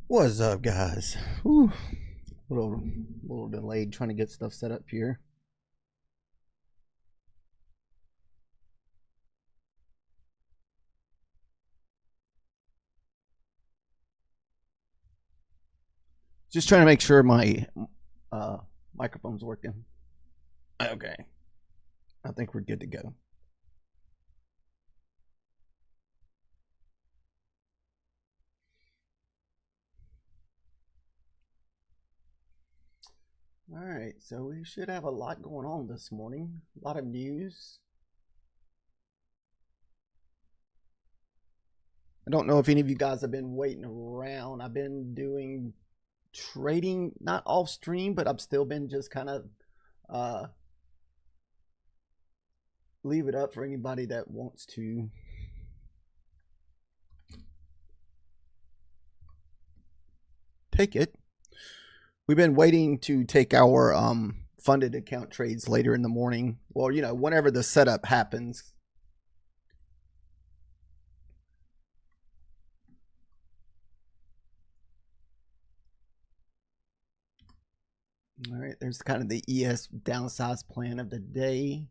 What's up, guys? Whew. Little delayed trying to get stuff set up here. Just trying to make sure my microphone's working. Okay, I think we're good to go. All right, so we should have a lot going on this morning. A lot of news. I don't know if any of you guys have been waiting around. I've been doing trading, not off stream, but I've still been just kind of leave it up for anybody that wants to take it. We've been waiting to take our funded account trades later in the morning. Well, you know, whenever the setup happens. All right, there's kind of the ES downsize plan of the day.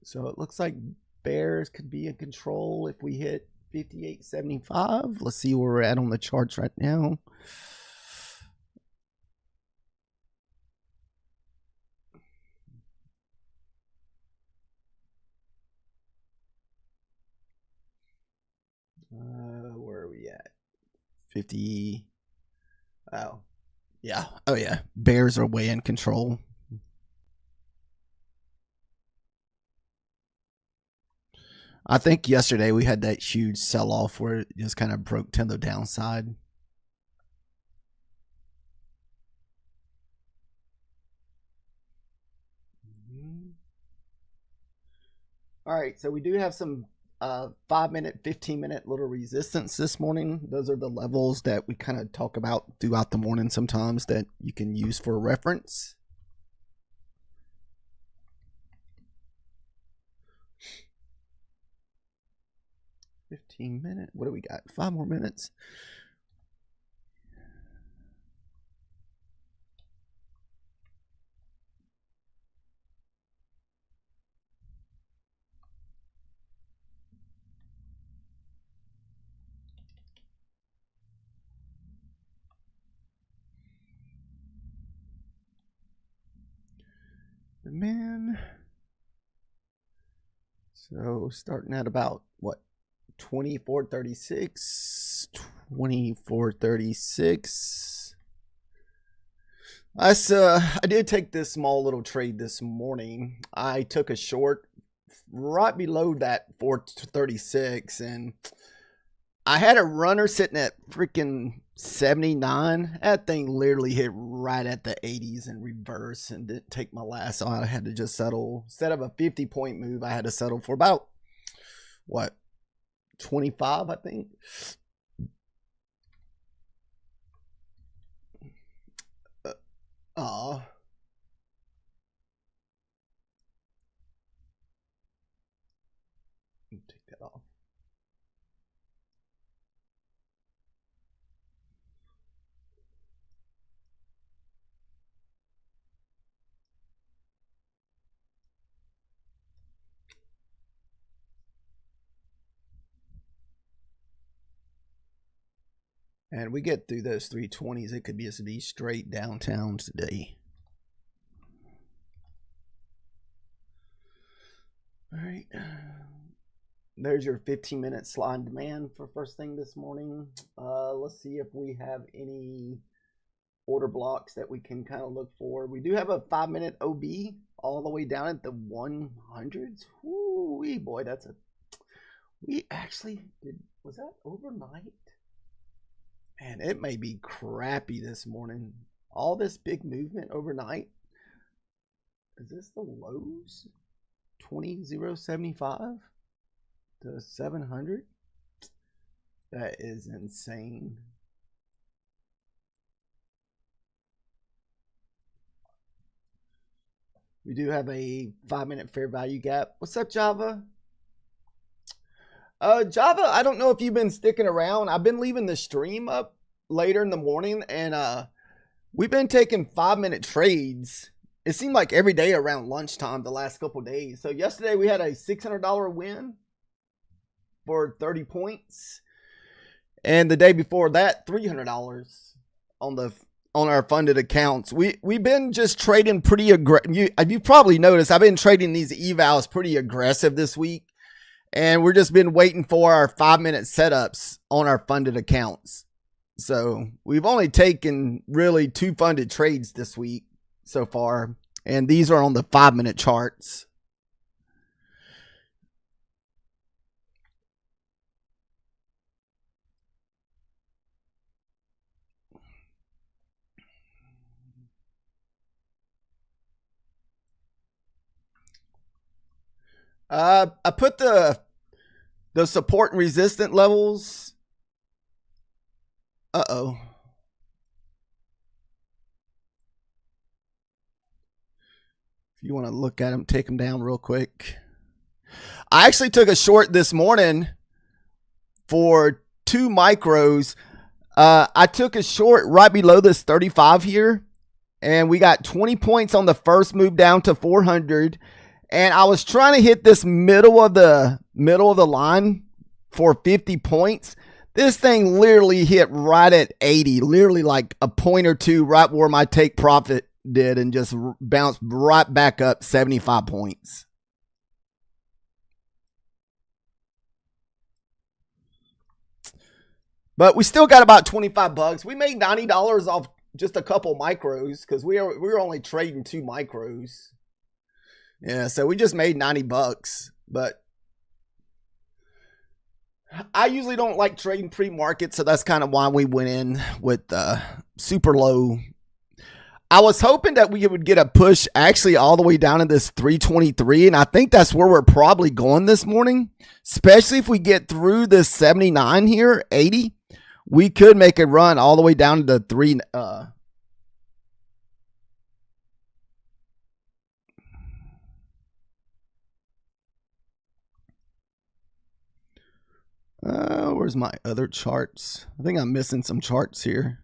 So it looks like bears could be in control if we hit 58.75. Let's see where we're at on the charts right now. Where are we at? 50. Oh, yeah. Oh, yeah. Bears are way in control. I think yesterday we had that huge sell-off where it just kind of broke to the downside. All right, so we do have some 5-minute, 15-minute little resistance this morning. Those are the levels that we kind of talk about throughout the morning sometimes that you can use for reference. $15-minute. What do we got? 5 more minutes. Man. So starting at about what? 24.36. 24.36. I did take this small little trade this morning. I took a short right below that 436, and I had a runner sitting at freaking 79. That thing literally hit right at the 80s in reverse and didn't take my last. So I had to just settle. Instead of a 50-point move, I had to settle for about what, 25, I think. Take that off. And we get through those 320s, it could be just be straight downtowns today. All right. There's your 15-minute slide on demand for first thing this morning. Let's see if we have any order blocks that we can kind of look for. We do have a 5-minute OB all the way down at the 100s. Woo-wee, boy, that's a... We actually did... Was that overnight? Man, it may be crappy this morning. All this big movement overnight. Is this the lows? 20.075 to 700? That is insane. We do have a 5-minute fair value gap. What's up, Java? Java, I don't know if you've been sticking around. I've been leaving the stream up later in the morning, and we've been taking 5-minute trades. It seemed like every day around lunchtime the last couple days. So yesterday we had a $600 win for 30 points. And the day before that, $300 on our funded accounts. We've been just trading pretty aggressive. You probably noticed I've been trading these evals pretty aggressive this week. And we're just been waiting for our 5-minute setups on our funded accounts. So we've only taken really 2 funded trades this week so far. And these are on the 5-minute charts. I put the support and resistant levels. Uh-oh. If you want to look at them, take them down real quick. I actually took a short this morning for 2 micros. I took a short right below this 35 here, and we got 20 points on the first move down to 400. And I was trying to hit this middle of the line for 50 points. This thing literally hit right at 80, literally like a point or two right where my take profit did, and just bounced right back up 75 points. But we still got about 25 bucks. We made $90 off just a couple micros because we were only trading 2 micros. Yeah, so we just made 90 bucks. But I usually don't like trading pre-market, so that's kind of why we went in with super low. I was hoping that we would get a push actually all the way down to this 323, and I think that's where we're probably going this morning, especially if we get through this 79 here, 80. We could make a run all the way down to the 3. Where's my other charts? I think I'm missing some charts here.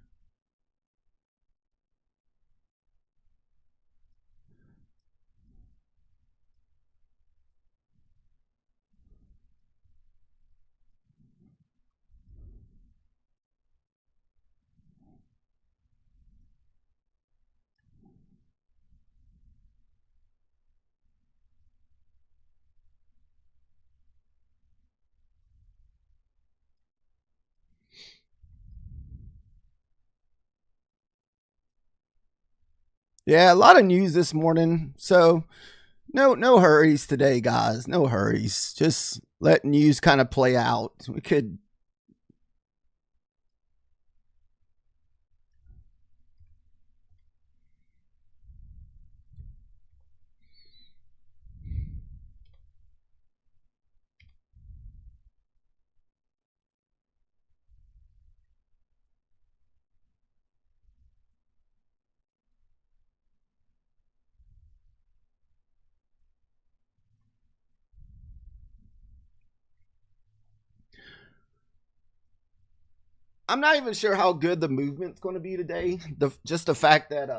Yeah, a lot of news this morning. So no hurries today, guys. No hurries. Just let news kind of play out. We could I'm not even sure how good the movement's going to be today. Just the fact that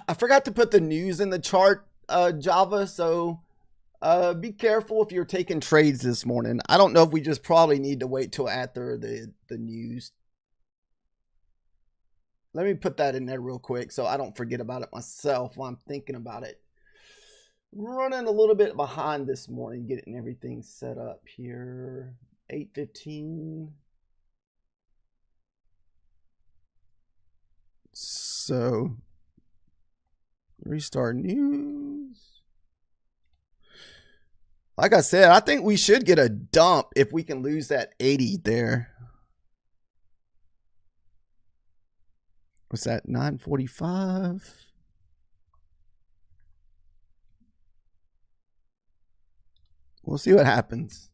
I forgot to put the news in the chart, Java. So Be careful if you're taking trades this morning. I don't know if we just probably need to wait till after the news. Let me put that in there real quick so I don't forget about it myself while I'm thinking about it. Running a little bit behind this morning, getting everything set up here. 8:15. So, restart news. Like I said, I think we should get a dump if we can lose that 80 there. What's that? 945. We'll see what happens.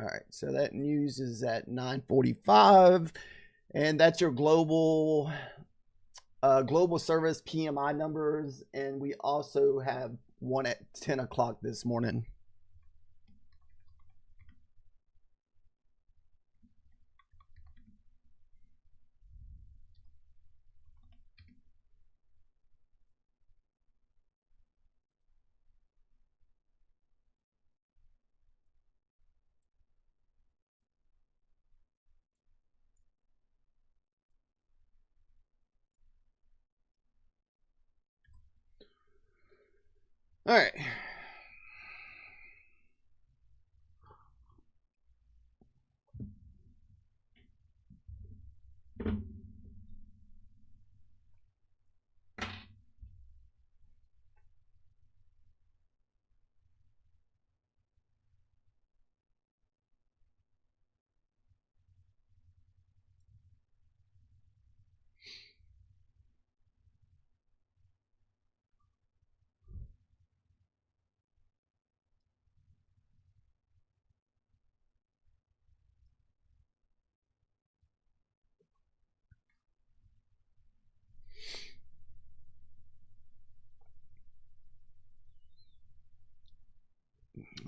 All right, so that news is at 9:45, and that's your global service PMI numbers, and we also have one at 10 o'clock this morning. All right.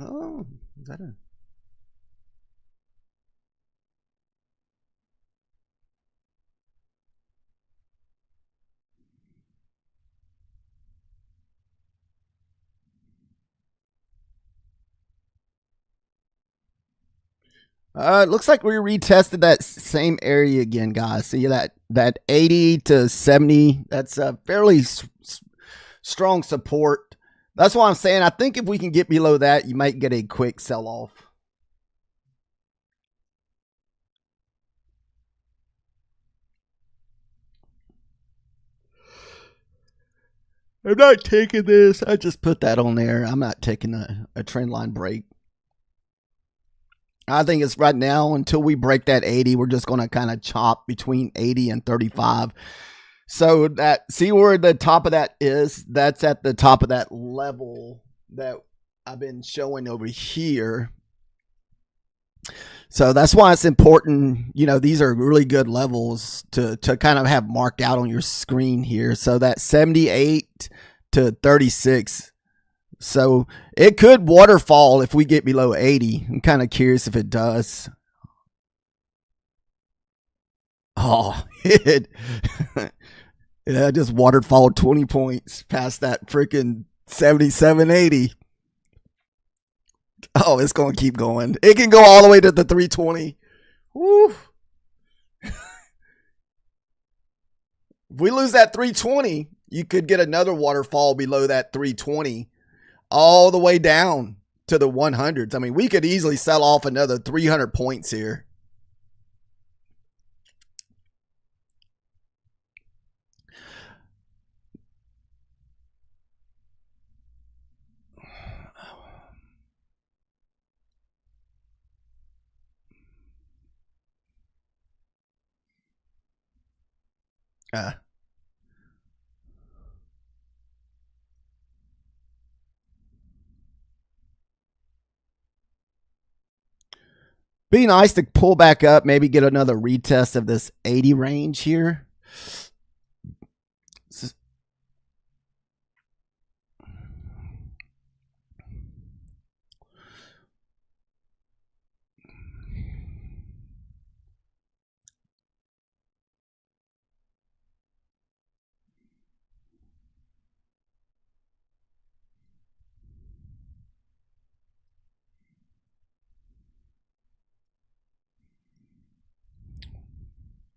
Oh, is that a... It looks like we retested that same area again, guys. See that 80 to 70. That's a fairly strong support. That's why I'm saying I think if we can get below that, you might get a quick sell off. I'm not taking this. I just put that on there. I'm not taking a trend line break. I think it's right now until we break that 80, we're just going to kind of chop between 80 and 35. So that, see where the top of that is? That's at the top of that level that I've been showing over here. So that's why it's important, you know, these are really good levels to kind of have marked out on your screen here. So that 78 to 36. So it could waterfall if we get below 80. I'm kind of curious if it does. Oh, it yeah, just waterfall 20 points past that freaking 77.80. Oh, it's going to keep going. It can go all the way to the 320. Woo. If we lose that 320, you could get another waterfall below that 320 all the way down to the 100s. I mean, we could easily sell off another 300 points here. Be nice to pull back up, maybe get another retest of this 80 range here.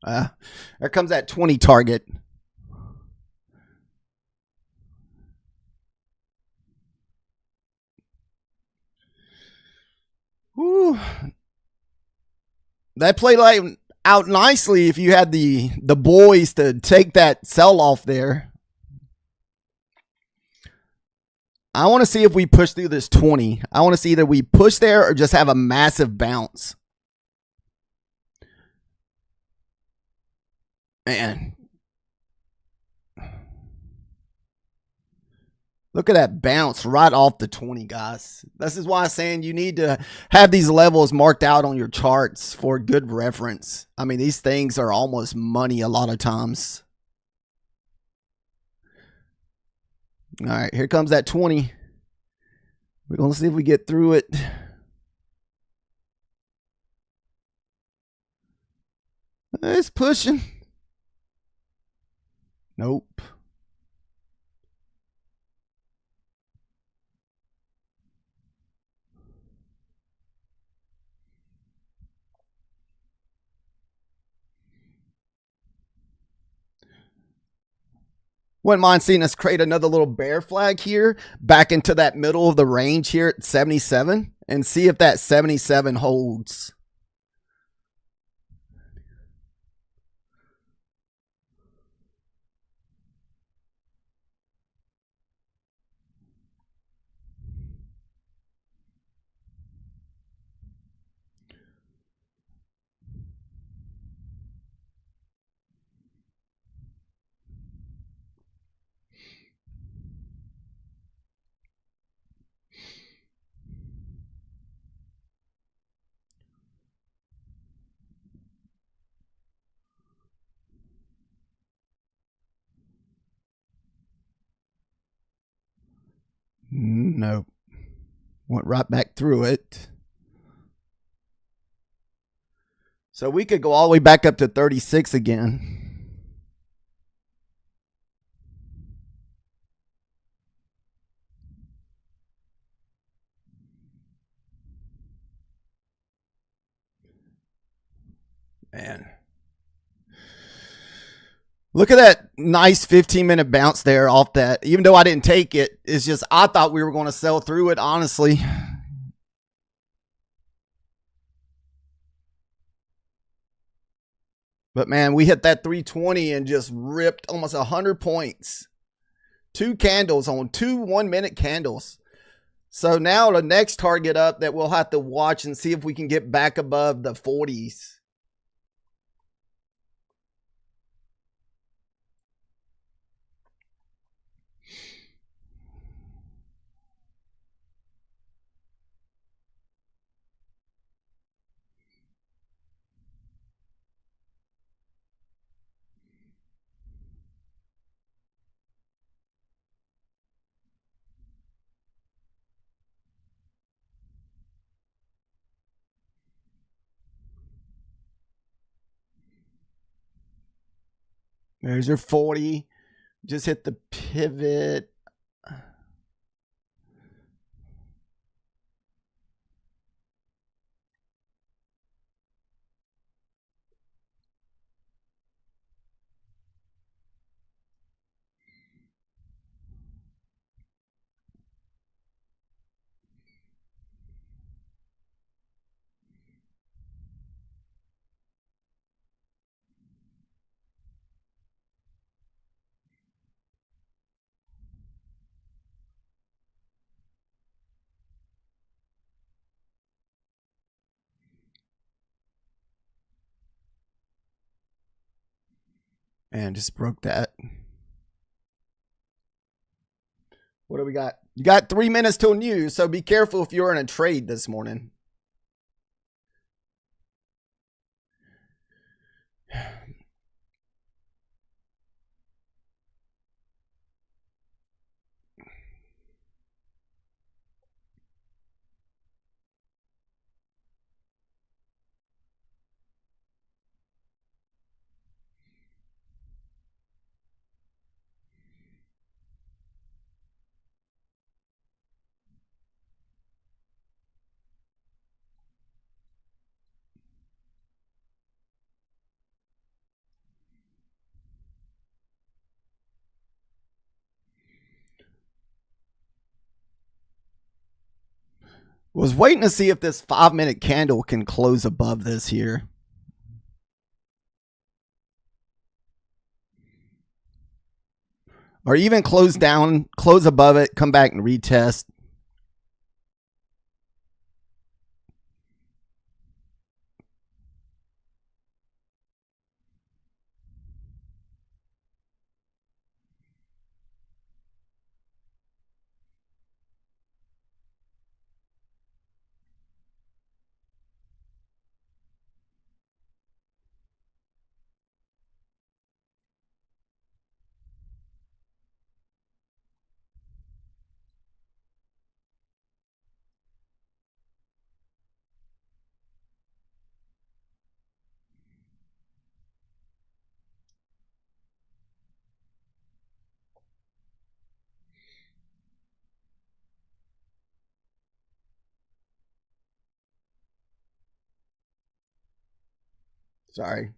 There comes that 20 target. Whew. That played out nicely if you had the boys to take that sell off there. I want to see if we push through this 20. I want to see either we push there or just have a massive bounce. Man. Look at that bounce right off the 20, guys. This is why I'm saying you need to have these levels marked out on your charts for good reference. I mean, these things are almost money a lot of times. All right, here comes that 20. We're going to see if we get through it. It's pushing. Nope. Wouldn't mind seeing us create another little bear flag here back into that middle of the range here at 77 and see if that 77 holds. Nope. Went right back through it. So we could go all the way back up to 36 again. Man. Look at that nice 15-minute bounce there off that. Even though I didn't take it, it's just I thought we were going to sell through it, honestly. But, man, we hit that 320 and just ripped almost 100 points. 2 candles on 2 1-minute candles. So now the next target up that we'll have to watch and see if we can get back above the 40s. There's your 40. Just hit the pivot. And just broke that. What do we got? You got 3 minutes till news, so be careful if you're in a trade this morning. Was waiting to see if this 5-minute candle can close above this here. Or even close down, close above it, come back and retest. Sorry.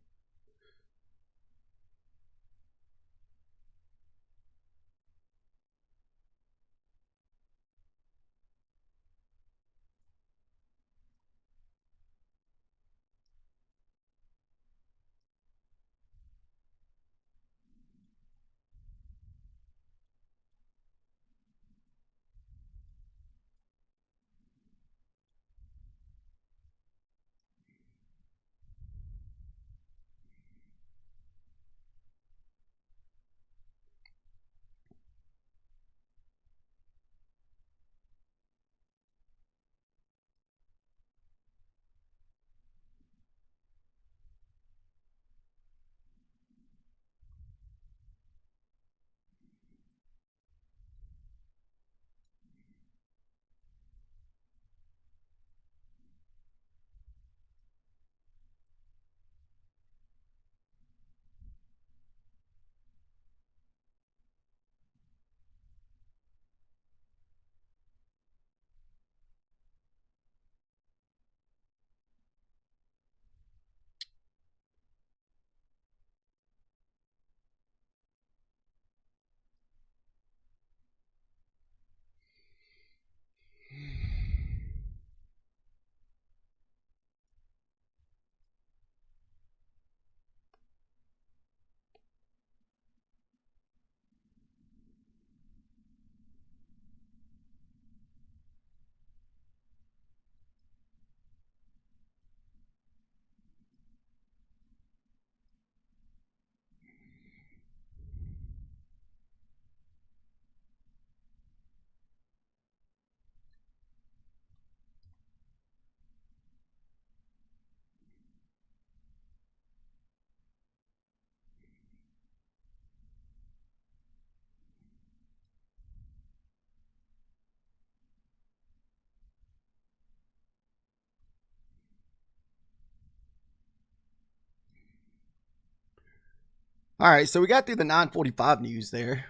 All right, so we got through the 9:45 news there.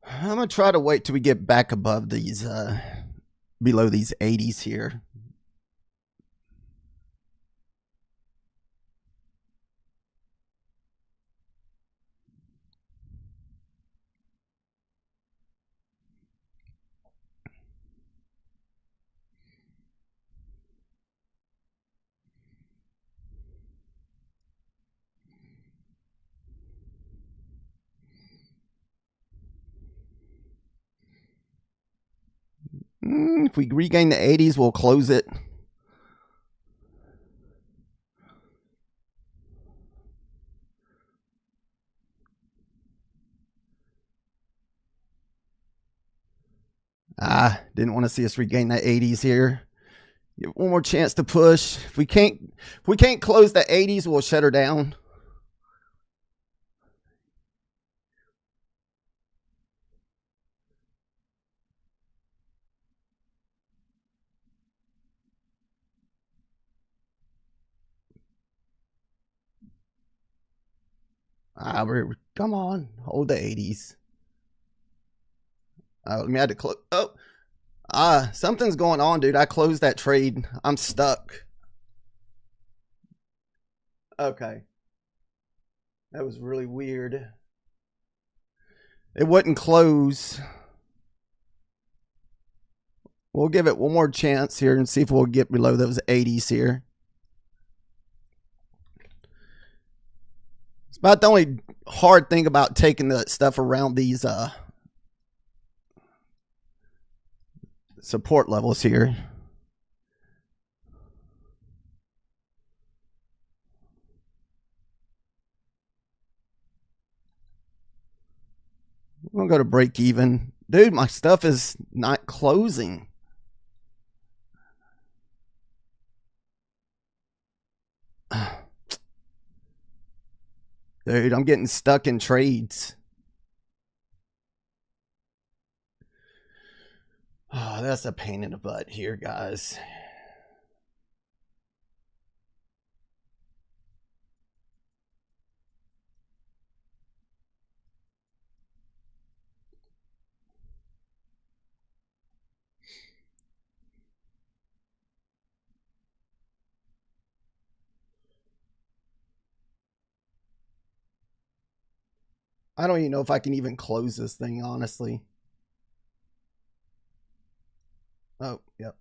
I'm gonna try to wait till we get back above these, below these 80s here. If we regain the 80s, we'll close it. Didn't want to see us regain that 80s here. Give one more chance to push. If we can't close the 80s, we'll shut her down. Come on, hold the 80s. Let me add to close. Oh, something's going on, dude. I closed that trade. I'm stuck. Okay. That was really weird. It wouldn't close. We'll give it one more chance here and see if we'll get below those 80s here. It's about the only hard thing about taking the stuff around these support levels here. We're gonna go to break even. Dude, my stuff is not closing. Dude, I'm getting stuck in trades. Oh, that's a pain in the butt here, guys. I don't even know if I can even close this thing, honestly. Oh, yep.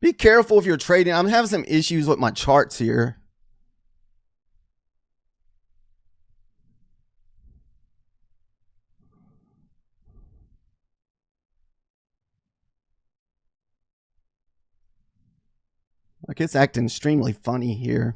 Be careful if you're trading. I'm having some issues with my charts here. Like, it's acting extremely funny here.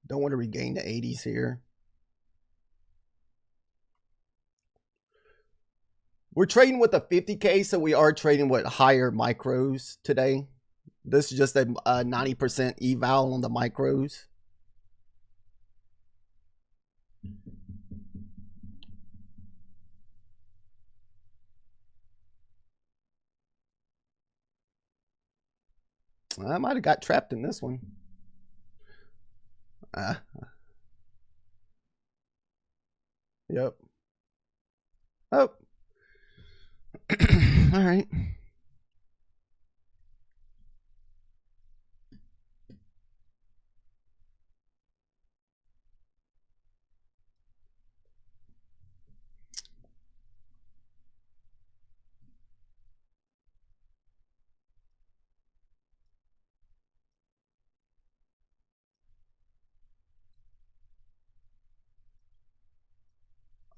Don't want to regain the 80s here. We're trading with a 50K, so we are trading with higher micros today. This is just a 90% eval on the micros. I might have got trapped in this one. Yep. Oh. All right.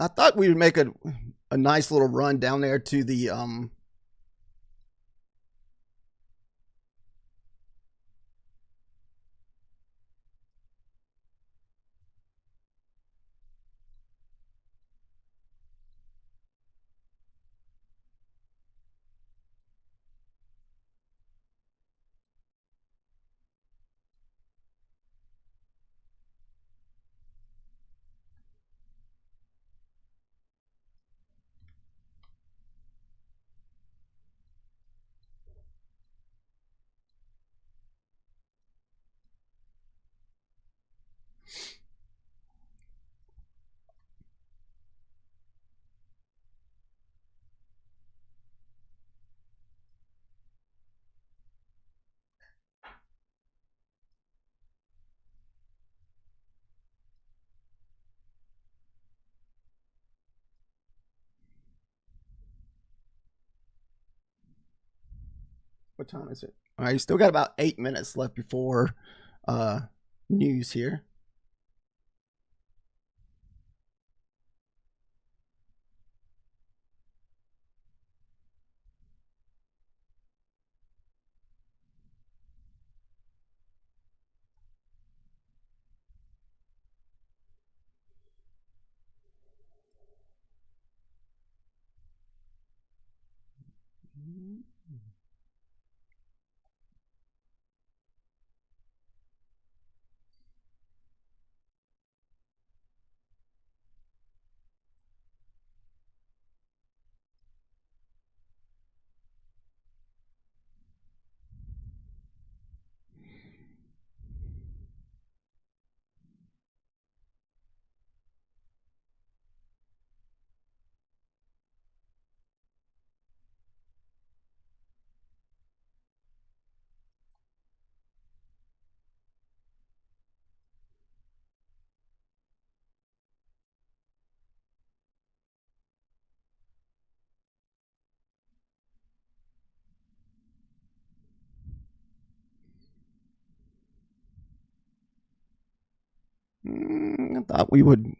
I thought we would make a nice little run down there to the what time is it? All right, you still got about 8 minutes left before news here. I thought we would.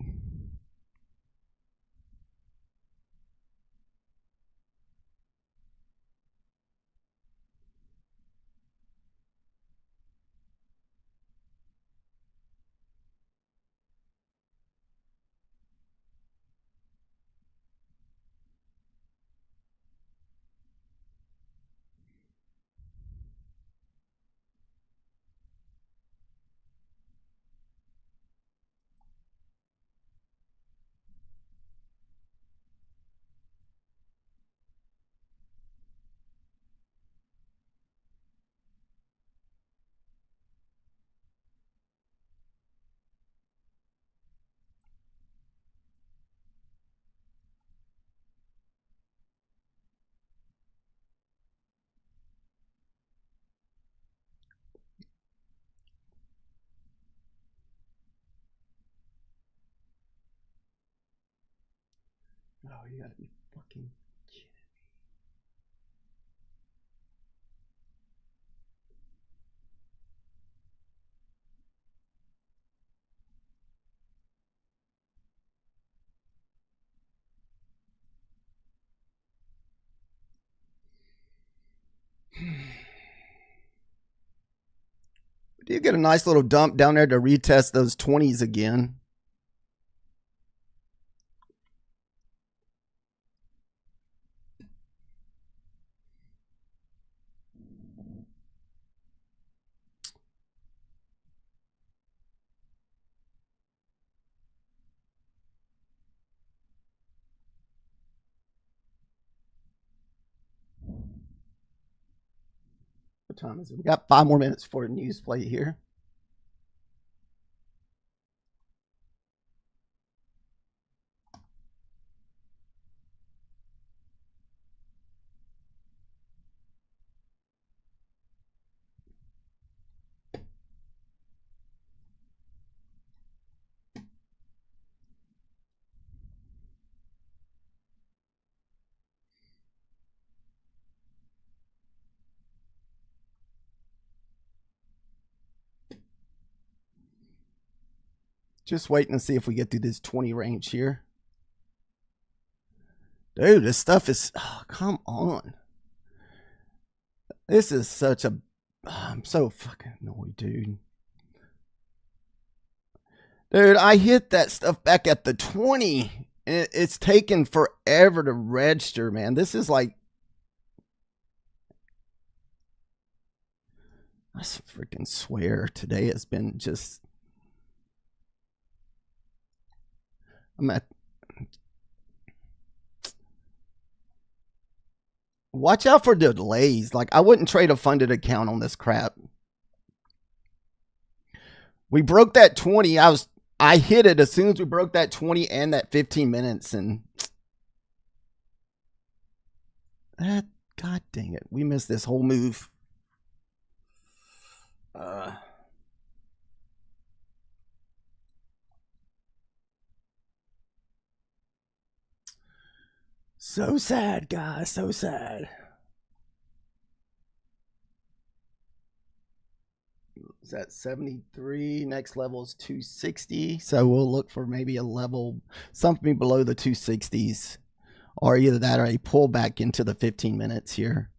Oh, you gotta be fucking kidding. Do you get a nice little dump down there to retest those 20s again? What time is it? We got 5 more minutes for a news play here. Just waiting to see if we get through this 20 range here. Dude, this stuff is, oh, come on. This is such a, I'm so fucking annoyed, dude. Dude, I hit that stuff back at the 20. And it's taken forever to register, man. This is like, I freaking swear today has been just, I'm at, watch out for delays. Like, I wouldn't trade a funded account on this crap. We broke that 20. I hit it as soon as we broke that 20 and that 15 minutes. And that, god dang it. We missed this whole move. So sad, guys. So sad. Is that 73? Next level is 260. So we'll look for maybe a level, something below the 260s. Or either that or a pullback into the 15 minutes here.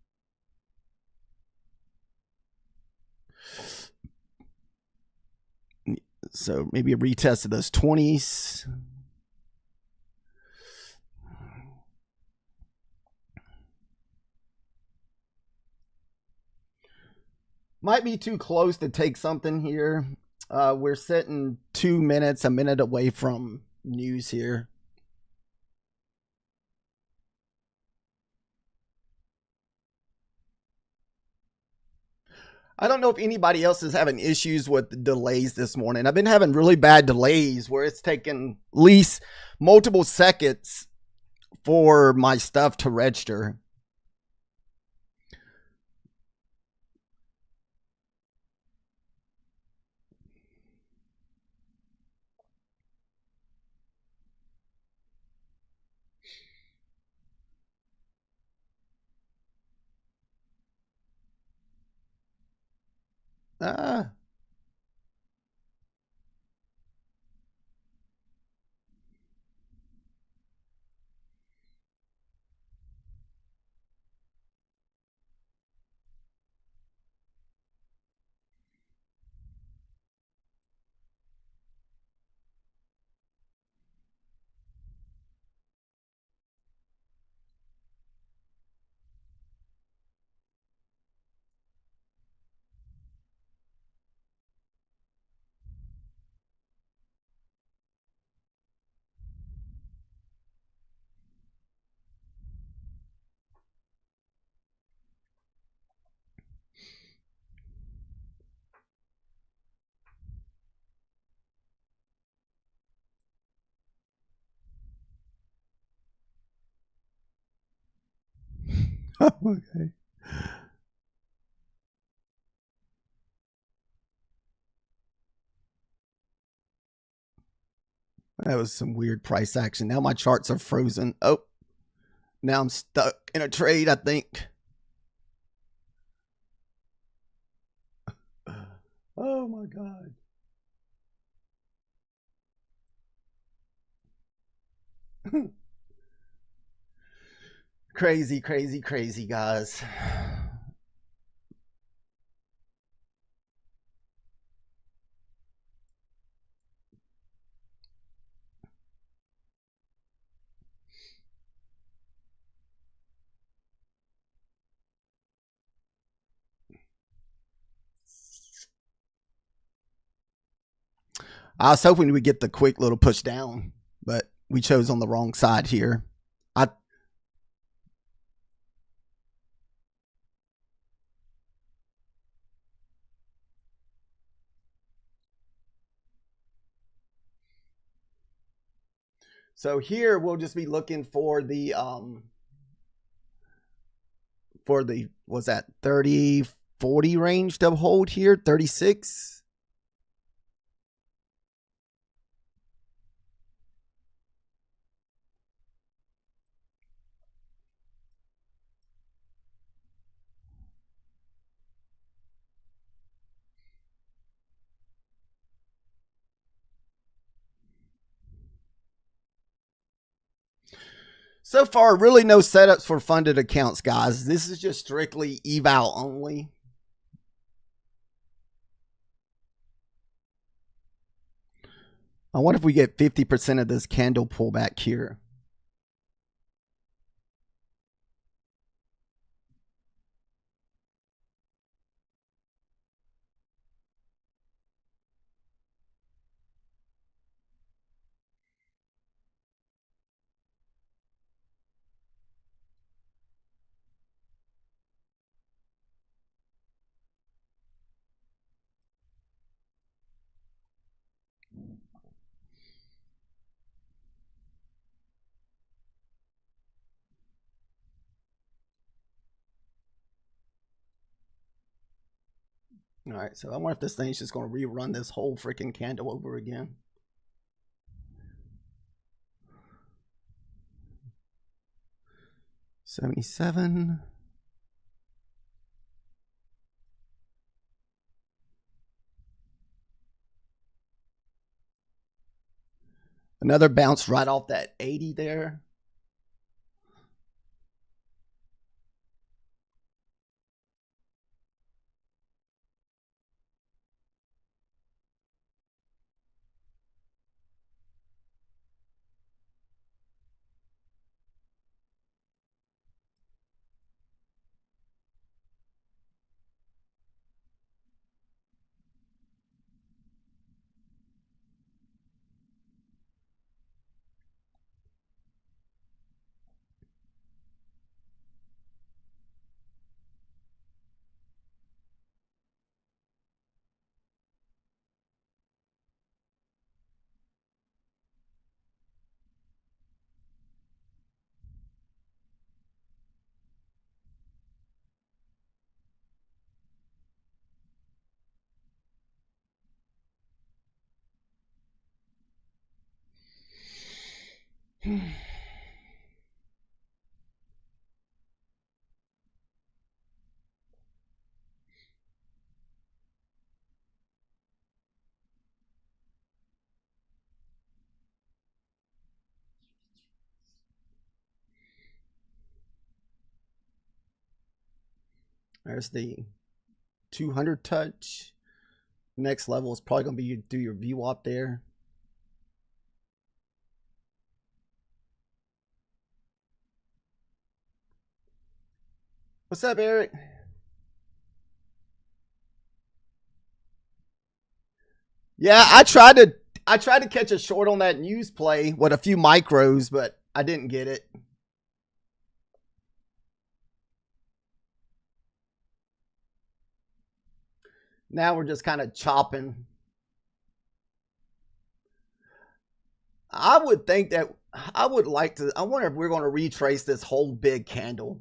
So maybe a retest of those 20s. Might be too close to take something here. We're sitting 2 minutes, a minute away from news here. I don't know if anybody else is having issues with delays this morning. I've been having really bad delays where it's taken at least multiple seconds for my stuff to register. Okay. That was some weird price action. Now my charts are frozen. Oh, now I'm stuck in a trade, I think. Oh my God. Crazy, crazy, crazy, guys. I was hoping we'd get the quick little push down, but we chose on the wrong side here. So here we'll just be looking for the what's that, 30, 40 range to hold here, 36. So far, really no setups for funded accounts, guys. This is just strictly eval only. I wonder if we get 50% of this candle pullback here. All right, so I wonder if this thing's just going to rerun this whole freaking candle over again. $77. Another bounce right off that 80 there. There's the 200 touch. Next level is probably going to be do your VWAP there. What's up, Eric? Yeah, I tried to catch a short on that news play with a few micros, but I didn't get it. Now we're just kind of chopping. I would think that I would like to. I wonder if we're going to retrace this whole big candle.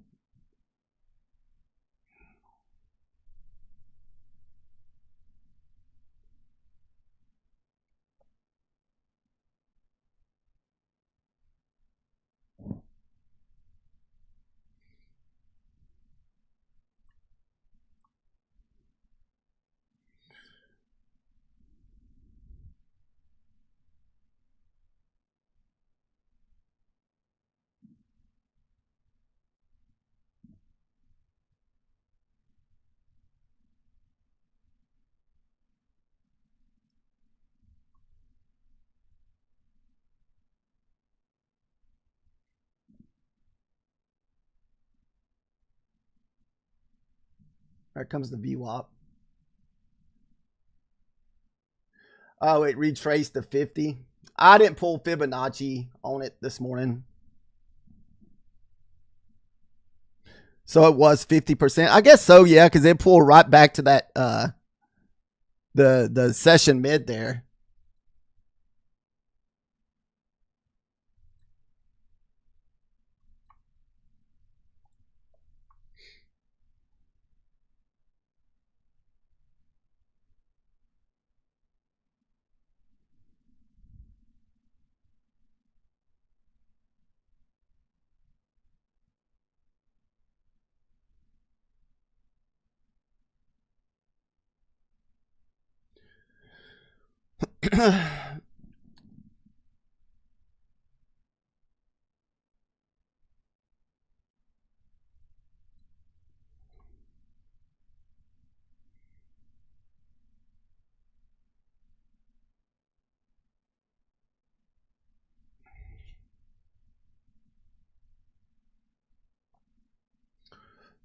Here comes the VWAP. Oh, it retraced to 50. I didn't pull Fibonacci on it this morning. So it was 50%. I guess so, yeah, because it pulled right back to that the session mid there.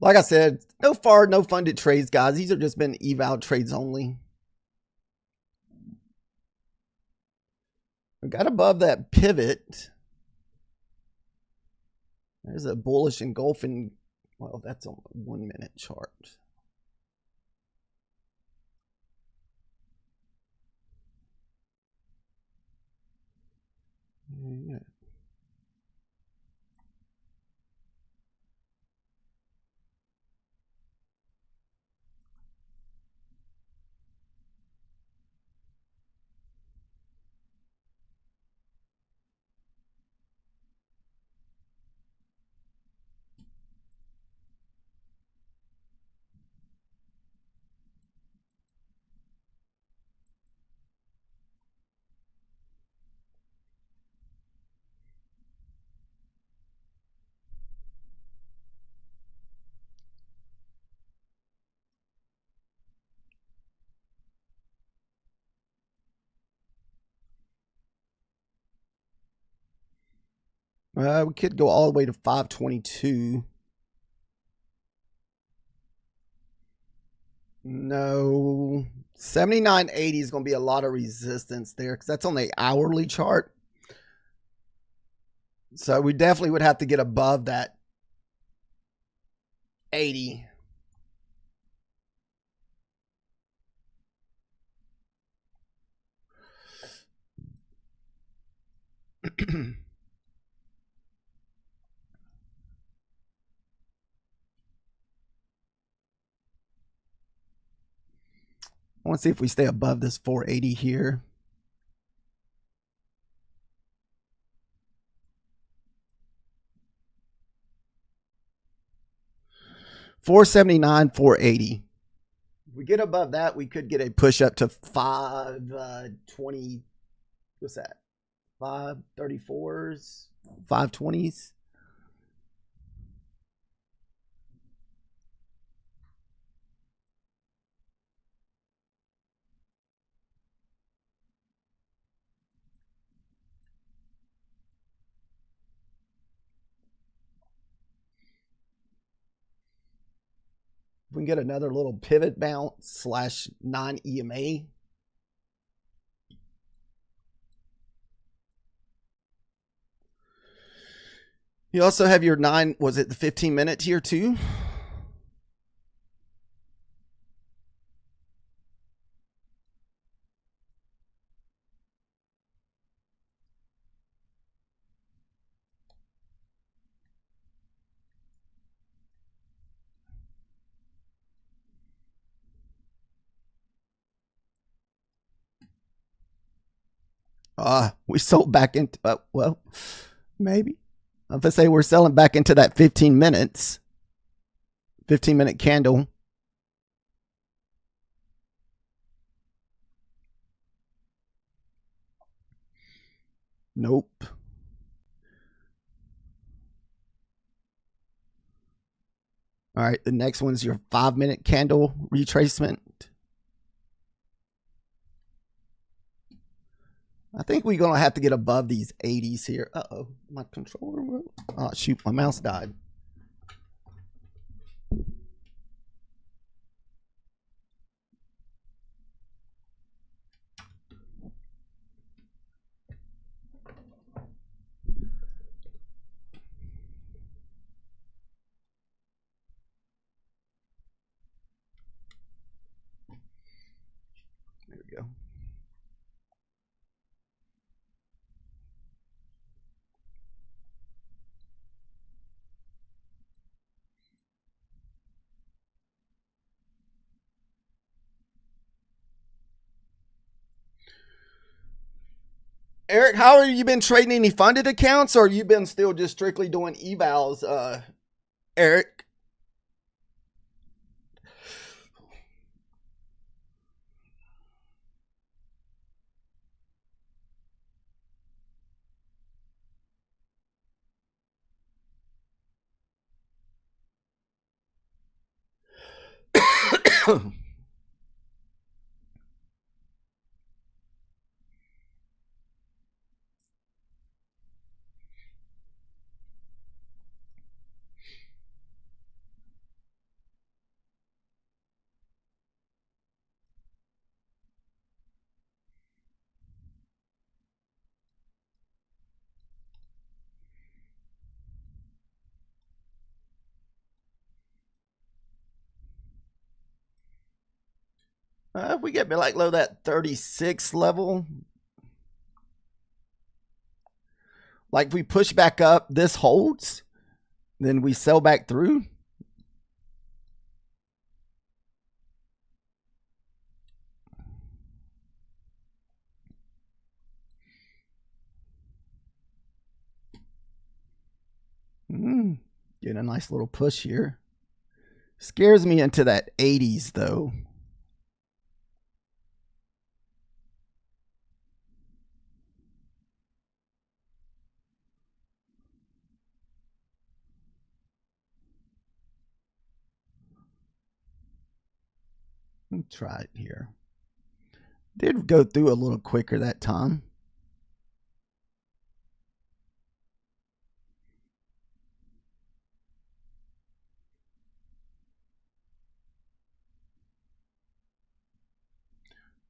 Like I said, no FAR, no funded trades, guys. These have just been eval trades only. We got above that pivot. There's a bullish engulfing. Well, that's on a 1 minute chart. Yeah. We could go all the way to 522. No, 79.80 is going to be a lot of resistance there because that's on the hourly chart. So we definitely would have to get above that 80. I want to see if we stay above this 480 here. $479, $480. If we get above that, we could get a push up to 520. What's that? 534s, 520s. We can get another little pivot bounce / non-EMA. You also have your 9, was it the 15-minute tier 2? We sold back into, well, maybe. If I say we're selling back into that 15 minutes, 15-minute candle. Nope. All right, the next one's your 5-minute candle retracement. I think we're going to have to get above these 80s here. Uh-oh, my controller. Oh, shoot, my mouse died. Eric, how have you been trading? Any funded accounts, or you been still just strictly doing evals, Eric? If we get like low that 36 level, like if we push back up, this holds, then we sell back through. Get a nice little push here. Scares me into that 80s though. Let's try it here. Did go through a little quicker that time.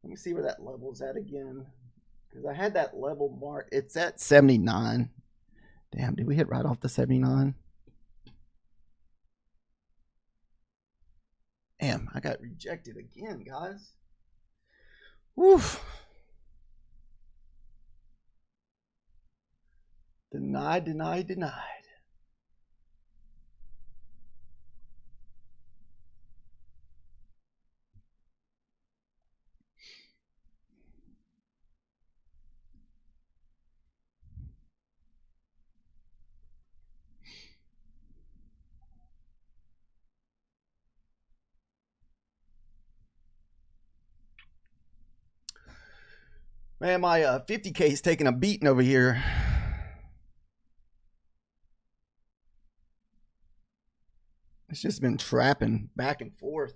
Let me see where that level's at again. Because I had that level mark. It's at 79. Damn, did we hit right off the 79? Damn, I got rejected again, guys. Woof. Denied, denied, denied. Man, my 50K is taking a beating over here. It's just been trapping back and forth.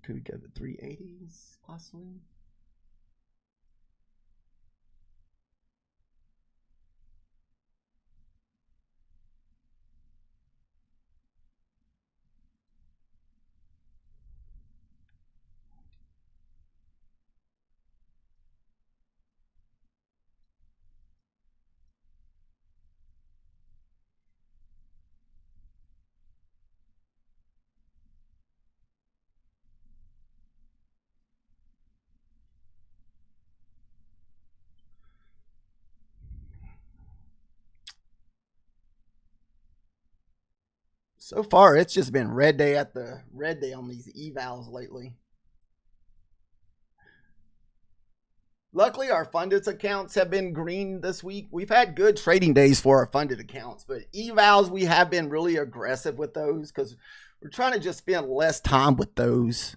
Could we go to 380s possibly? So far, it's just been red day at the red day on these evals lately. Luckily, our funded accounts have been green this week. We've had good trading days for our funded accounts, but evals, we have been really aggressive with those because we're trying to just spend less time with those.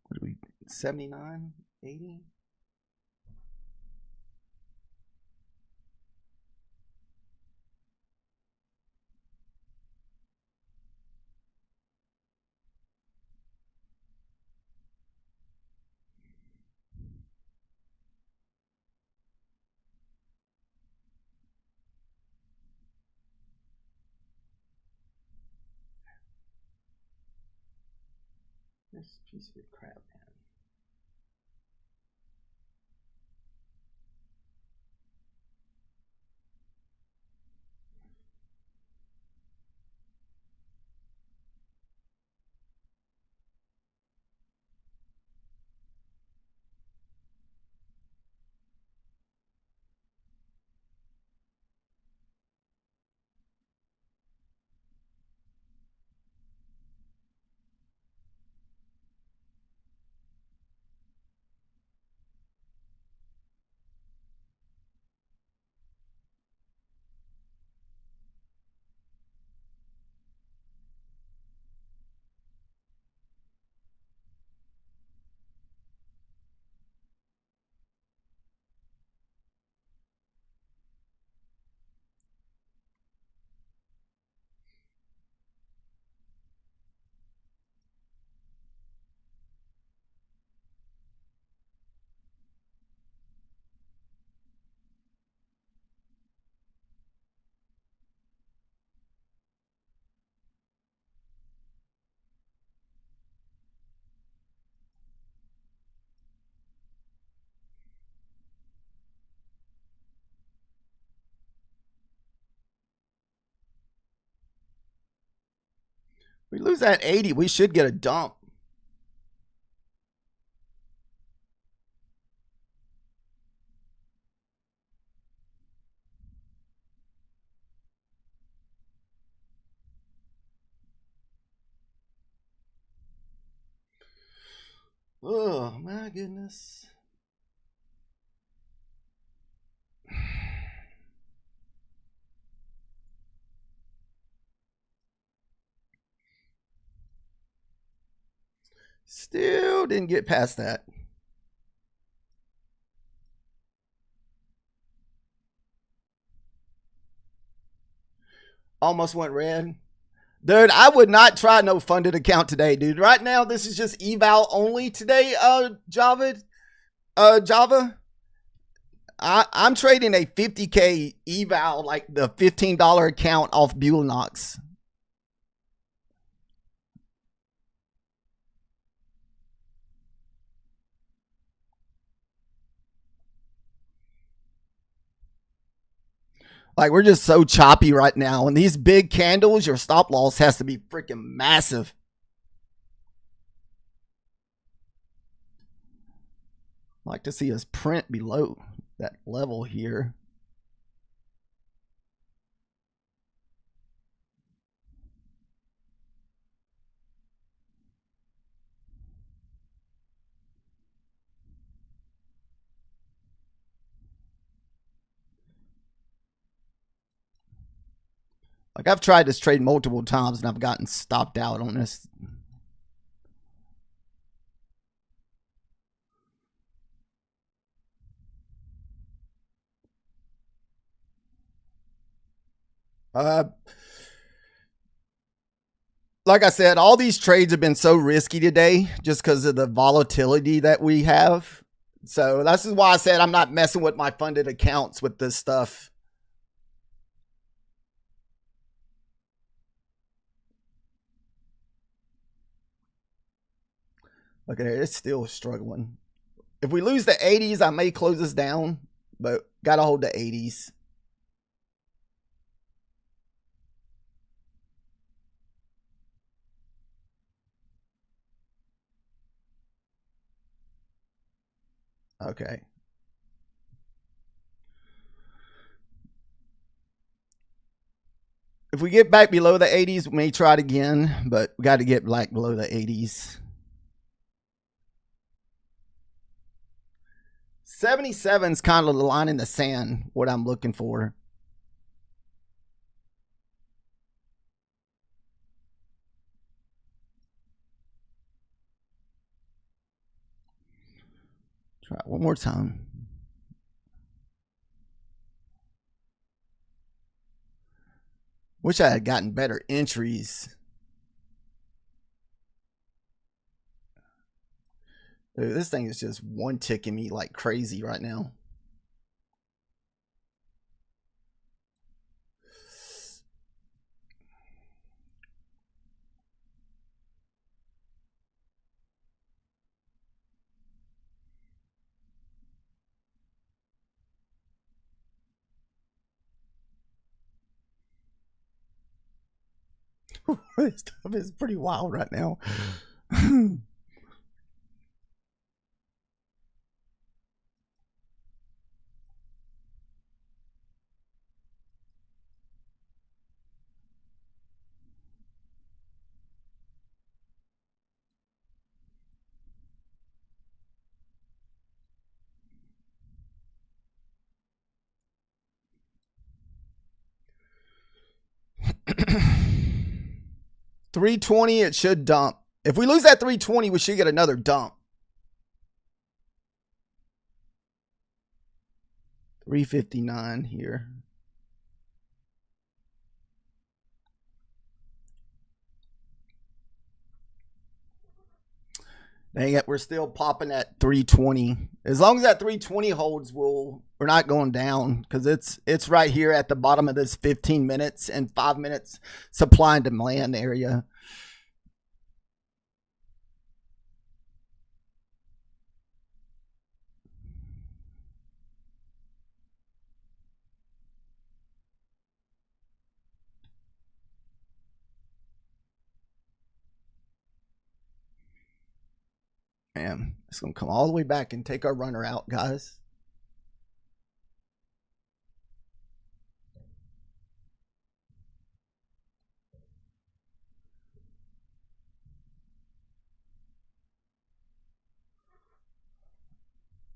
What are we, 79, 80? This piece of crap, man. We lose that 80, we should get a dump. Oh my goodness. Still didn't get past that. Almost went red. Dude, I would not try no funded account today, dude. Right now, this is just eval only today, Java. I'm trading a 50K eval, like the $15 account off Buellnox. Like, we're just so choppy right now. And these big candles, your stop loss has to be freaking massive. I'd like to see us print below that level here. Like, I've tried this trade multiple times and I've gotten stopped out on this. Like I said, all these trades have been so risky today just because of the volatility that we have. So this is why I said I'm not messing with my funded accounts with this stuff. Look at it, it's still struggling. If we lose the 80s, I may close this down, but gotta hold the 80s. Okay. If we get back below the 80s, we may try it again, but we got to get back below the 80s. 77 is kind of the line in the sand, what I'm looking for. Try it one more time. Wish I had gotten better entries. Dude, this thing is just one ticking me like crazy right now. This stuff is pretty wild right now. $320, it should dump. If we lose that $320, we should get another dump. $359 here. Dang it, we're still popping at 320. As long as that 320 holds, we're not going down because it's right here at the bottom of this 15 minutes and 5 minutes supply and demand area. Man, it's going to come all the way back and take our runner out, guys.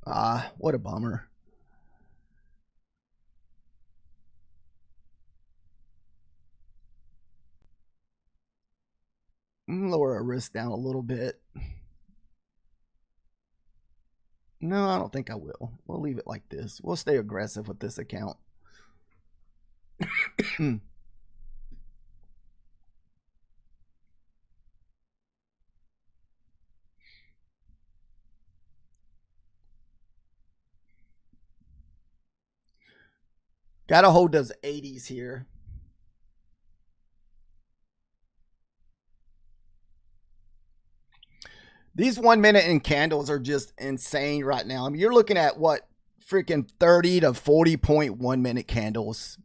Ah, what a bummer. Lower our risk down a little bit. No, I don't think I will. We'll leave it like this. We'll stay aggressive with this account. Gotta hold those 80s here. These 1 minute in candles are just insane right now. I mean, you're looking at what, freaking 30 to 40.1 minute candles.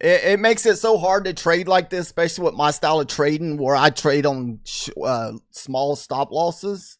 It makes it so hard to trade like this, especially with my style of trading where I trade on small stop losses.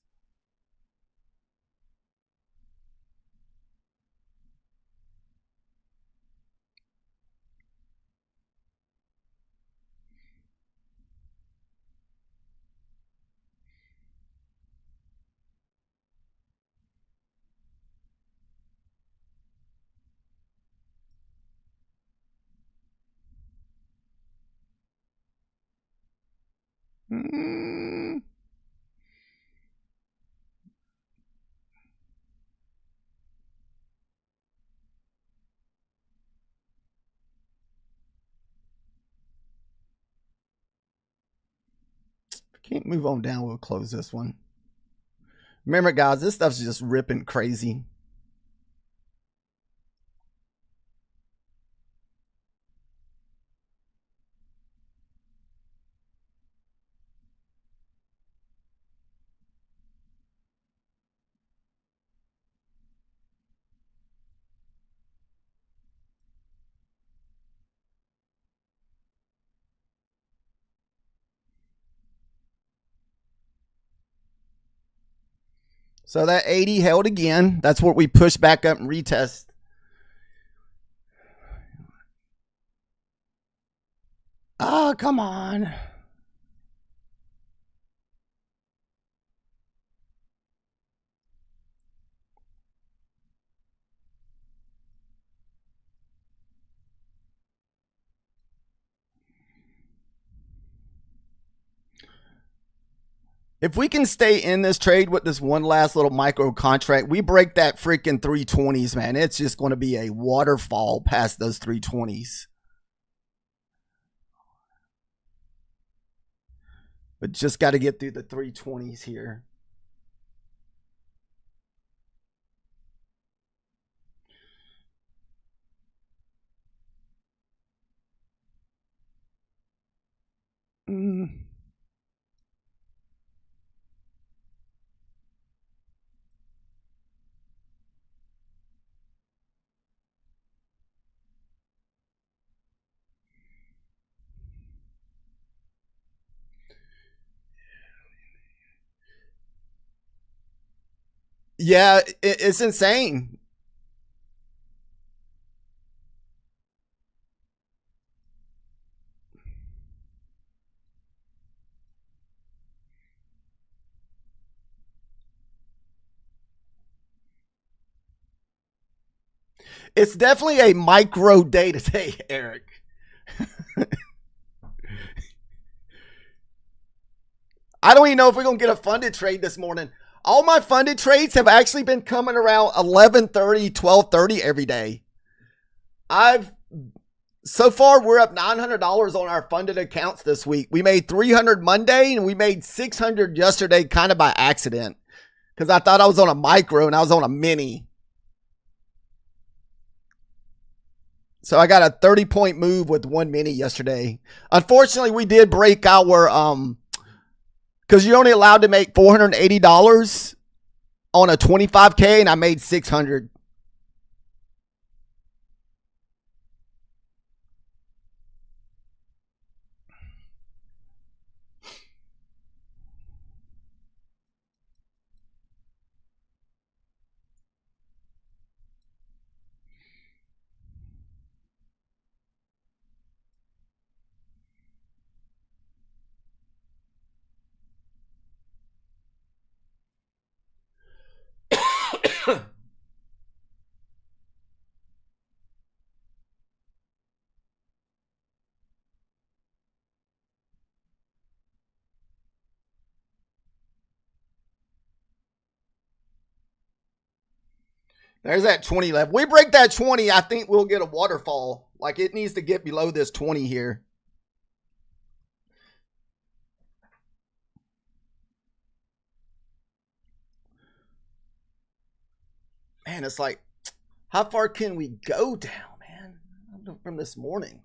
Can't move on down. We'll close this one. Remember, guys, this stuff's just ripping crazy. So that 80 held again. That's what we push back up and retest. Oh, come on. If we can stay in this trade with this one last little micro contract, we break that freaking 320s, man. It's just going to be a waterfall past those 320s. But just got to get through the 320s here. Yeah, it's insane. It's definitely a micro day to day, Eric. I don't even know if we're going to get a funded trade this morning. All my funded trades have actually been coming around 11:30, 12:30 every day. So far we're up $900 on our funded accounts this week. We made $300 Monday and we made $600 yesterday, kind of by accident, because I thought I was on a micro and I was on a mini. So I got a 30-point move with one mini yesterday. Unfortunately, we did break our because you're only allowed to make $480 on a 25K, and I made $600. There's that 20 left. We break that 20, I think we'll get a waterfall. Like it needs to get below this 20 here. Man, it's like, how far can we go down, man? From this morning.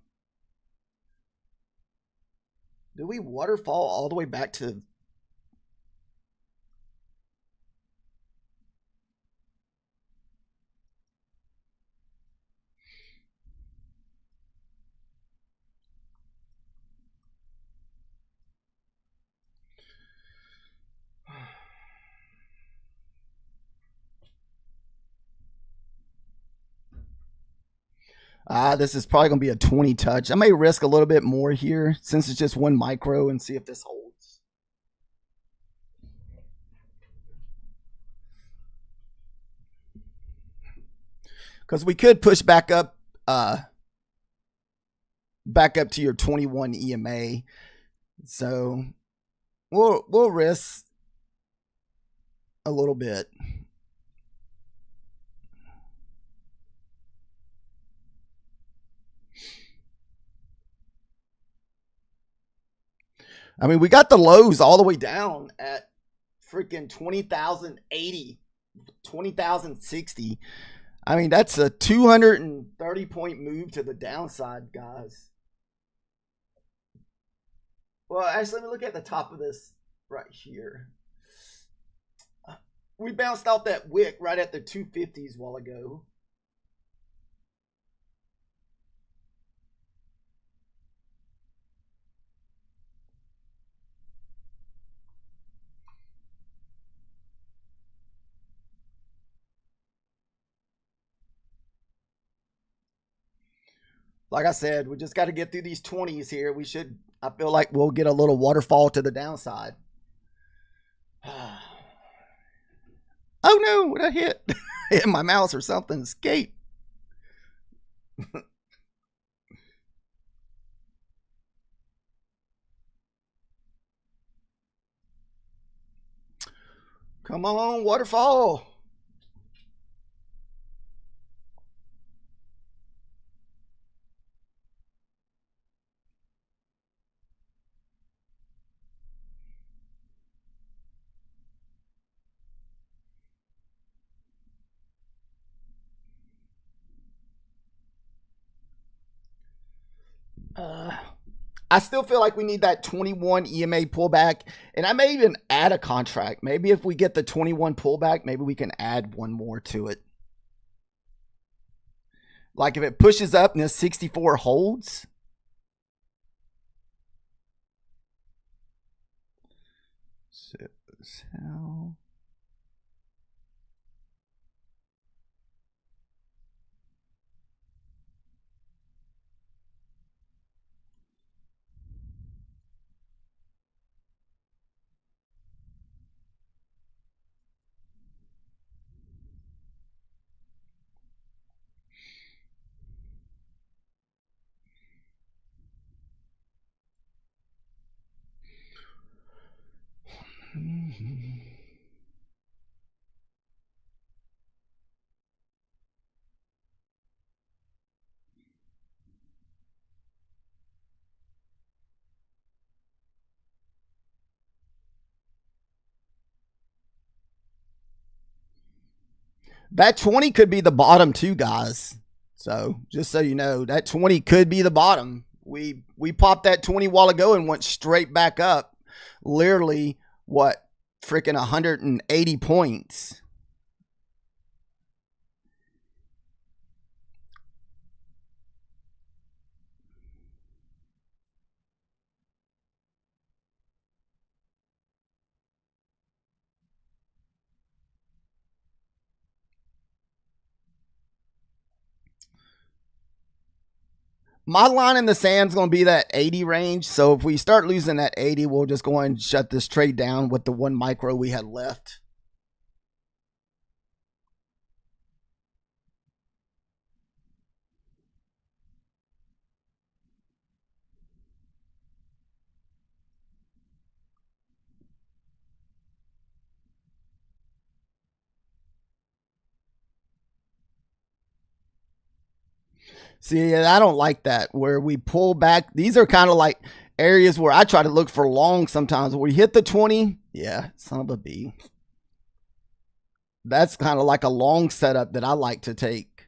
Do we waterfall all the way back to... This is probably going to be a 20 touch. I may risk a little bit more here since it's just one micro and see if this holds. Because we could push back up to your 21 EMA. So we'll risk a little bit. I mean, we got the lows all the way down at freaking 20,080, 20,060. I mean, that's a 230 point move to the downside, guys. Well, actually, let me look at the top of this right here. We bounced off that wick right at the 250s a while ago. Like I said, we just got to get through these 20s here. We should, I feel like we'll get a little waterfall to the downside. Oh no, what I hit? Hit my mouse or something. Escape. Come on, waterfall. I still feel like we need that 21 EMA pullback, and I may even add a contract. Maybe if we get the 21 pullback, maybe we can add one more to it. Like if it pushes up and this 64 holds. So that 20 could be the bottom too, guys. So just so you know, that 20 could be the bottom. We popped that 20 a while ago and went straight back up. Literally, what, freaking 180 points. My line in the sand is going to be that 80 range. So if we start losing that 80, we'll just go and shut this trade down with the one micro we had left. See, I don't like that where we pull back. These are kind of like areas where I try to look for long sometimes. Where we hit the 20, yeah, son of a B. That's kind of like a long setup that I like to take.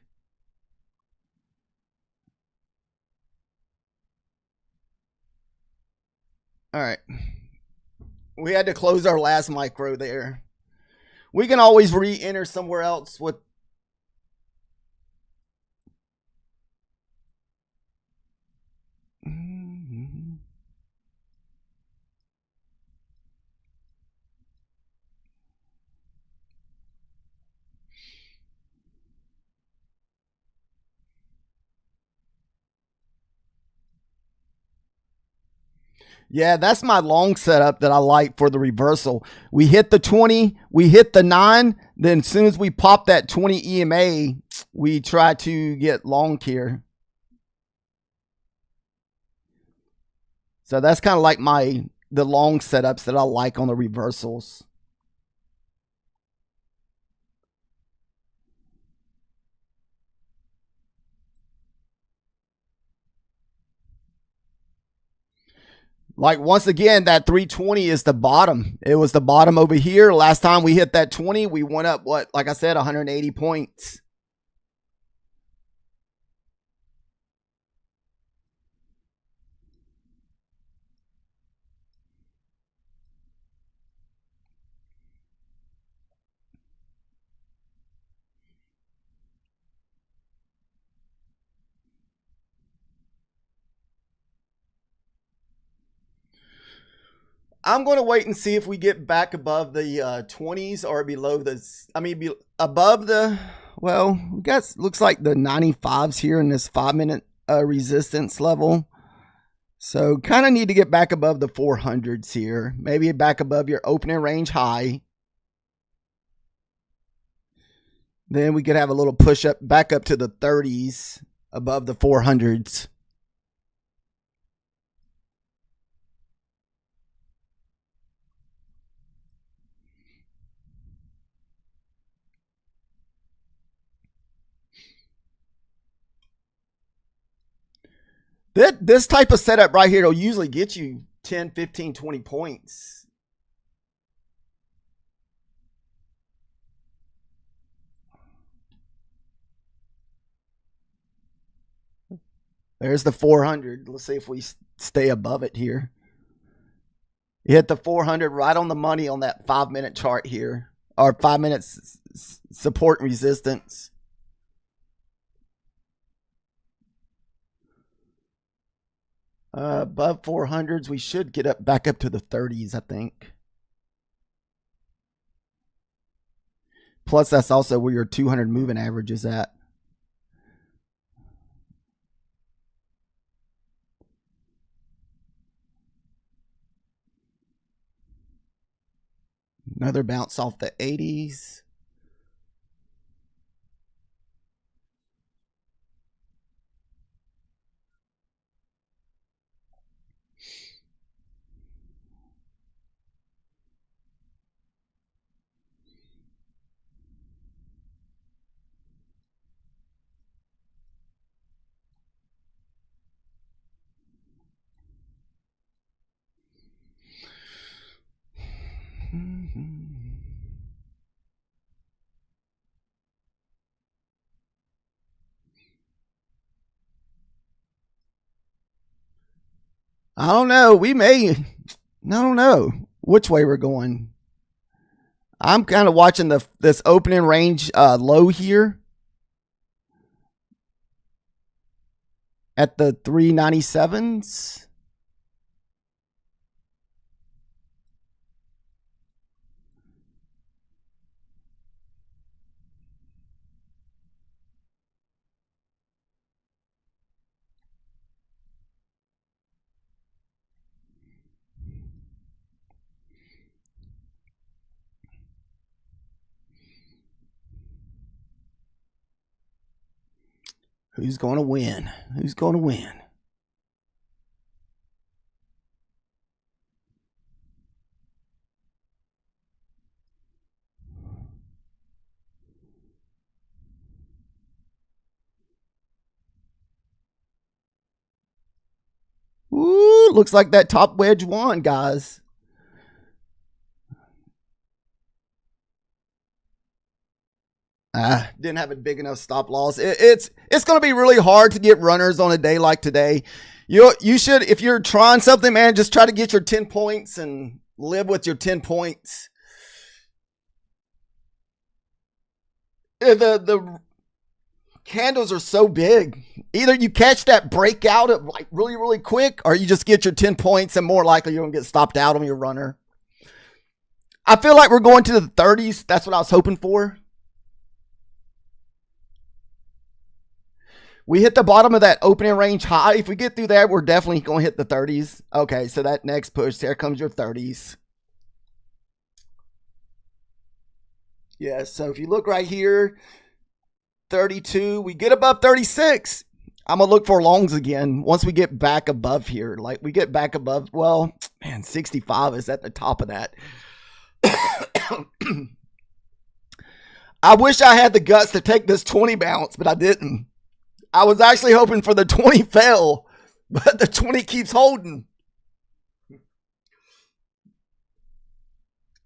All right. We had to close our last micro there. We can always re-enter somewhere else with. Yeah, that's my long setup that I like for the reversal. We hit the 20, we hit the 9, then as soon as we pop that 20 EMA, we try to get long here. So that's kind of like the long setups that I like on the reversals. Like once again, that 320 is the bottom. It was the bottom over here. Last time we hit that 20, we went up, what, like I said, 180 points. I'm going to wait and see if we get back above the 20s or below the, above the, well, we got, looks like the 95s here in this 5-minute resistance level. So kind of need to get back above the 400s here. Maybe back above your opening range high. Then we could have a little push up back up to the 30s above the 400s. This type of setup right here will usually get you 10, 15, 20 points. There's the 400. Let's see if we stay above it here. You hit the 400 right on the money on that 5-minute chart here, or 5 minutes support and resistance. Above 400s, we should get up back up to the 30s, I think. Plus, that's also where your 200 moving average is at. Another bounce off the 80s. I don't know. I don't know which way we're going. I'm kind of watching this opening range low here at the 397s. Who's going to win? Who's going to win? It looks like that top wedge won, guys. Didn't have a big enough stop loss. It's going to be really hard to get runners on a day like today. You should, if you're trying something, man, just try to get your 10 points and live with your 10 points. The candles are so big. Either you catch that breakout of like really, really quick, or you just get your 10 points and more likely you're going to get stopped out on your runner. I feel like we're going to the 30s. That's what I was hoping for. We hit the bottom of that opening range high. If we get through that, we're definitely going to hit the 30s. Okay, so that next push, there comes your 30s. Yeah, so if you look right here, 32, we get above 36. I'm going to look for longs again once we get back above here. Like we get back above, well, man, 65 is at the top of that. I wish I had the guts to take this 20 bounce, but I didn't. I was actually hoping for the 20 fell, but the 20 keeps holding.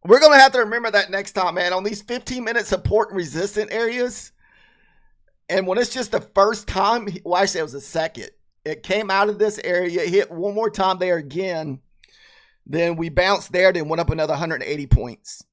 We're going to have to remember that next time, man, on these 15-minute support and resistant areas. And when it's just the first time, well, actually, it was the second. It came out of this area, hit one more time there again. Then we bounced there, then went up another 180 points.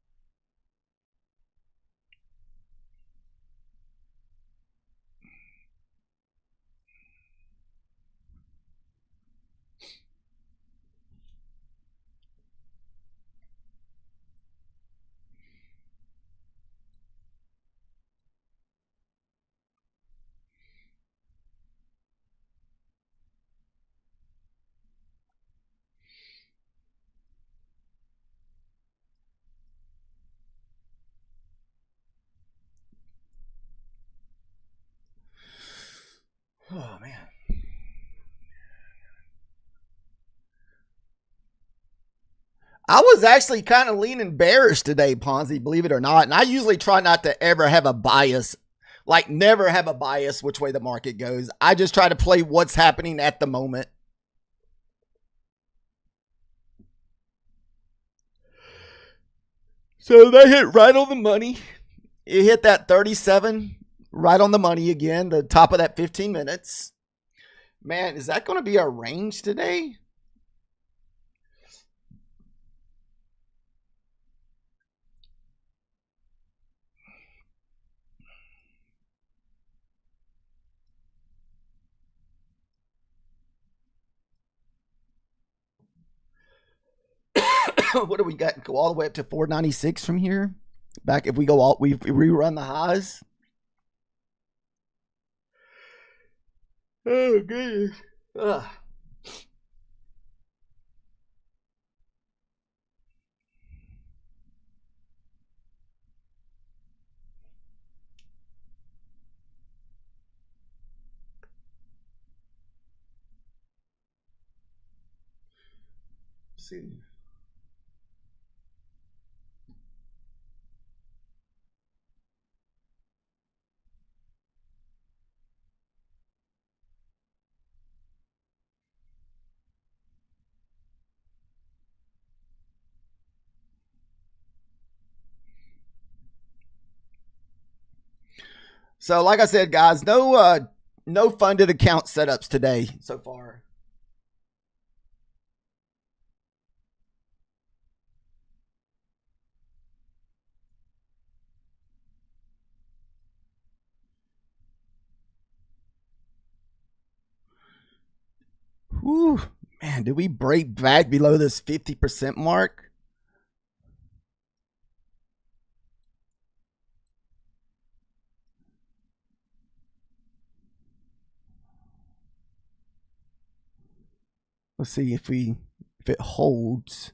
Oh, man. I was actually kind of leaning bearish today, Ponzi, believe it or not. And I usually try not to ever have a bias, like never have a bias which way the market goes. I just try to play what's happening at the moment. So they hit right on the money. It hit that 37 right on the money again, the top of that 15 minutes. Man, is that going to be our range today? What do we got? Go all the way up to 496 from here. Back if we go all, we rerun the highs. Oh goodness. Ugh. Let's see. So, like I said, guys, no funded account setups today so far. Whew, man, did we break back below this 50% mark? Let's see if it holds.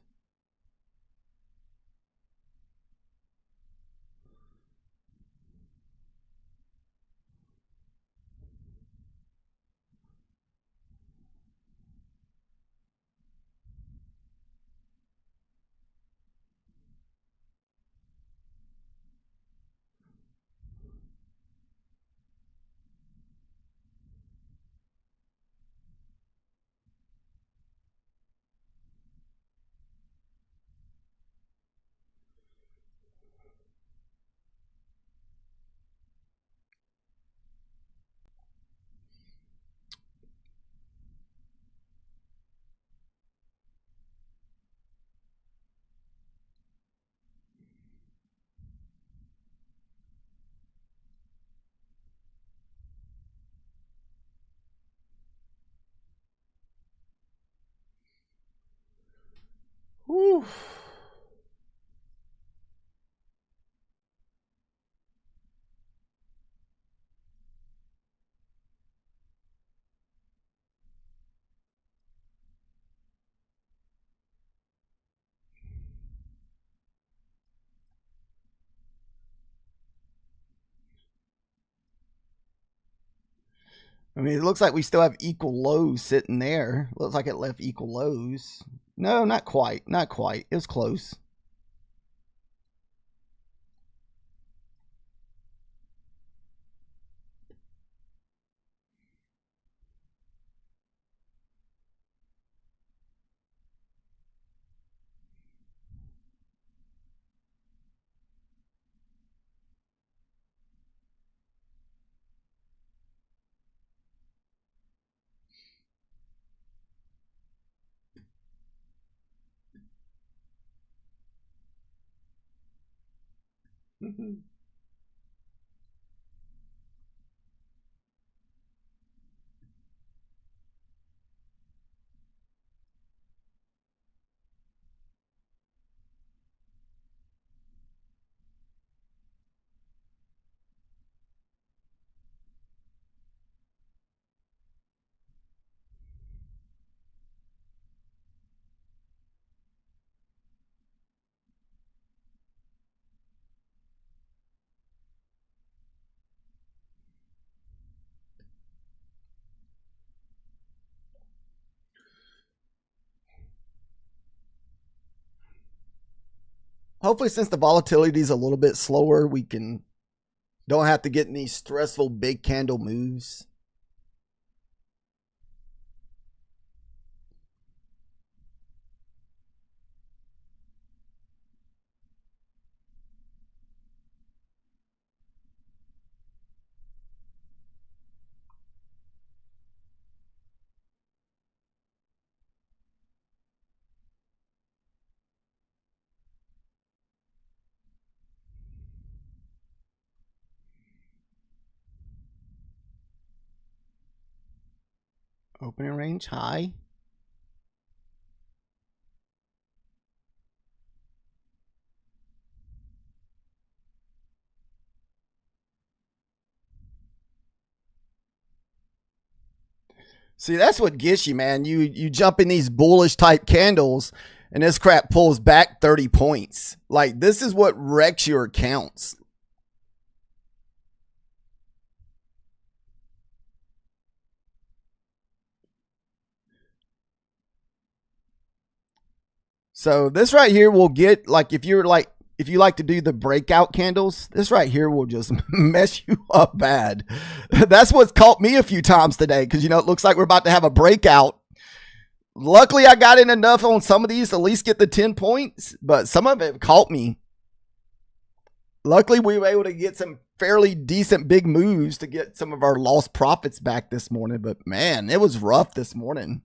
I mean, it looks like we still have equal lows sitting there. Looks like it left equal lows. No, not quite. Not quite. It was close. Hopefully, since the volatility is a little bit slower, we don't have to get in these stressful big candle moves. Opening range high. See, that's what gets you, man. You jump in these bullish type candles, and this crap pulls back 30 points. Like, this is what wrecks your accounts. So this right here will get, like, if you like to do the breakout candles, this right here will just mess you up bad. That's what's caught me a few times today, because, it looks like we're about to have a breakout. Luckily, I got in enough on some of these to at least get the 10 points, but some of it caught me. Luckily, we were able to get some fairly decent big moves to get some of our lost profits back this morning, but man, it was rough this morning.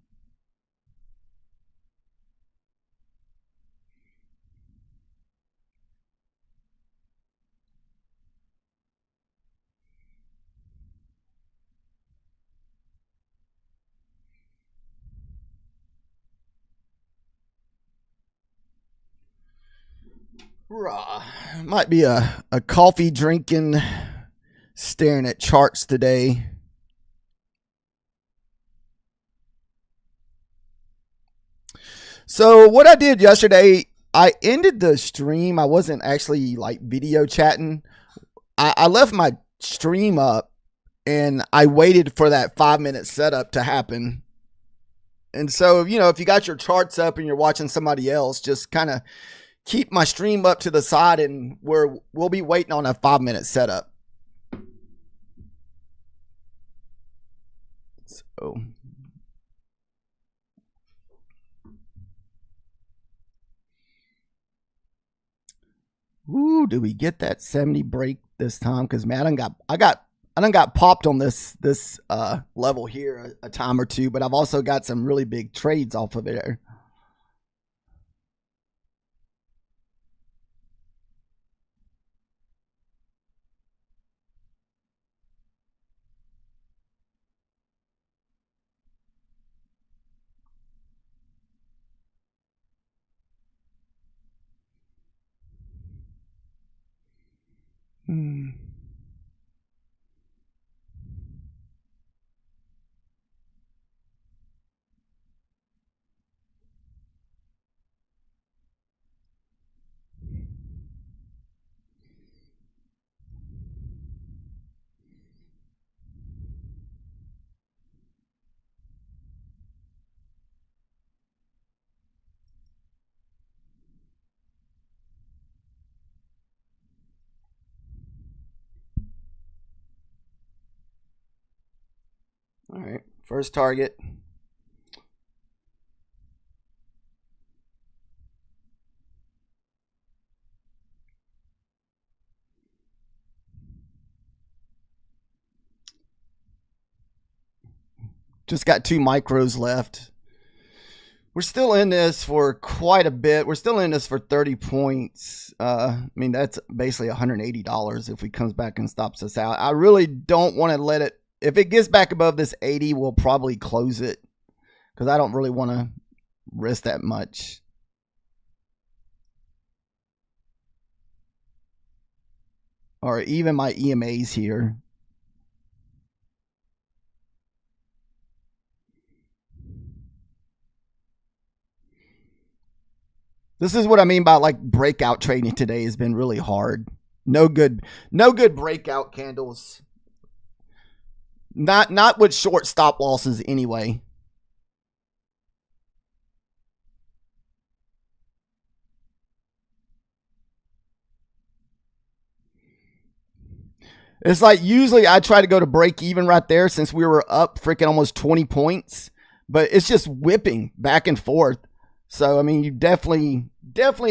Might be a coffee drinking, staring at charts today. So what I did yesterday, I ended the stream. I wasn't actually like video chatting. I left my stream up and I waited for that 5-minute setup to happen. And so, if you got your charts up and you're watching somebody else, just kind of keep my stream up to the side, and we'll be waiting on a 5-minute setup. So, did we get that 70 break this time? Because man, I done got popped on this level here a time or two, but I've also got some really big trades off of it. All right, first target. Just got 2 micros left. We're still in this for quite a bit. We're still in this for 30 points. I mean, that's basically $180 if he comes back and stops us out. I really don't want to let it. If it gets back above this 80, we'll probably close it because I don't really want to risk that much. Or even my EMAs here. This is what I mean by like breakout trading today has been really hard. No good breakout candles. Not with short stop losses anyway. It's like usually I try to go to break even right there since we were up freaking almost 20 points, but it's just whipping back and forth. So I mean, you definitely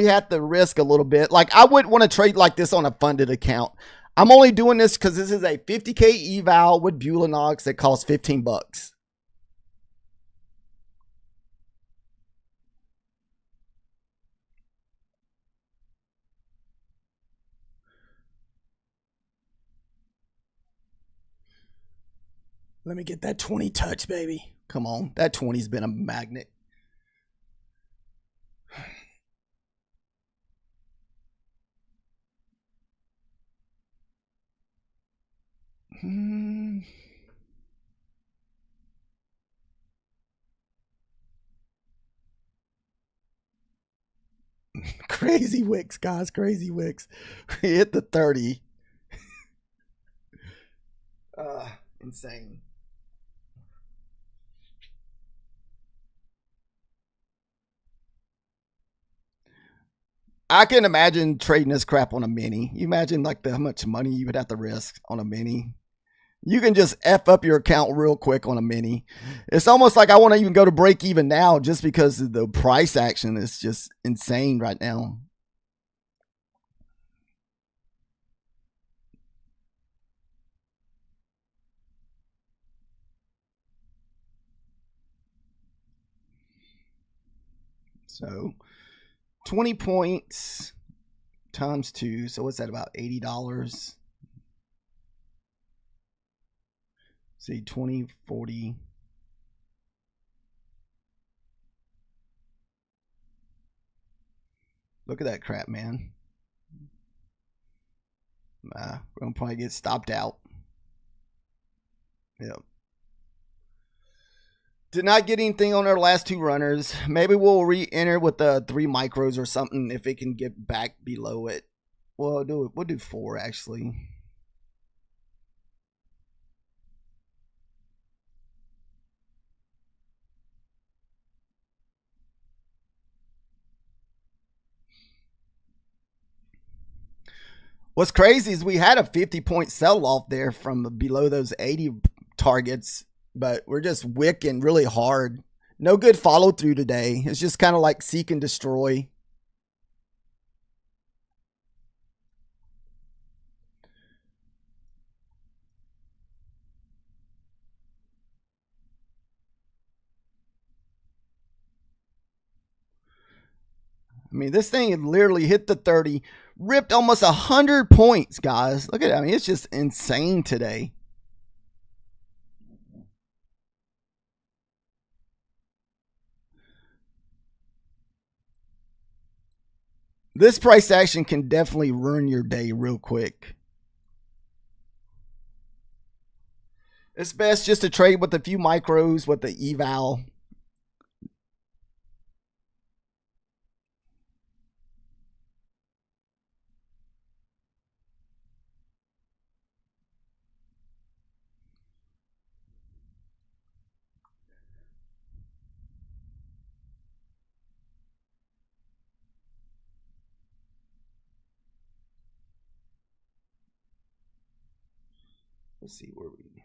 have to risk a little bit. Like I wouldn't want to trade like this on a funded account. I'm only doing this because this is a 50K eval with Bulanox that costs $15. Let me get that 20 touch, baby. Come on. That 20's been a magnet. Crazy wicks, guys. Crazy wicks. We hit the 30. Insane. I can imagine trading this crap on a mini. You imagine like how much money you would have to risk on a mini. You can just F up your account real quick on a mini. It's almost like I want to even go to break even now just because the price action is just insane right now. So 20 points times 2. So what's that, about $80? See, 20, 40. Look at that crap, man. We're going to probably get stopped out. Yep. Did not get anything on our last 2 runners. Maybe we'll re-enter with the 3 micros or something if it can get back below it. We'll do 4 actually. What's crazy is we had a 50-point sell-off there from below those 80 targets, but we're just wicking really hard. No good follow-through today. It's just kind of like seek and destroy. I mean, this thing literally hit the 30, ripped almost 100 points, guys. Look at it. I mean, it's just insane today. This price action can definitely ruin your day real quick. It's best just to trade with a few micros with the eval. Let's see where we.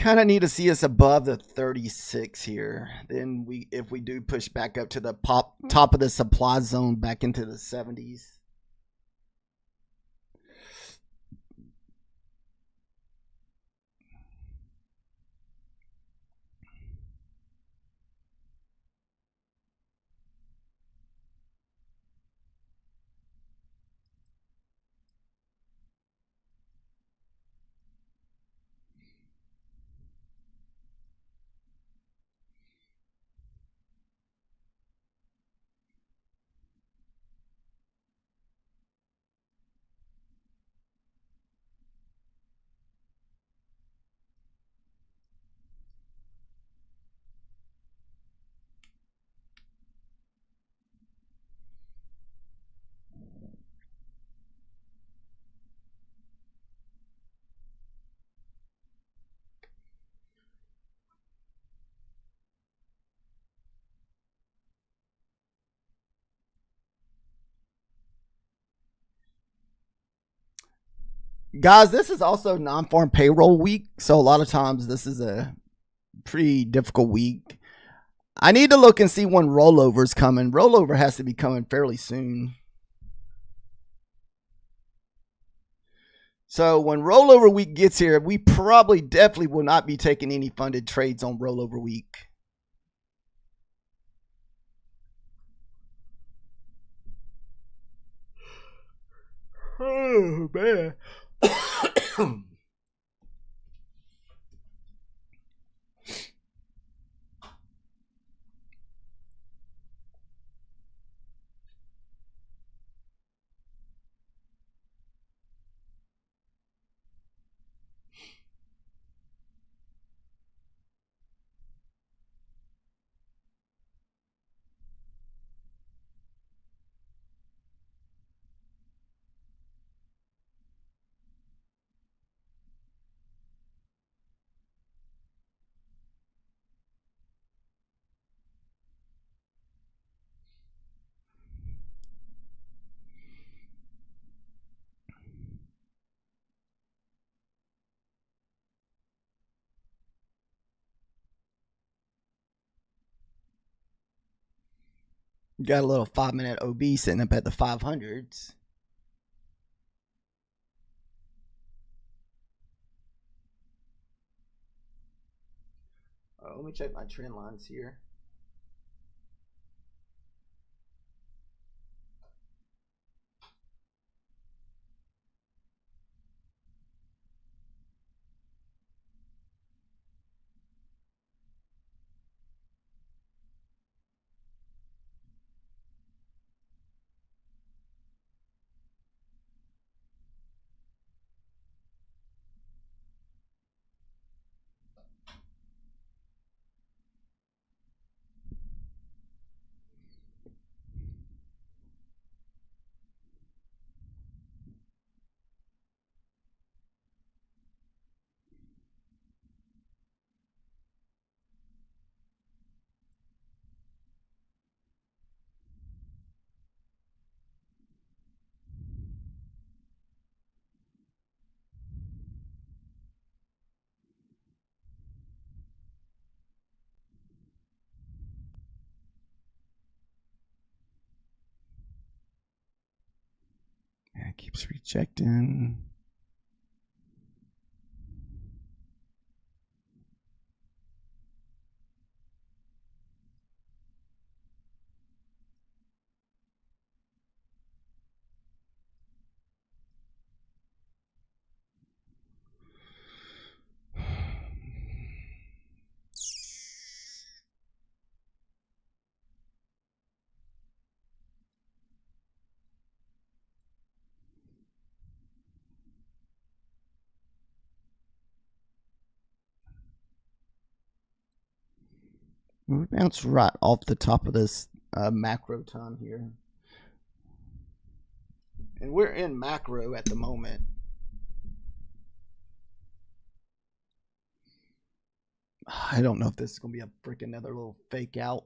kind of need to see us above the 36 here. Then if we do push back up to the top of the supply zone back into the 70s. Guys, this is also non-farm payroll week, so a lot of times this is a pretty difficult week. I need to look and see when rollover's coming. Rollover has to be coming fairly soon. So when rollover week gets here, we probably definitely will not be taking any funded trades on rollover week. Oh, man. Got a little 5-minute OB sitting up at the 500s. Let me check my trend lines here. Yeah, it keeps rejecting. We bounce right off the top of this macro ton here. And we're in macro at the moment. I don't know if this is going to be a freaking another little fake out.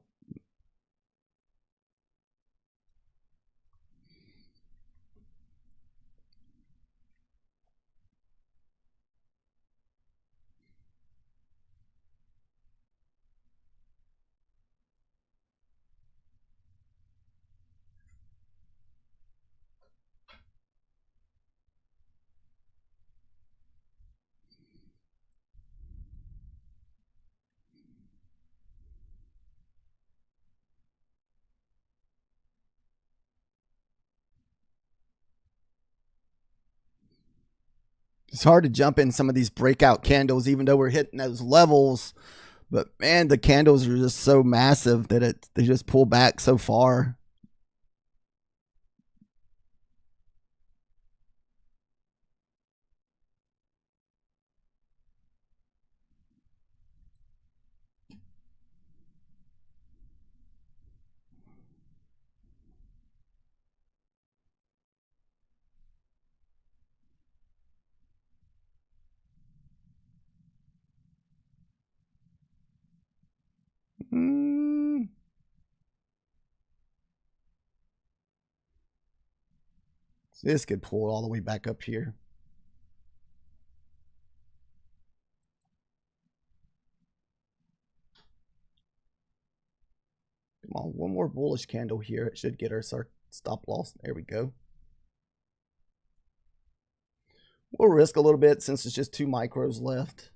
It's hard to jump in some of these breakout candles, even though we're hitting those levels. But man, the candles are just so massive that they just pull back so far. This could pull all the way back up here. Come on, one more bullish candle here. It should get our stop loss. There we go. We'll risk a little bit since it's just 2 micros left.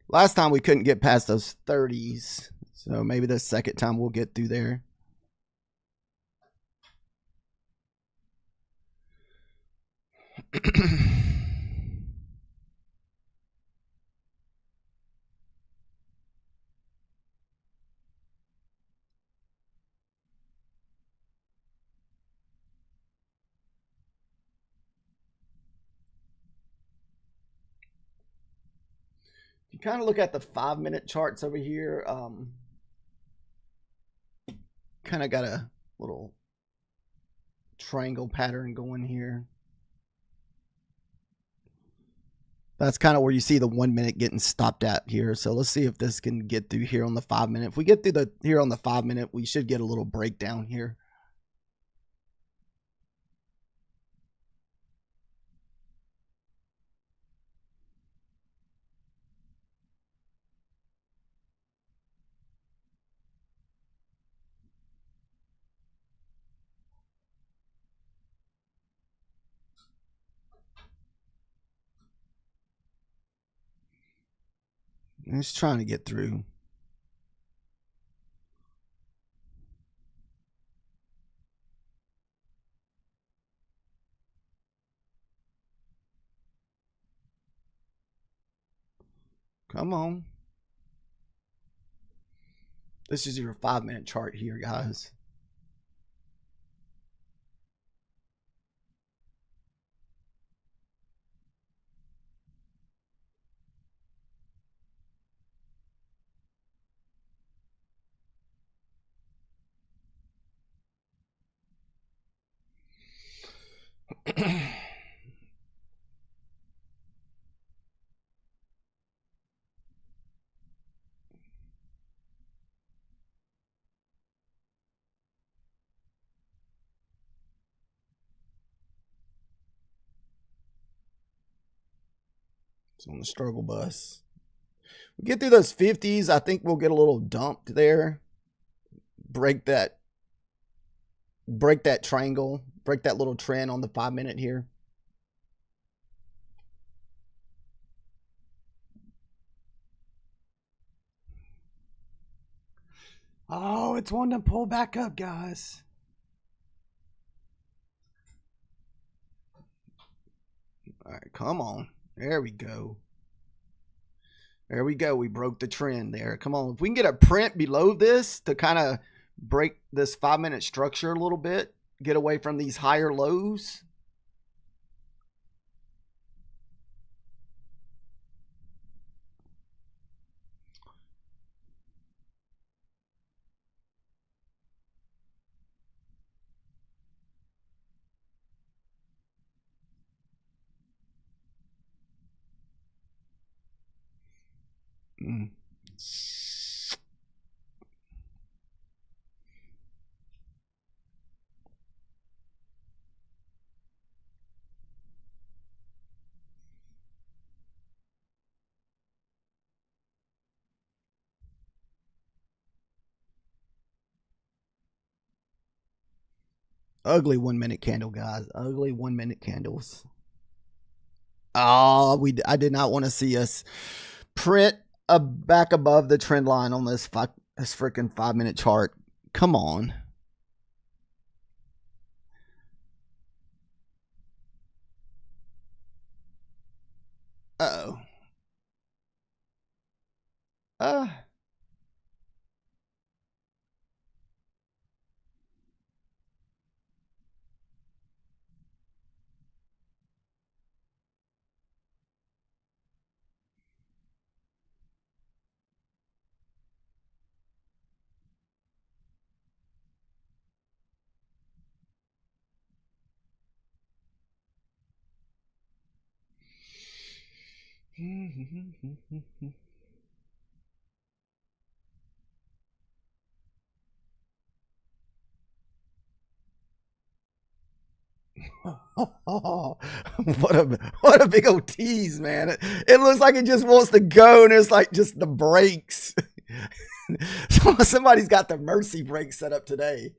Last time we couldn't get past those 30s. So maybe the second time we'll get through there. You kind of look at the 5-minute charts over here. Kind of got a little triangle pattern going here. That's kind of where you see the 1 minute getting stopped at here. So let's see if this can get through here on the 5-minute. If we get through here on the 5-minute, we should get a little breakdown here. It's trying to get through. Come on. This is your 5-minute chart here, guys. It's on the struggle bus. We get through those 50s. I think we'll get a little dumped there. Break that triangle. Break that little trend on the 5-minute here. Oh, it's one to pull back up, guys. All right, come on. There we go. There we go. We broke the trend there. Come on. If we can get a print below this to kind of break this 5-minute structure a little bit, get away from these higher lows. Ugly 1-minute candle, guys. Ugly 1-minute candles. Oh, I did not want to see us print back above the trend line on this freaking 5-minute chart. Come on. Uh-oh. What a big old tease, man. It looks like it just wants to go, and it's like just the brakes. Somebody's got the mercy brake set up today.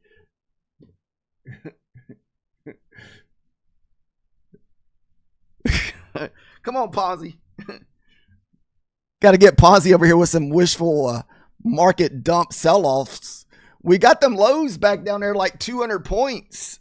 Come on, Ponzi. Got to get Ponzi over here with some wishful market dump sell-offs. We got them lows back down there like 200 points.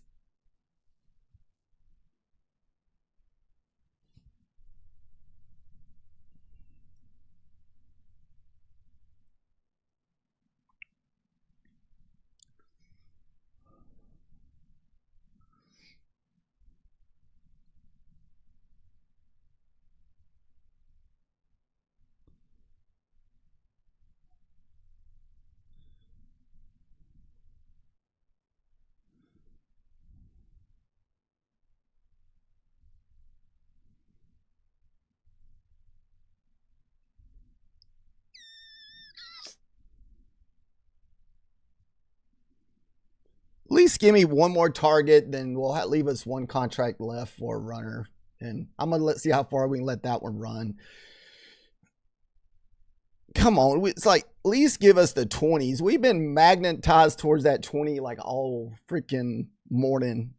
At least give me one more target, then we'll leave us one contract left for a runner. And I'm going to see how far we can let that one run. Come on. It's like, at least give us the 20s. We've been magnetized towards that 20 like all freaking morning.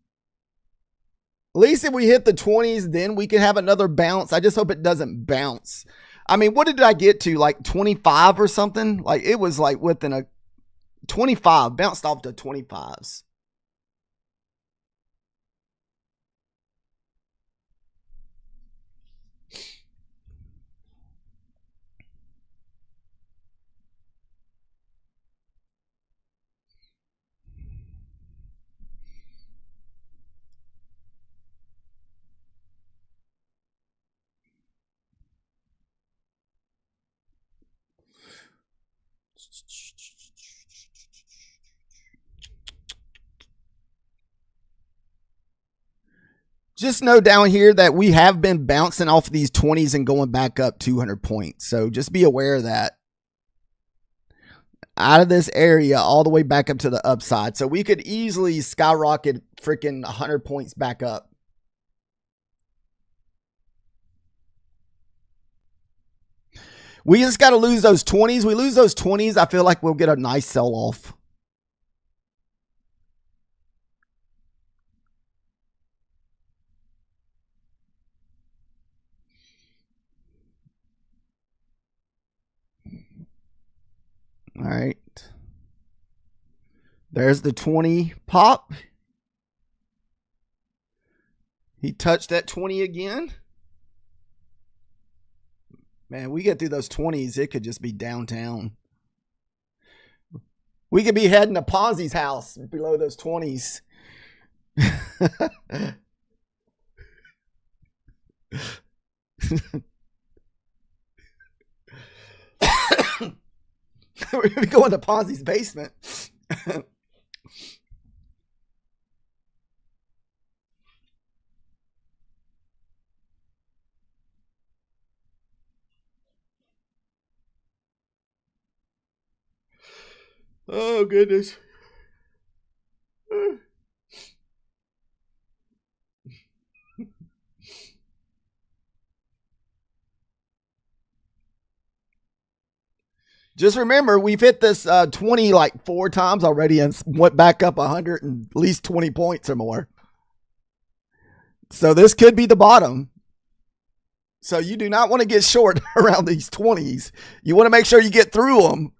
At least if we hit the 20s, then we can have another bounce. I just hope it doesn't bounce. I mean, what did I get to? Like 25 or something? Like it was like within a 25, bounced off to 25s. Just know down here that we have been bouncing off of these 20s and going back up 200 points. So just be aware of that. Out of this area all the way back up to the upside. So we could easily skyrocket freaking 100 points back up. We just got to lose those 20s. We lose those 20s, I feel like we'll get a nice sell-off. All right. There's the 20 pop. He touched that 20 again. Man, we get through those 20s, it could just be downtown. We could be heading to Ponzi's house below those 20s. We're going to be going to Ponzi's basement. Oh, goodness. Just remember, we've hit this 20 like 4 times already and went back up 100 and at least 20 points or more. So this could be the bottom. So you do not want to get short around these 20s. You want to make sure you get through them.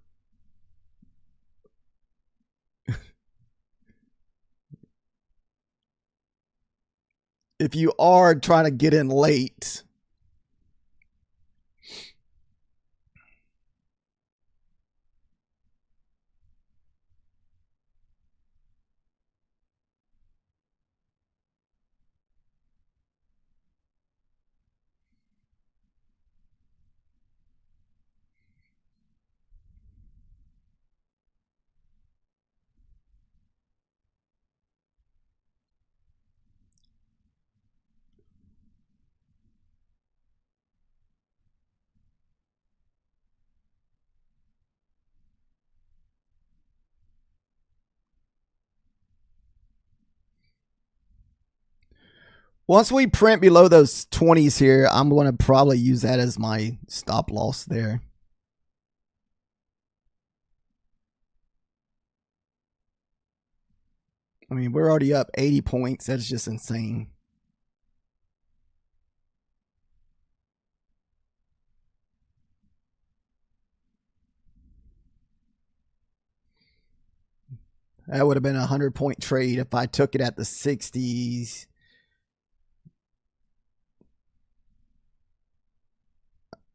If you are trying to get in late. Once we print below those 20s here, I'm going to probably use that as my stop loss there. I mean, we're already up 80 points. That's just insane. That would have been a 100-point trade if I took it at the 60s.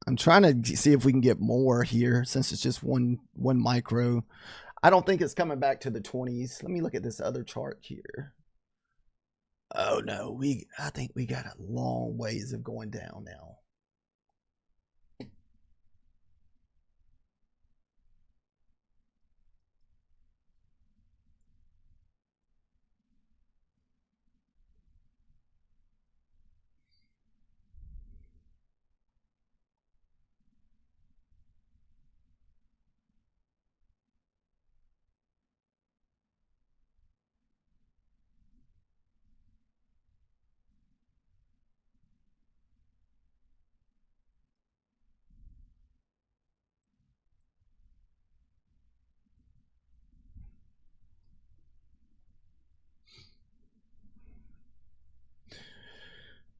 I'm trying to see if we can get more here since it's just one micro. I don't think it's coming back to the 20s. Let me look at this other chart here. Oh no, I think we got a long ways of going down now.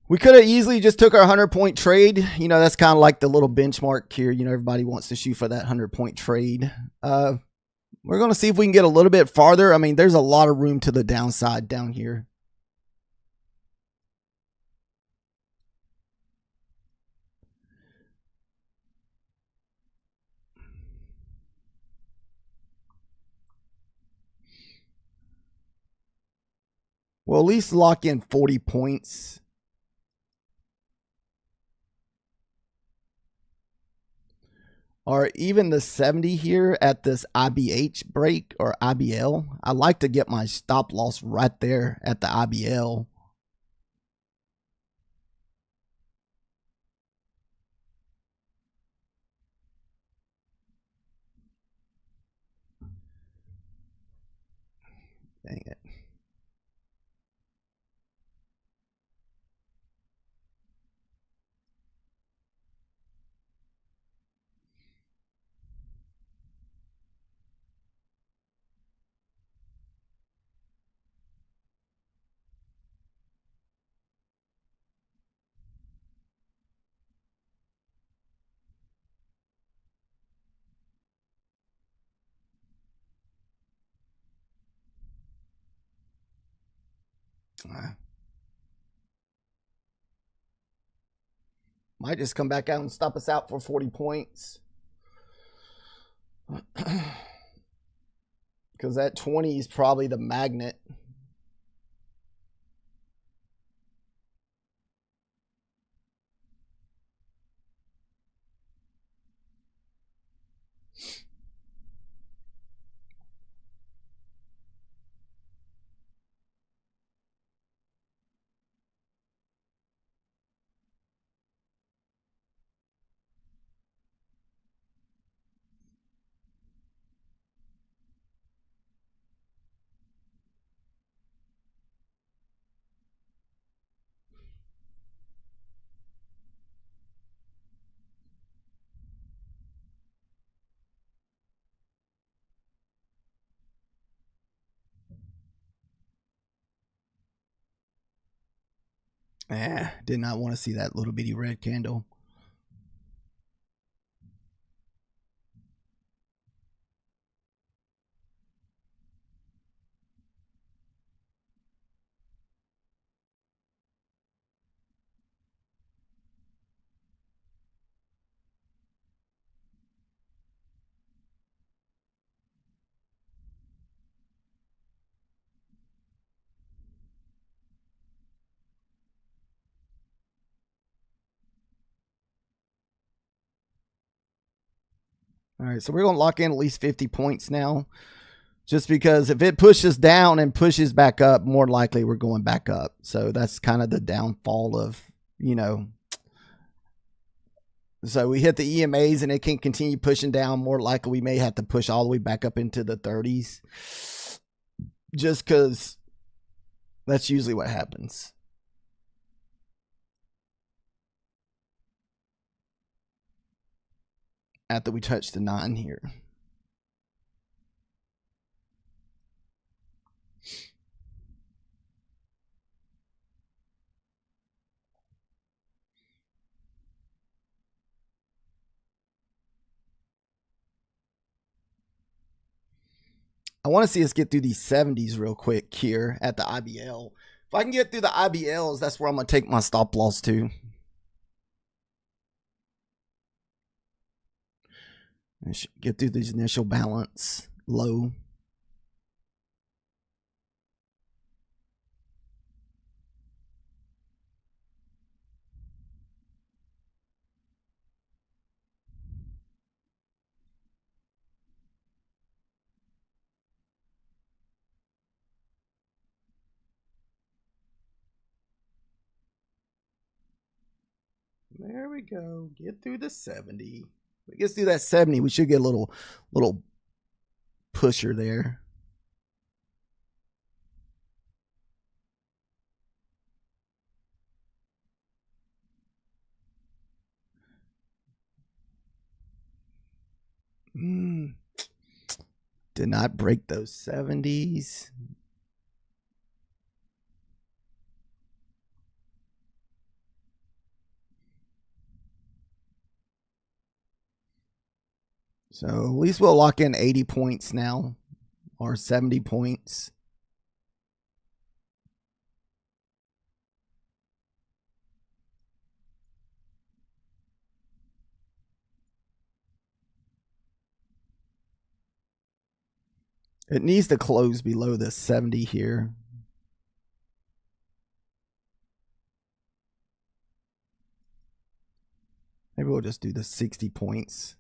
We could have easily just took our 100-point trade. You know, that's kind of like the little benchmark here. You know, everybody wants to shoot for that 100-point trade. We're going to see if we can get a little bit farther. I mean, there's a lot of room to the downside down here. Well, at least lock in 40 points. Or even the 70 here at this IBH break or IBL. I like to get my stop loss right there at the IBL. Dang it. Might just come back out and stop us out for 40 points. Because that 20 is probably the magnet. Did not want to see that little bitty red candle. All right, so we're going to lock in at least 50 points now. Just because if it pushes down and pushes back up, more likely we're going back up. So that's kind of the downfall of, you know. So we hit the EMAs and it can continue pushing down. More likely we may have to push all the way back up into the 30s. Just because that's usually what happens. After we touch the 9 here. I want to see us get through these 70s real quick here at the IBL. If I can get through the IBLs, that's where I'm going to take my stop loss to. Get through these initial balance low. There we go. Get through the 70. If it gets through that 70, we should get a little pusher there. Did not break those 70s. So at least we'll lock in 80 points now, or 70 points. It needs to close below the 70 here. Maybe we'll just do the 60 points.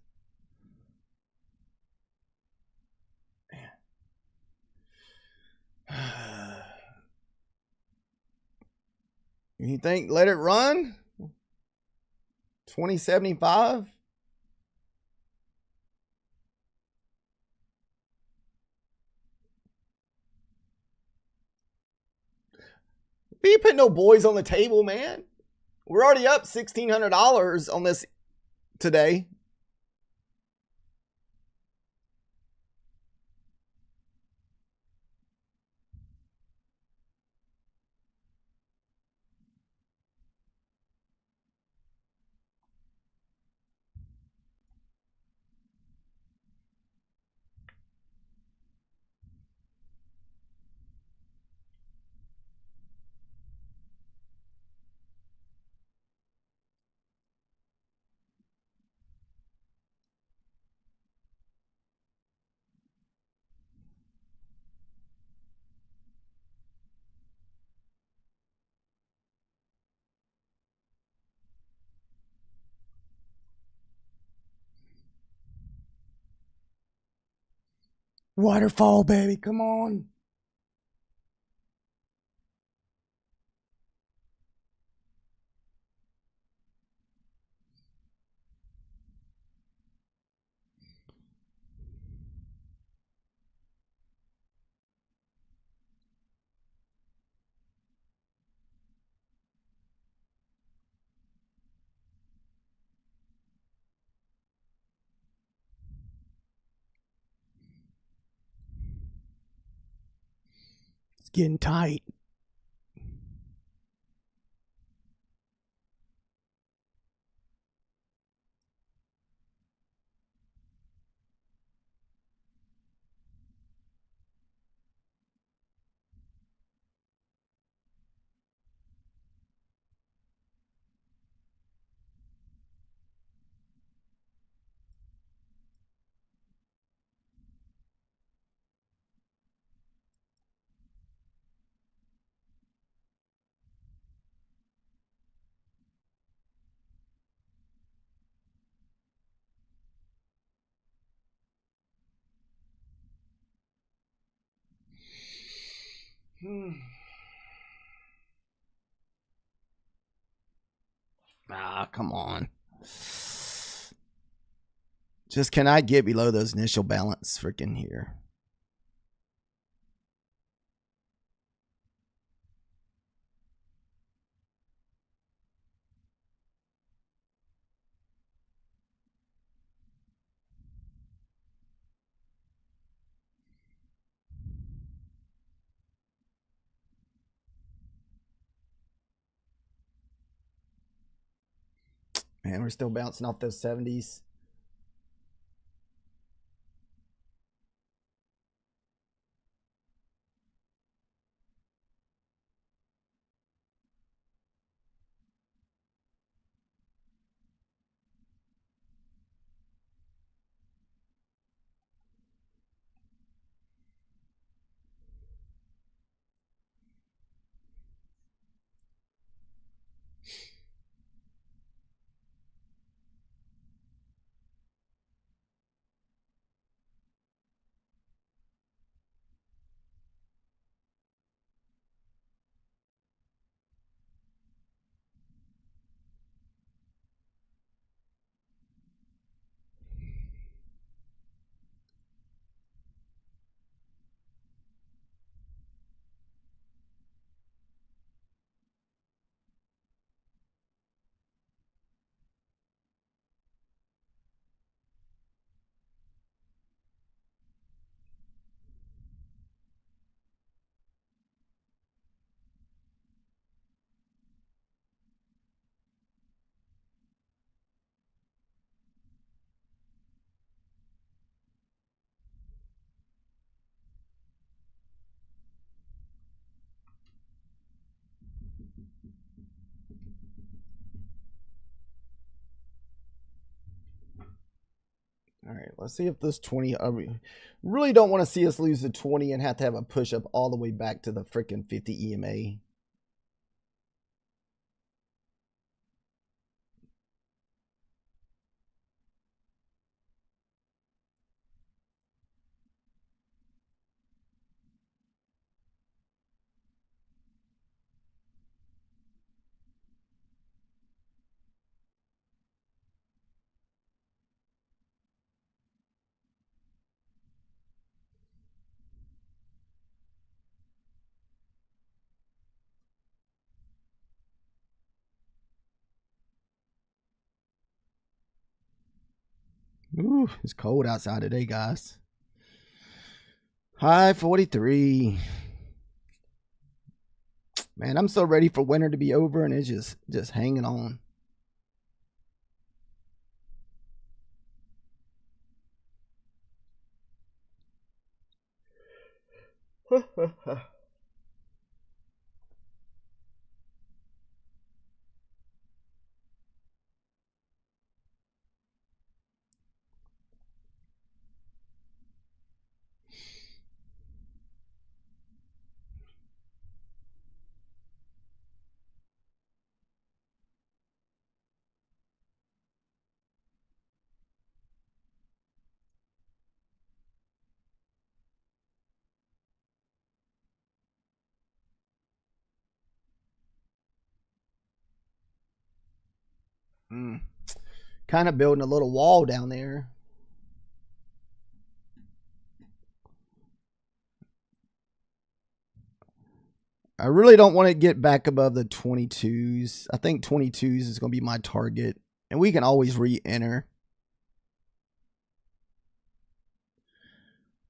You think let it run? 2075? We ain't putting no boys on the table, man. We're already up $1,600 on this today. Waterfall, baby, come on. It's getting tight. Ah, come on. Just can I get below those initial balance freaking here? Man, we're still bouncing off those 70s. All right, let's see if this 20. I really don't want to see us lose the 20 and have to have a push up all the way back to the freaking 50 EMA. Ooh, it's cold outside today, guys. High 43. Man, I'm so ready for winter to be over, and it's just hanging on. Kind of building a little wall down there. I really don't want to get back above the 22s. I think 22s is going to be my target. And we can always re-enter.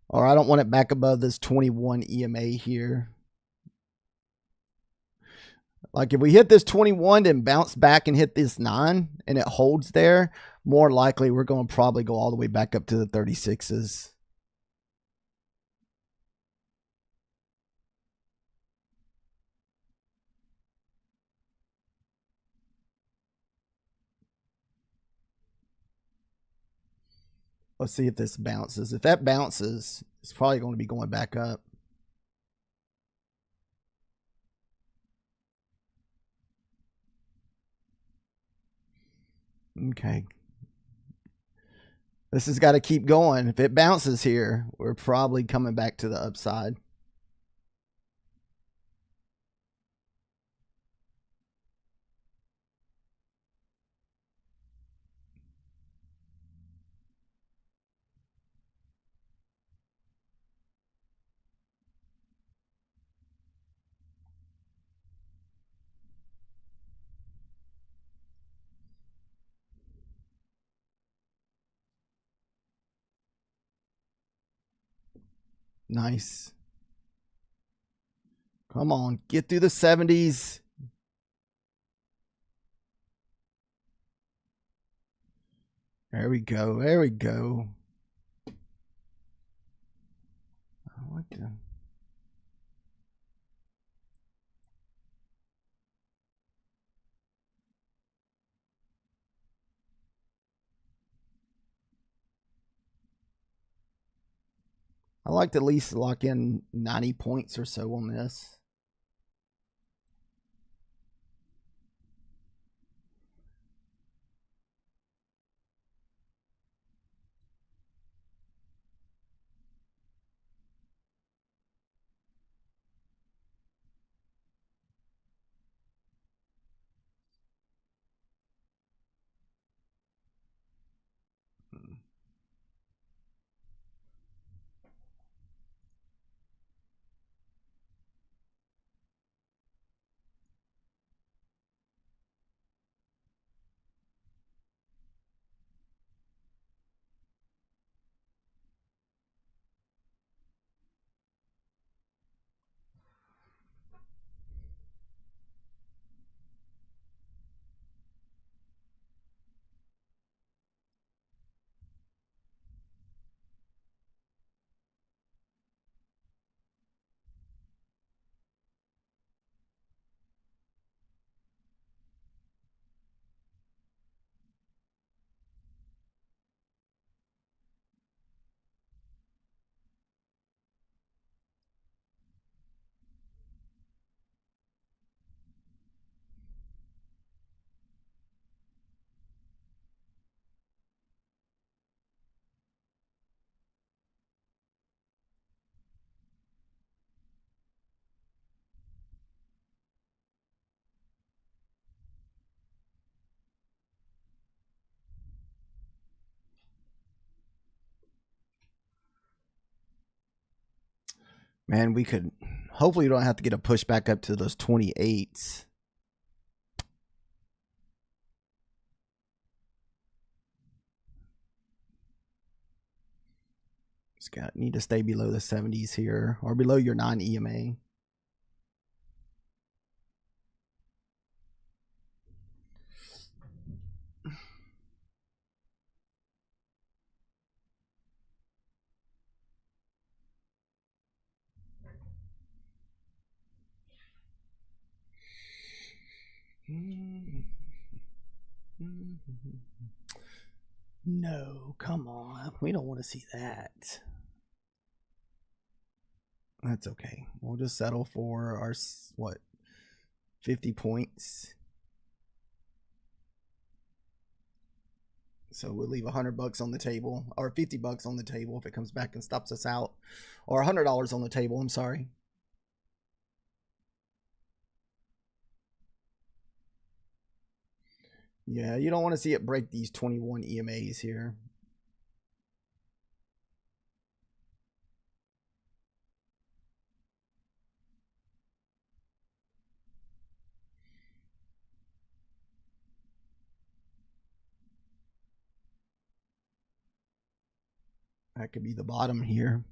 Or I don't want it back above this 21 EMA here. Like if we hit this 21 and bounce back and hit this 9 and it holds there, more likely we're going to probably go all the way back up to the 36s. Let's see if this bounces. If that bounces, it's probably going to be going back up. Okay. This has got to keep going. If it bounces here, we're probably coming back to the upside. Nice. Come on, get through the 70s. There we go. There we go. I like to. I like to at least lock in 90 points or so on this. Man, we could, hopefully you don't have to get a push back up to those 28s. Just need to stay below the 70s here, or below your 9 EMA. No, come on. We don't want to see that. That's okay. We'll just settle for our, what, 50 points. So we'll leave $100 on the table, or $50 on the table if it comes back and stops us out, or $100 on the table. I'm sorry. Yeah, you don't want to see it break these 21 EMAs here. That could be the bottom here.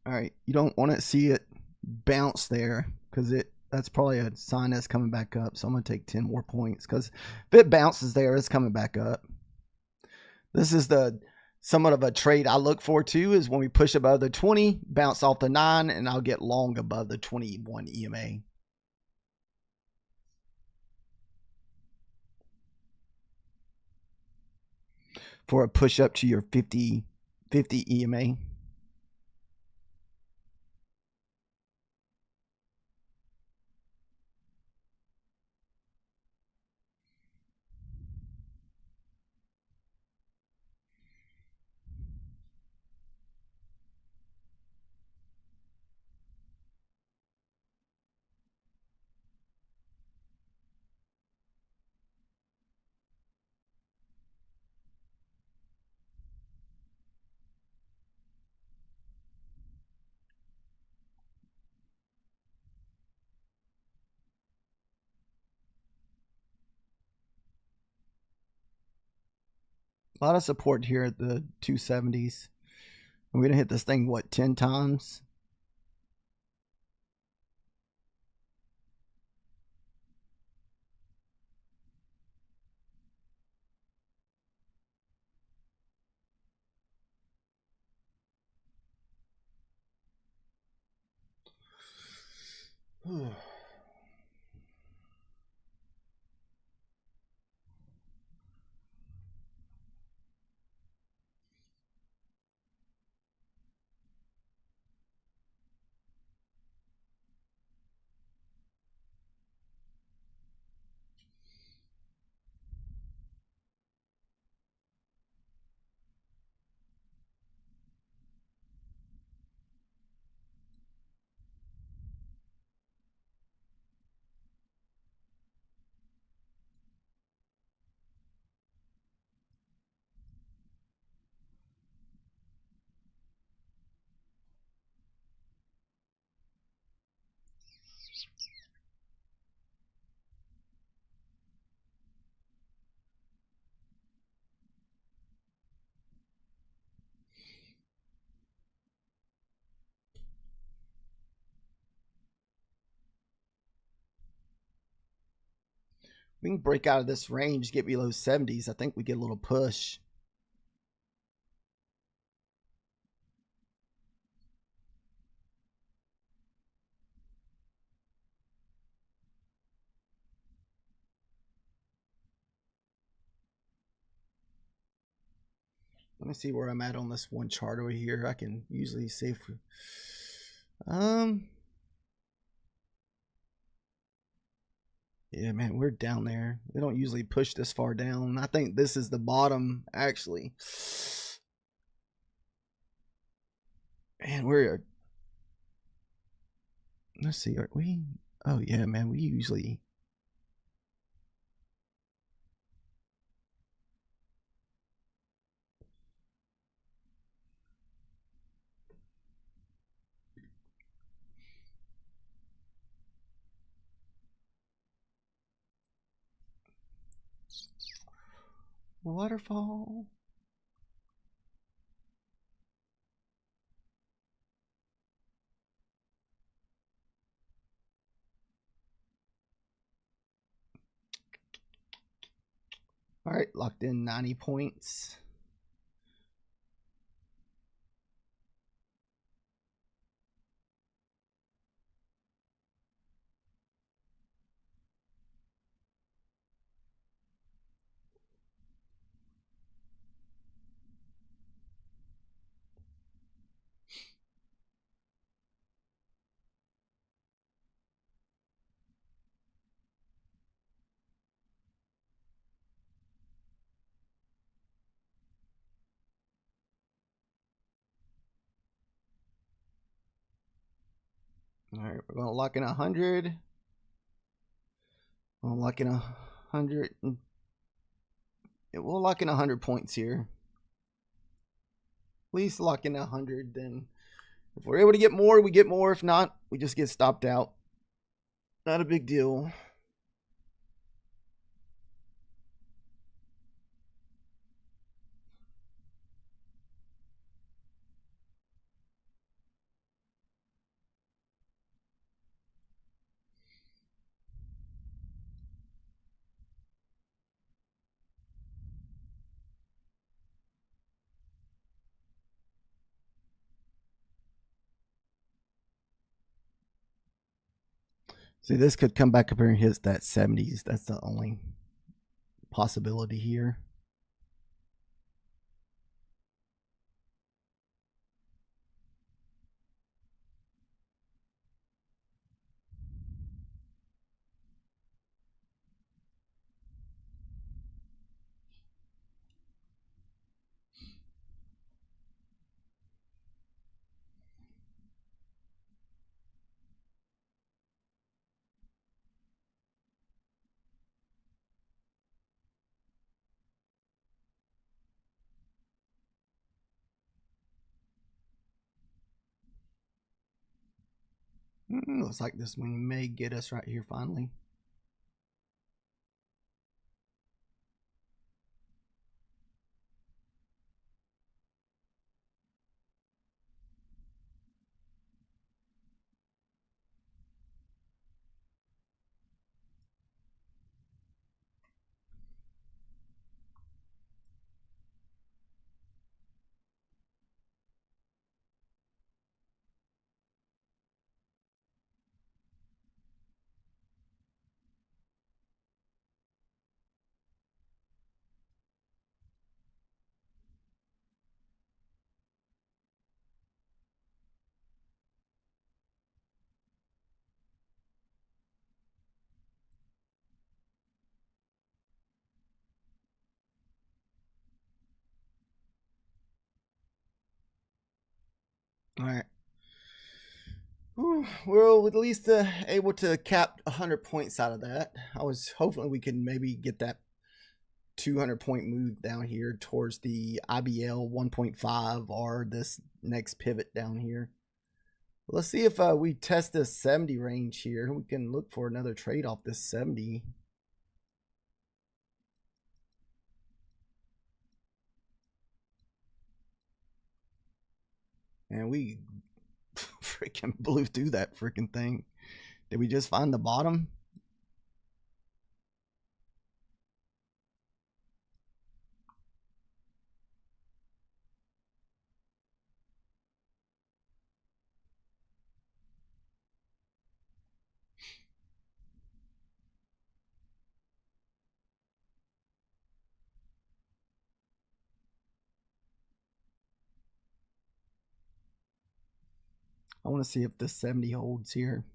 All right, you don't want to see it bounce there because that's probably a sign that's coming back up. So I'm going to take 10 more points because if it bounces there, it's coming back up. This is the somewhat of a trade I look for too, is when we push above the 20, bounce off the 9, and I'll get long above the 21 EMA. For a push up to your 50 EMA. A lot of support here at the 270s. We're going to hit this thing, what, 10 times? We can break out of this range, get below 70s. I think we get a little push. Let me see where I'm at on this one chart over here. I can usually see if yeah, man, we're down there. We don't usually push this far down. I think this is the bottom, actually. Man, let's see, are we? Oh yeah, man, we usually. Waterfall. All right, locked in 90 points. All right, we're gonna lock in 100. We'll lock in 100. We'll lock in 100 points here. At least lock in 100. Then, if we're able to get more, we get more. If not, we just get stopped out. Not a big deal. See, this could come back up here and hit that 70s. That's the only possibility here. Looks like this one may get us right here finally. All right. We're at least able to cap 100 points out of that. I was hoping we could maybe get that 200-point move down here towards the IBL 1.5 or this next pivot down here. Let's see if we test this 70 range here. We can look for another trade off this 70. And we freaking blew through that freaking thing. Did we just find the bottom? I want to see if this 70 holds here.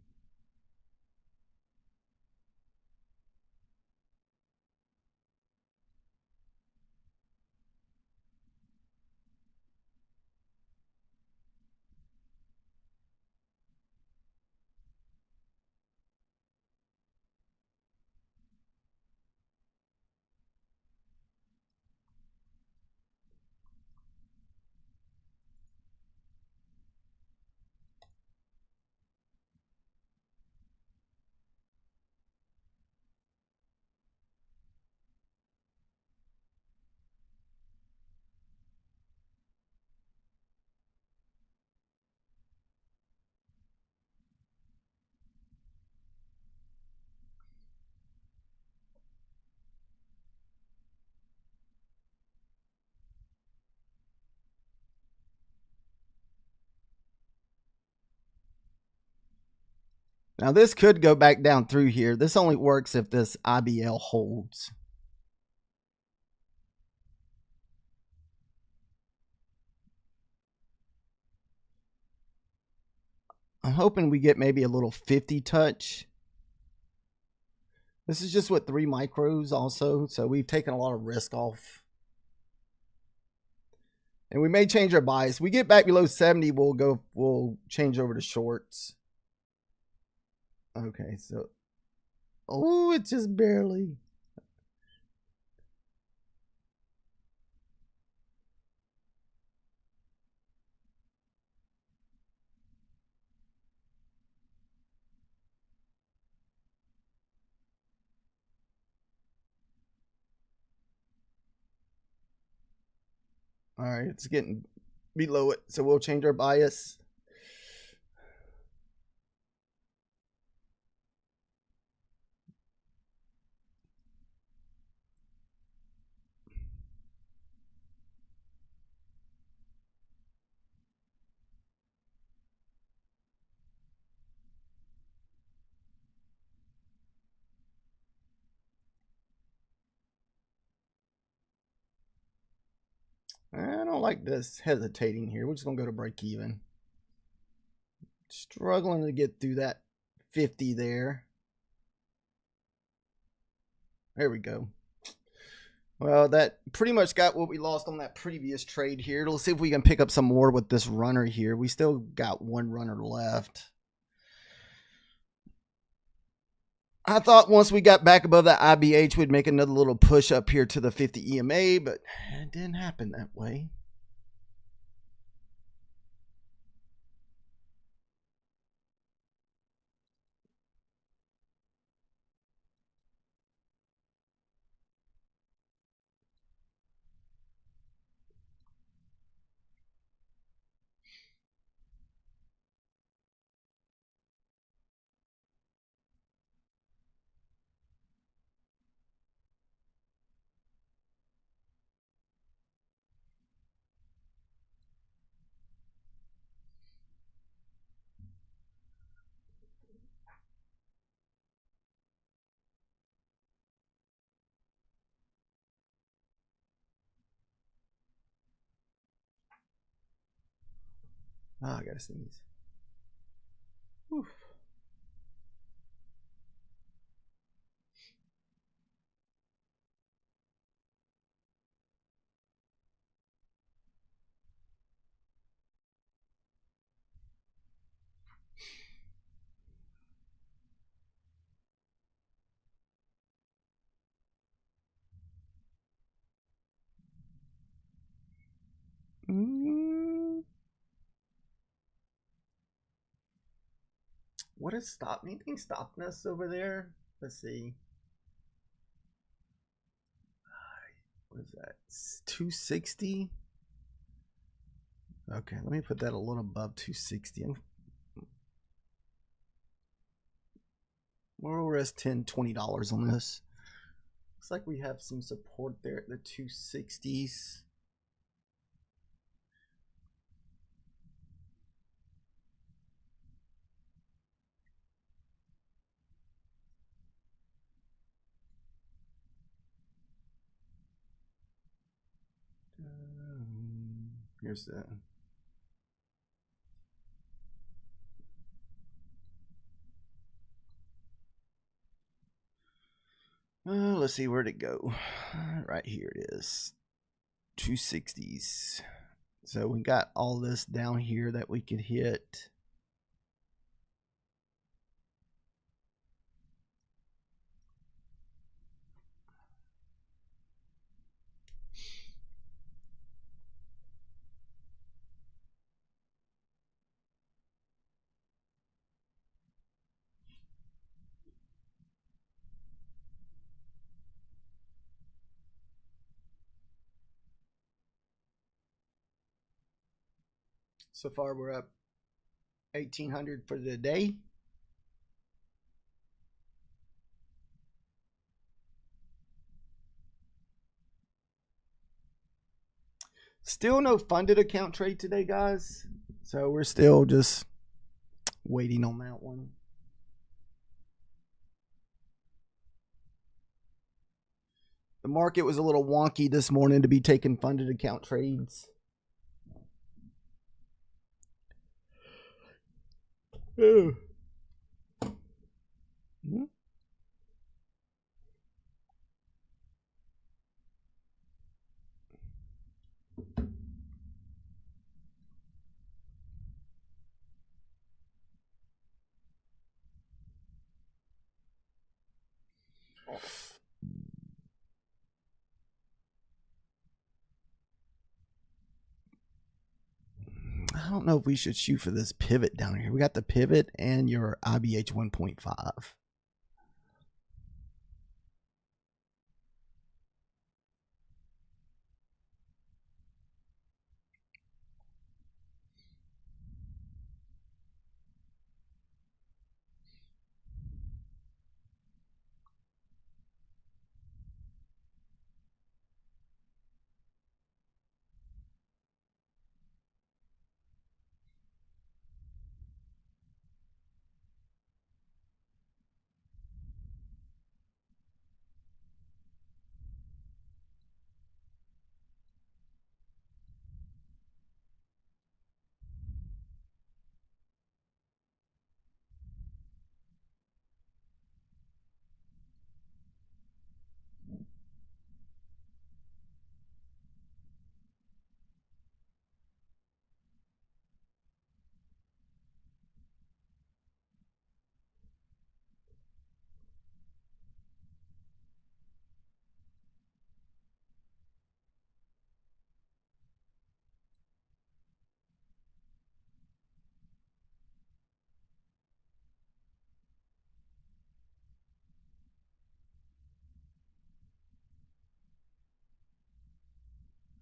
Now this could go back down through here. This only works if this IBL holds. I'm hoping we get maybe a little 50 touch. This is just with 3 micros also, so we've taken a lot of risk off. And we may change our bias. We get back below 70, we'll change over to shorts. Okay, so oh, it's just barely. All right, it's getting below it, so we'll change our bias. I don't like this hesitating here. We're just gonna go to break even. Struggling to get through that 50 there. There we go. Well, that pretty much got what we lost on that previous trade here. Let's see if we can pick up some more with this runner here. We still got 1 runner left. I thought once we got back above that IBH, we'd make another little push up here to the 50 EMA, but it didn't happen that way. I gotta sneeze. Whew. What is stop? Anything stopping us over there? Let's see. What is that? 260. Okay, let me put that a little above 260. We'll rest $10, $20 on this. Looks like we have some support there at the 260s. Here's the let's see, where'd it go? Right here it is. 260s. So we got all this down here that we could hit. So far we're up 1,800 for the day. Still no funded account trade today, guys. So we're still just waiting on that one. The market was a little wonky this morning to be taking funded account trades. Oh. I don't know if we should shoot for this pivot down here. We got the pivot and your IBH 1.5.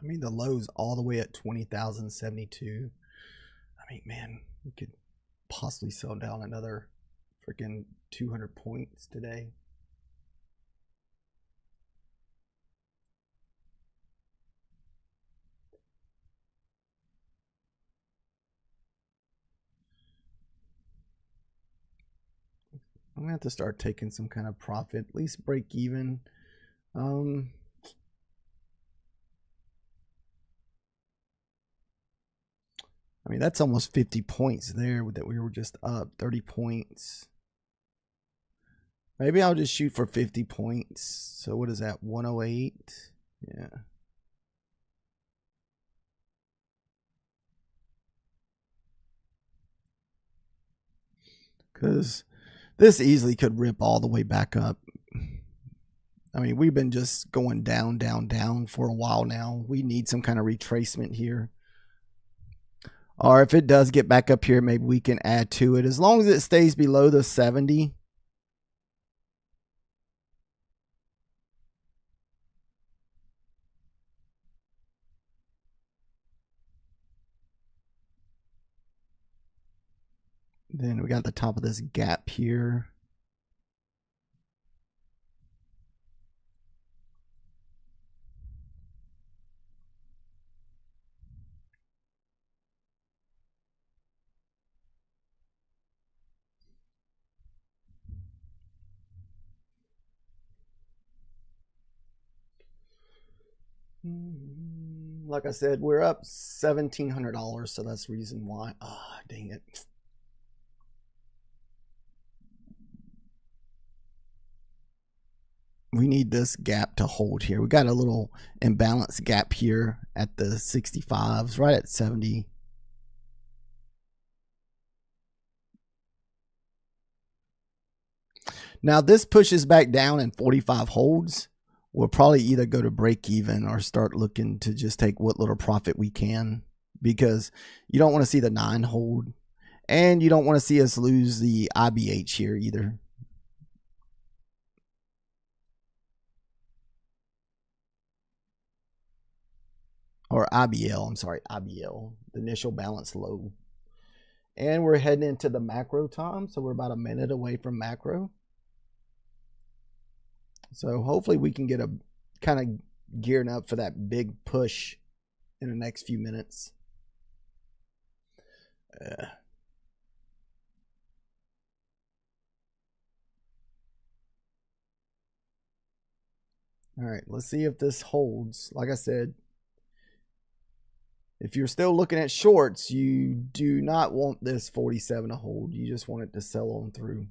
I mean, the low's all the way at 20,072. I mean, man, we could possibly sell down another freaking 200 points today. I'm gonna have to start taking some kind of profit, at least break even. I mean, that's almost 50 points there that we were just up, 30 points. Maybe I'll just shoot for 50 points. So what is that, 108? Yeah. Because this easily could rip all the way back up. I mean, we've been just going down, down, down for a while now. We need some kind of retracement here. Or if it does get back up here, maybe we can add to it. As long as it stays below the 70. Then we got the top of this gap here. Like I said, we're up $1,700, so that's the reason why. Ah, dang it. We need this gap to hold here. We got a little imbalance gap here at the 65s, right at 70. Now this pushes back down and 45 holds. We'll probably either go to break even or start looking to just take what little profit we can, because you don't want to see the 9 hold, and you don't want to see us lose the IBH here either. Or IBL, I'm sorry, IBL, the initial balance low. And we're heading into the macro time, so we're about a minute away from macro. So hopefully we can get a kind of gearing up for that big push in the next few minutes. All right, let's see if this holds. Like I said, if you're still looking at shorts, you do not want this 47 to hold. You just want it to sell on through.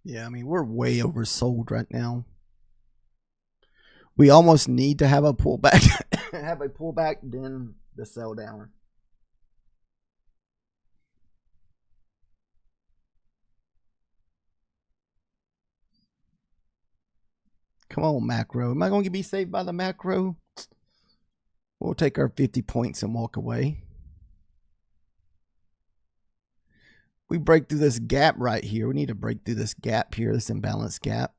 Yeah, I mean, we're way oversold right now. We almost need to have a pullback, have a pullback, then the sell down. Come on, macro. Am I going to be saved by the macro? We'll take our 50 points and walk away. We break through this gap right here. We need to break through this gap here, this imbalance gap.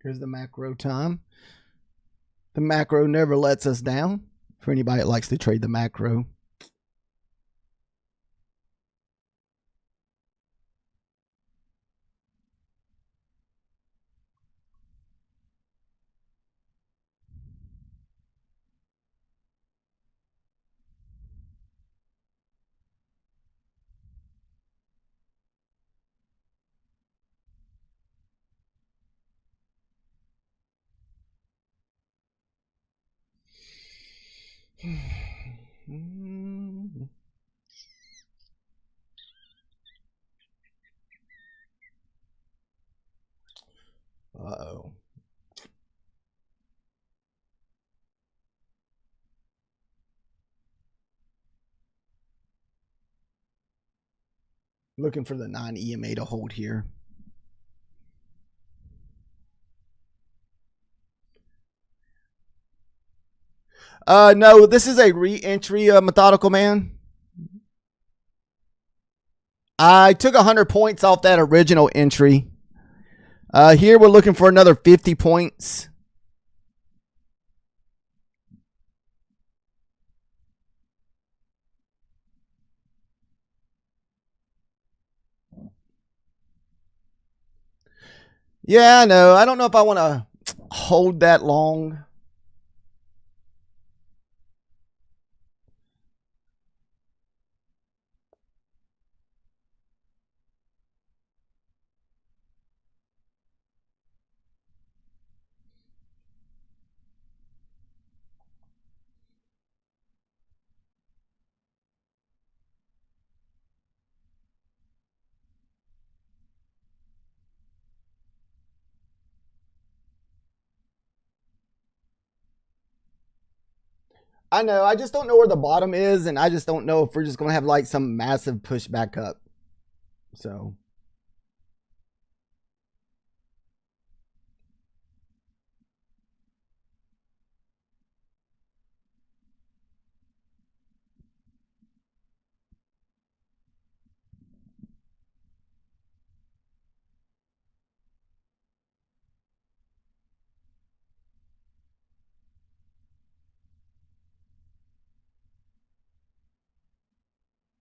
Here's the macro time. The macro never lets us down. For anybody that likes to trade the macro. Uh-oh. Looking for the 9 EMA to hold here. No, this is a re-entry, Methodical Man. I took 100 points off that original entry. Here we're looking for another 50 points. Yeah, I know. I don't know if I want to hold that long. I know. I just don't know where the bottom is, and I just don't know if we're just going to have like some massive push back up. So,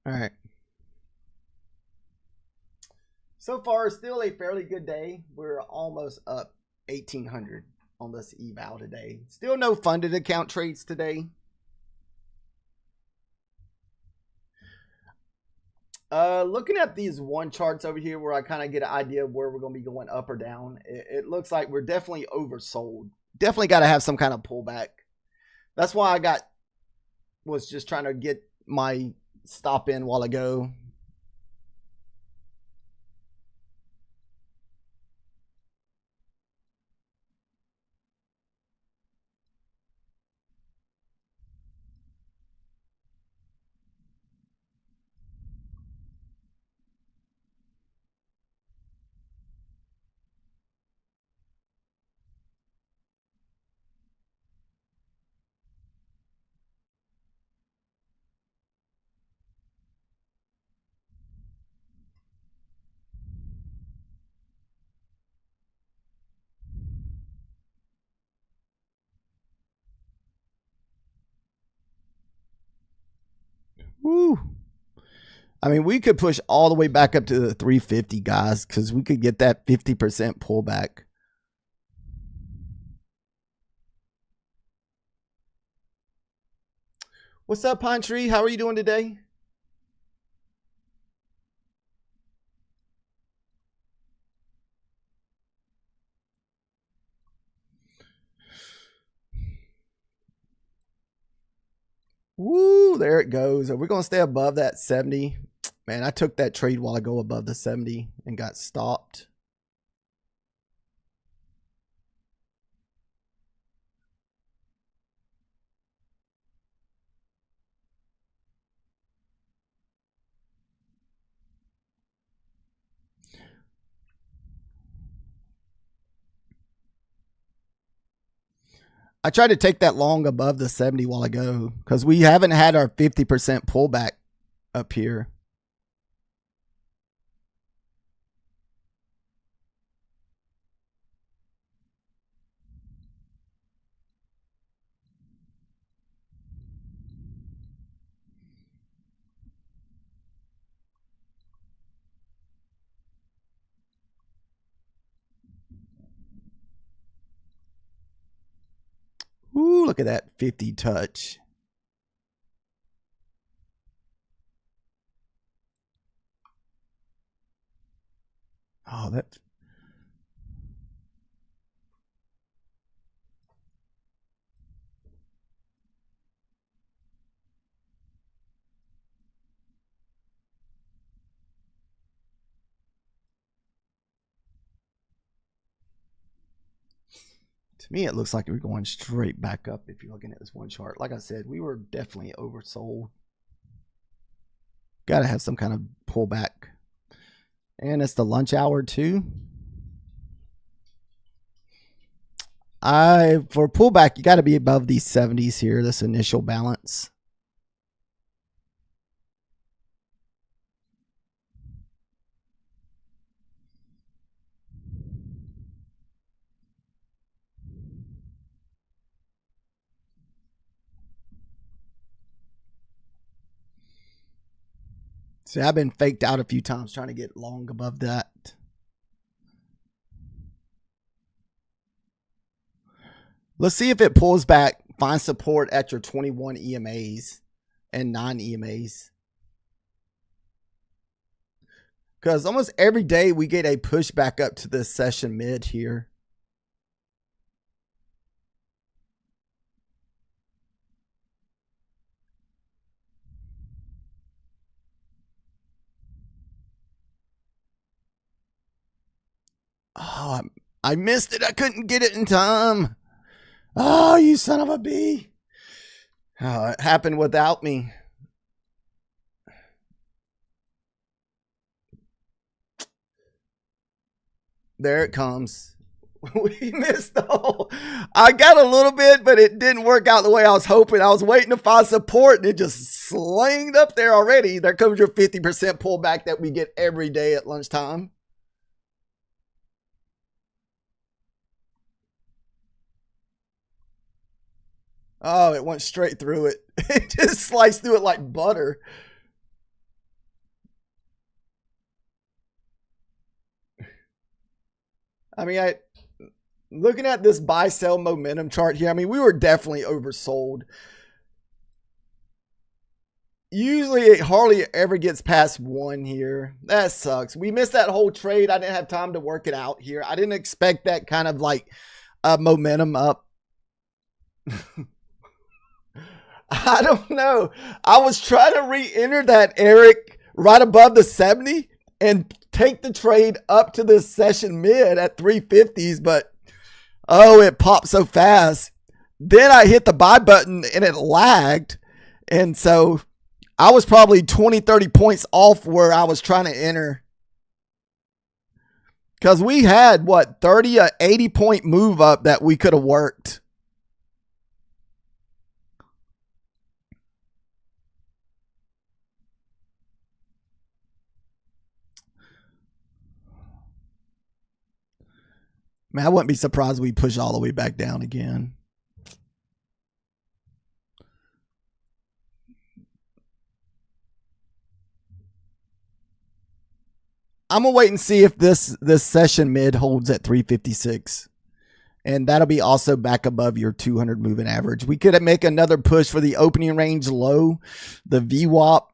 all right. So far, still a fairly good day. We're almost up 1,800 on this eval today. Still no funded account trades today. Looking at these one charts over here where I kind of get an idea of where we're going to be going up or down, it looks like we're definitely oversold. Definitely got to have some kind of pullback. That's why I was just trying to get my stop in while ago. Woo. I mean, we could push all the way back up to the 350, guys, because we could get that 50% pullback. What's up, Pine Tree? How are you doing today? Woo, there it goes. Are we going to stay above that 70? Man, I took that trade while I go above the 70 and got stopped. I tried to take that long above the 70 while ago because we haven't had our 50% pullback up here. Ooh, look at that 50 touch. Oh, that. To me, it looks like we're going straight back up if you're looking at this one chart. Like I said, we were definitely oversold. Got to have some kind of pullback. And it's the lunch hour too. For pullback, you got to be above these 70s here, this initial balance. See, I've been faked out a few times trying to get long above that. Let's see if it pulls back, find support at your 21 EMAs and 9 EMAs. Because almost every day we get a push back up to this session mid here. Oh, I missed it. I couldn't get it in time. Oh, you son of a bee. Oh, it happened without me. There it comes. We missed the hole. I got a little bit, but it didn't work out the way I was hoping. I was waiting to find support, and it just slanged up there already. There comes your 50% pullback that we get every day at lunchtime. Oh, it went straight through it. It just sliced through it like butter. I mean, looking at this buy sell momentum chart here, I mean, we were definitely oversold. Usually it hardly ever gets past 1 here. That sucks. We missed that whole trade. I didn't have time to work it out here. I didn't expect that kind of like momentum up. I don't know. I was trying to re-enter that, Eric, right above the 70 and take the trade up to this session mid at 350s, but oh, it popped so fast. Then I hit the buy button and it lagged. And so I was probably 20, 30 points off where I was trying to enter. Because we had, what, 30 or 80 point move up that we could have worked. Man, I wouldn't be surprised we push all the way back down again. I'm going to wait and see if this session mid holds at 356. And that'll be also back above your 200 moving average. We could make another push for the opening range low, the VWAP.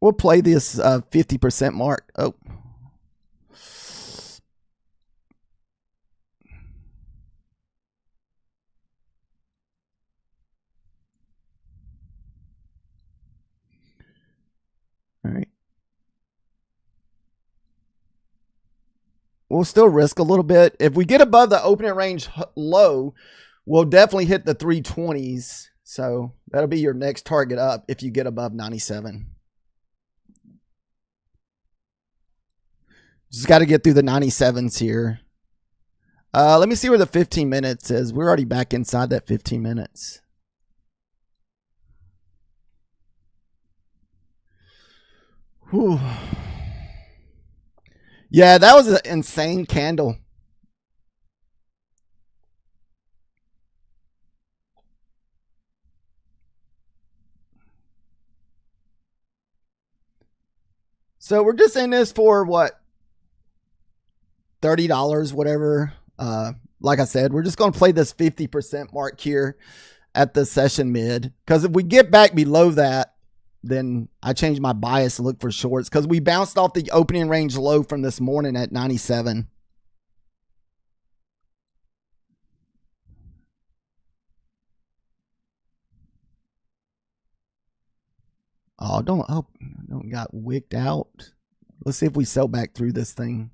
We'll play this 50% mark. Oh. All right. We'll still risk a little bit. If we get above the opening range low, we'll definitely hit the 320s. So that'll be your next target up if you get above 97. Just got to get through the 97s here. Let me see where the 15 minutes is. We're already back inside that 15 minutes. Whew. Yeah, that was an insane candle. So we're just in this for what? $30, whatever. Like I said, we're just going to play this 50% mark here at the session mid. Because if we get back below that, then I change my bias to look for shorts. Because we bounced off the opening range low from this morning at 97. Oh, don't got wicked out. Let's see if we sell back through this thing.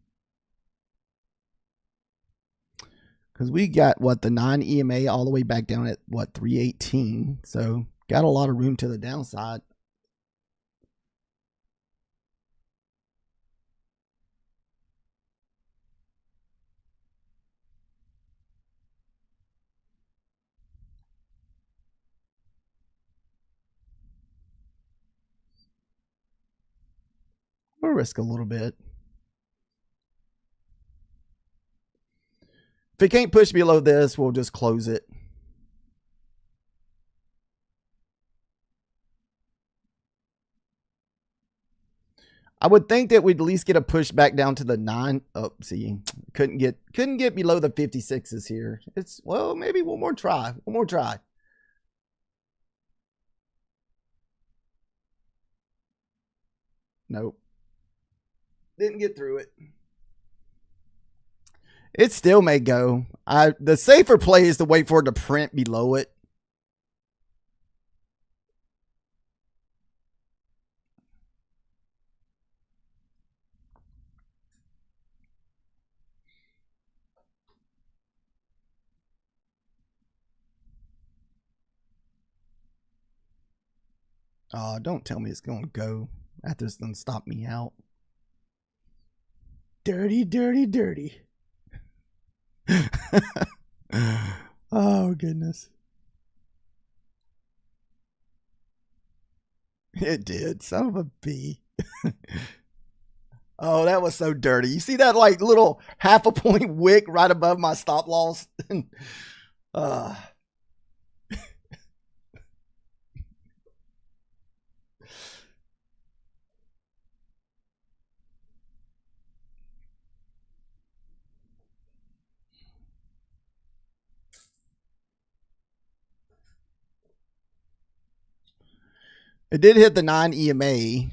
Because we got, what, the 9 EMA all the way back down at, what, 318. So got a lot of room to the downside. We'll risk a little bit. If it can't push below this, we'll just close it. I would think that we'd at least get a push back down to the 9. Oh, see, couldn't get below the 56s here. It's, well, maybe one more try. One more try. Nope. Didn't get through it. It still may go. The safer play is to wait for it to print below it. Oh, don't tell me it's going to go after this doesn't stop me out. Dirty, dirty, dirty. Oh, goodness. It did. Son of a bee. Oh, that was so dirty. You see that like little half a point wick right above my stop loss? It did hit the 9 EMA.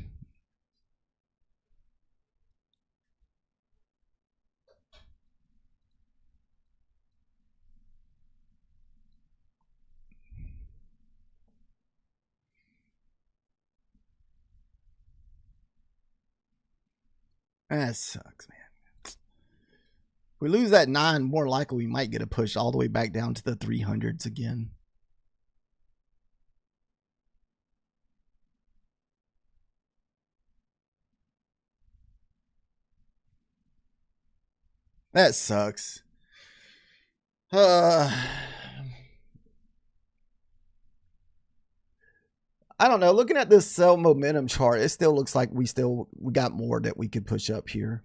That sucks, man. If we lose that 9, more likely we might get a push all the way back down to the 300s again. That sucks. I don't know. Looking at this sell momentum chart, it still looks like we got more that we could push up here.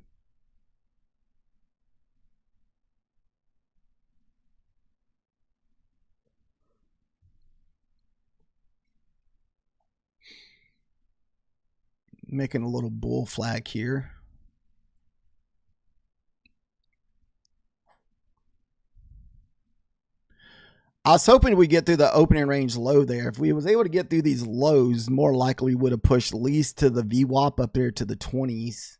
Making a little bull flag here. I was hoping we get through the opening range low there. If we was able to get through these lows, more likely we would have pushed at least to the VWAP up there to the 20s.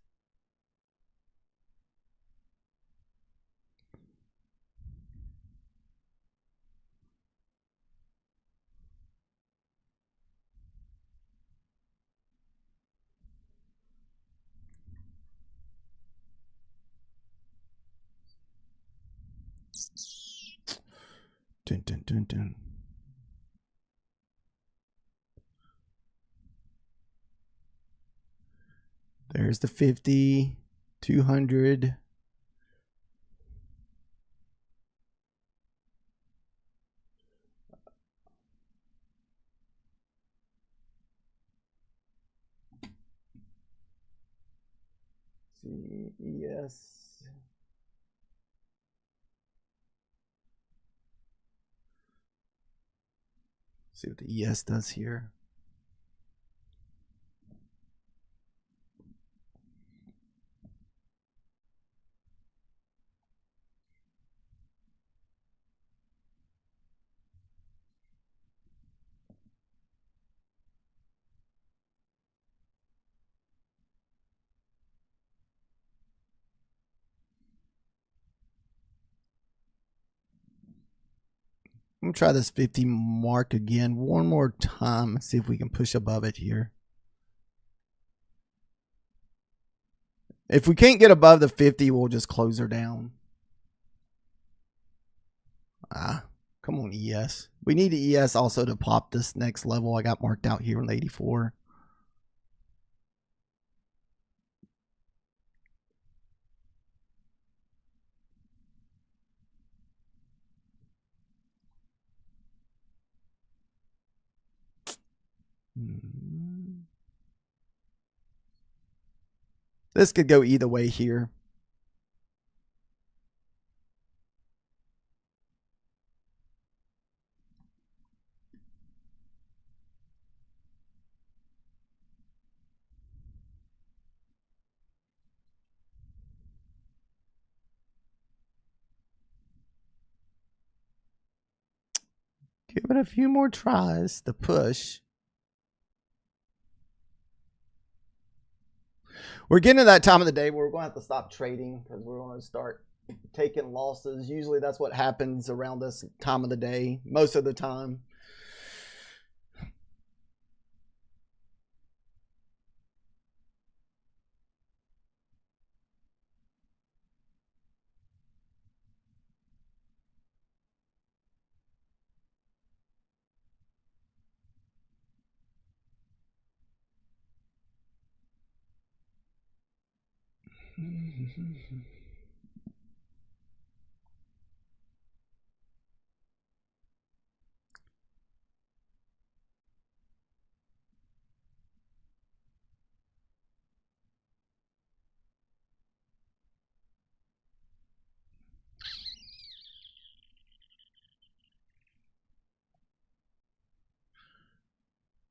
Dun, dun, dun, dun. There's the 50, 200. CES. See what the ES does here. I'm going to try this 50 mark again one more time and see if we can push above it here. If we can't get above the 50, we'll just close her down. Come on, ES. We need the ES also to pop this next level I got marked out here in the 84. This could go either way here. Give it a few more tries to push. We're getting to that time of the day where we're going to have to stop trading because we're going to start taking losses. Usually that's what happens around this time of the day, most of the time.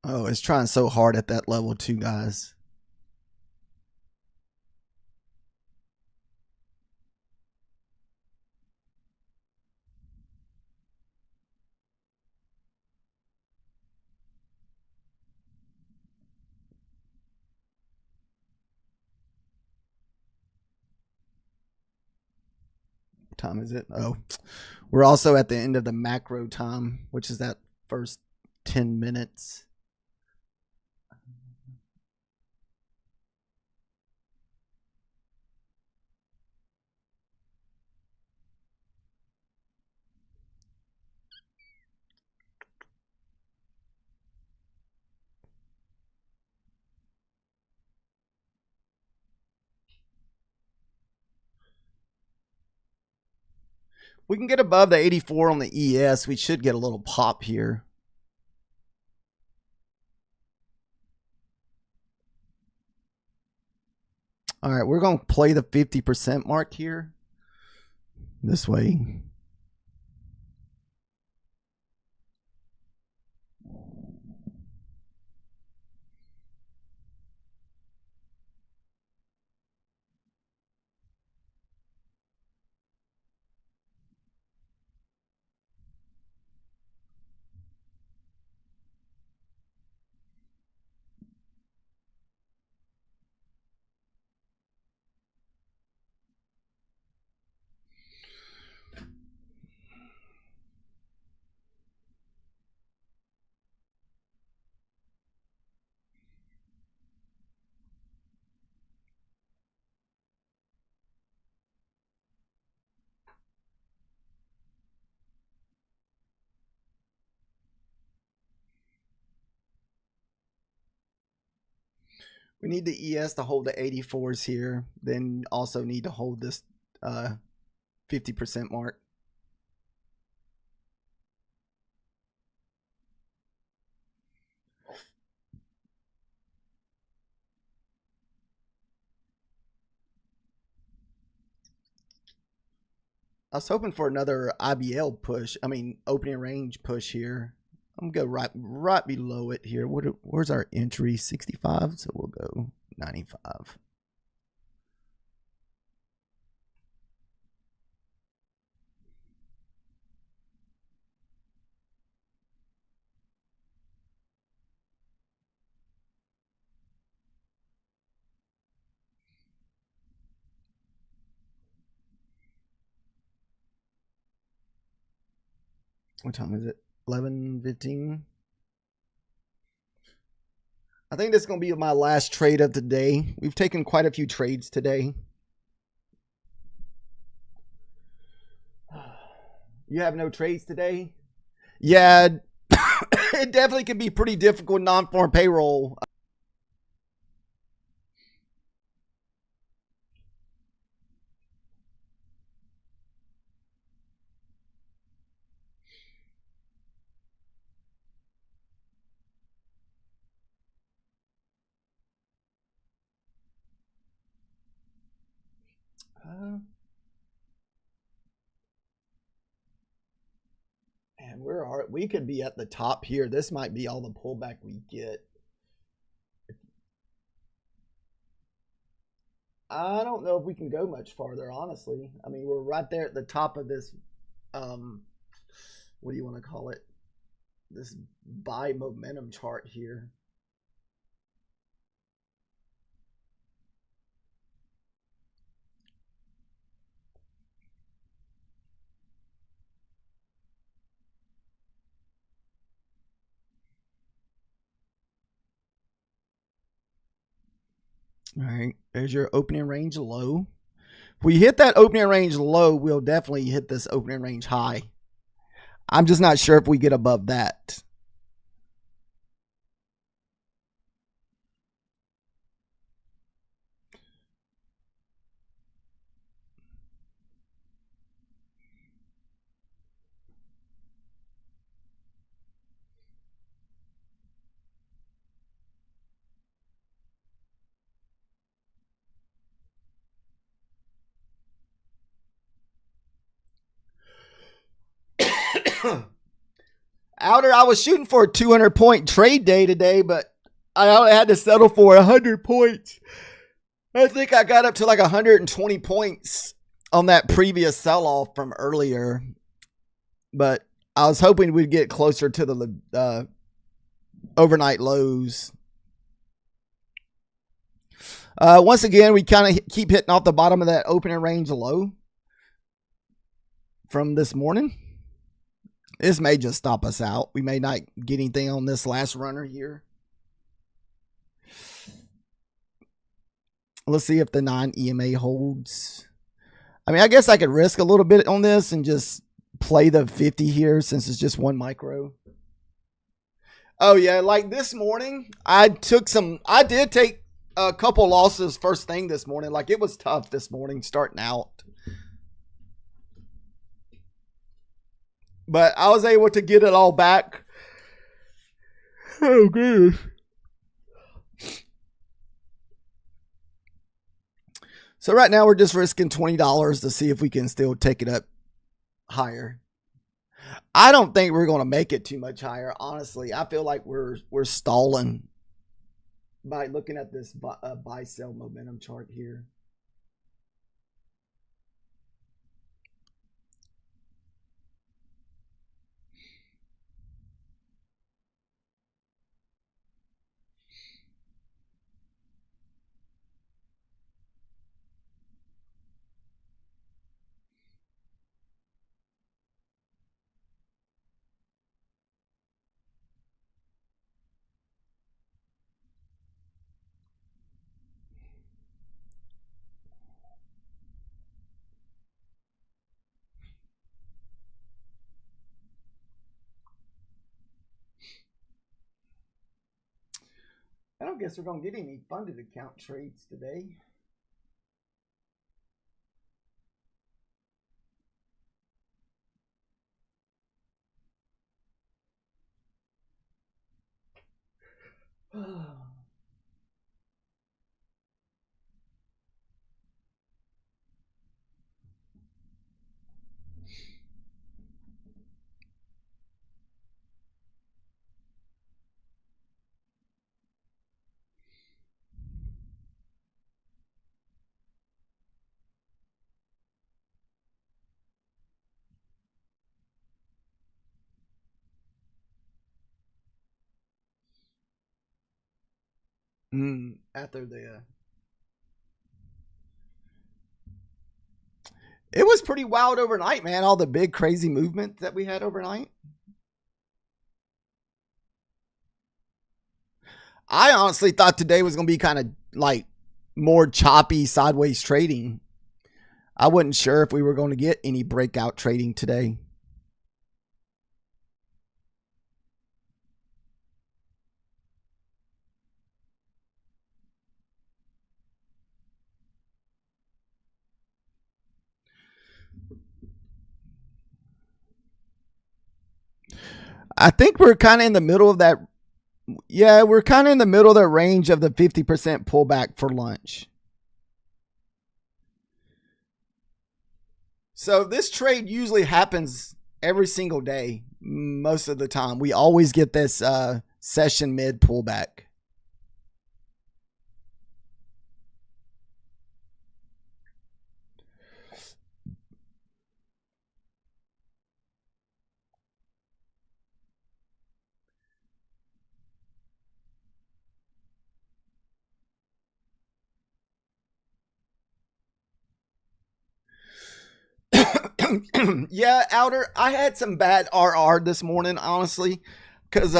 Oh, it's trying so hard at that level too, guys. What time is it? Oh, we're also at the end of the macro time, which is that first 10 minutes. We can get above the 84 on the ES. We should get a little pop here. All right, we're going to play the 50% mark here. This way. We need the ES to hold the 84s here. Then also need to hold this 50% mark. I was hoping for another IBL push. I mean, opening range push here. I'm gonna go right below it here. Where's our entry? 65. So we'll go 95. What time is it? 11:15. I think this is going to be my last trade of the day. We've taken quite a few trades today. You have no trades today? Yeah, it definitely can be pretty difficult non-farm payroll. Man, we could be at the top here. This might be all the pullback we get. I don't know if we can go much farther, honestly. I mean, we're right there at the top of this, what do you want to call it? this buy momentum chart here. All right, there's your opening range low. If we hit that opening range low, we'll definitely hit this opening range high. I'm just not sure if we get above that. Outer, I was shooting for a 200-point trade day today, but I had to settle for 100 points. I think I got up to like 120 points on that previous sell-off from earlier, but I was hoping we'd get closer to the overnight lows. Once again, we kind of keep hitting off the bottom of that opening range low from this morning. This may just stop us out. We may not get anything on this last runner here. Let's see if the 9 EMA holds. I mean, I guess I could risk a little bit on this and just play the 50 here since it's just 1 micro. Oh yeah, like this morning, I did take a couple losses first thing this morning. Like it was tough this morning starting out. But I was able to get it all back. Oh, goodness. So right now we're just risking $20 to see if we can still take it up higher. I don't think we're going to make it too much higher. Honestly, I feel like we're stalling by looking at this buy-sell momentum chart here. I don't guess we're going to get any funded account trades today. After the it was pretty wild overnight, man. All the big crazy movement that we had overnight. I honestly thought today was going to be kind of like more choppy sideways trading. I wasn't sure if we were going to get any breakout trading today. I think we're kind of in the middle of that. Yeah, we're kind of in the middle of the range of the 50% pullback for lunch. So this trade usually happens every single day. Most of the time, we always get this session mid pullback. Yeah, Outer, I had some bad RR this morning, honestly, because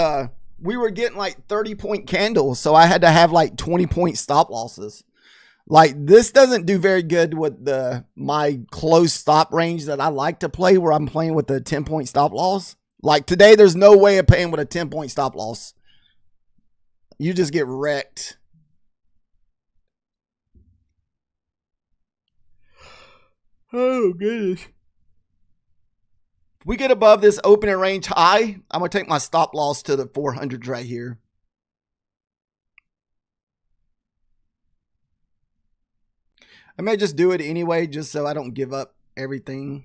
we were getting like 30-point candles, so I had to have like 20-point stop losses. Like, this doesn't do very good with my close stop range that I like to play, where I'm playing with the 10-point stop loss. Like today, there's no way of paying with a 10-point stop loss. You just get wrecked. Oh, goodness. If we get above this opening range high, I'm going to take my stop loss to the 400s right here. I may just do it anyway, just so I don't give up everything.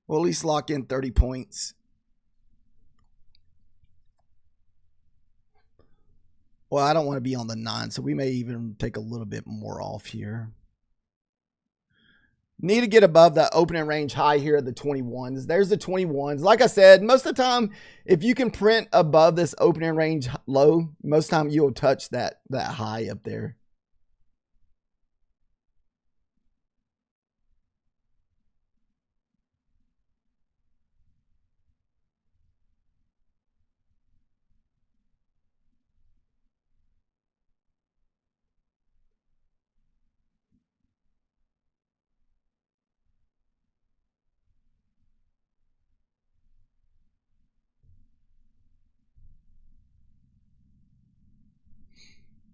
We'll at least lock in 30 points. Well, I don't want to be on the 9, so we may even take a little bit more off here. Need to get above the opening range high here at the 21s. There's the 21s. Like I said, most of the time, if you can print above this opening range low, most of the time you'll touch that high up there.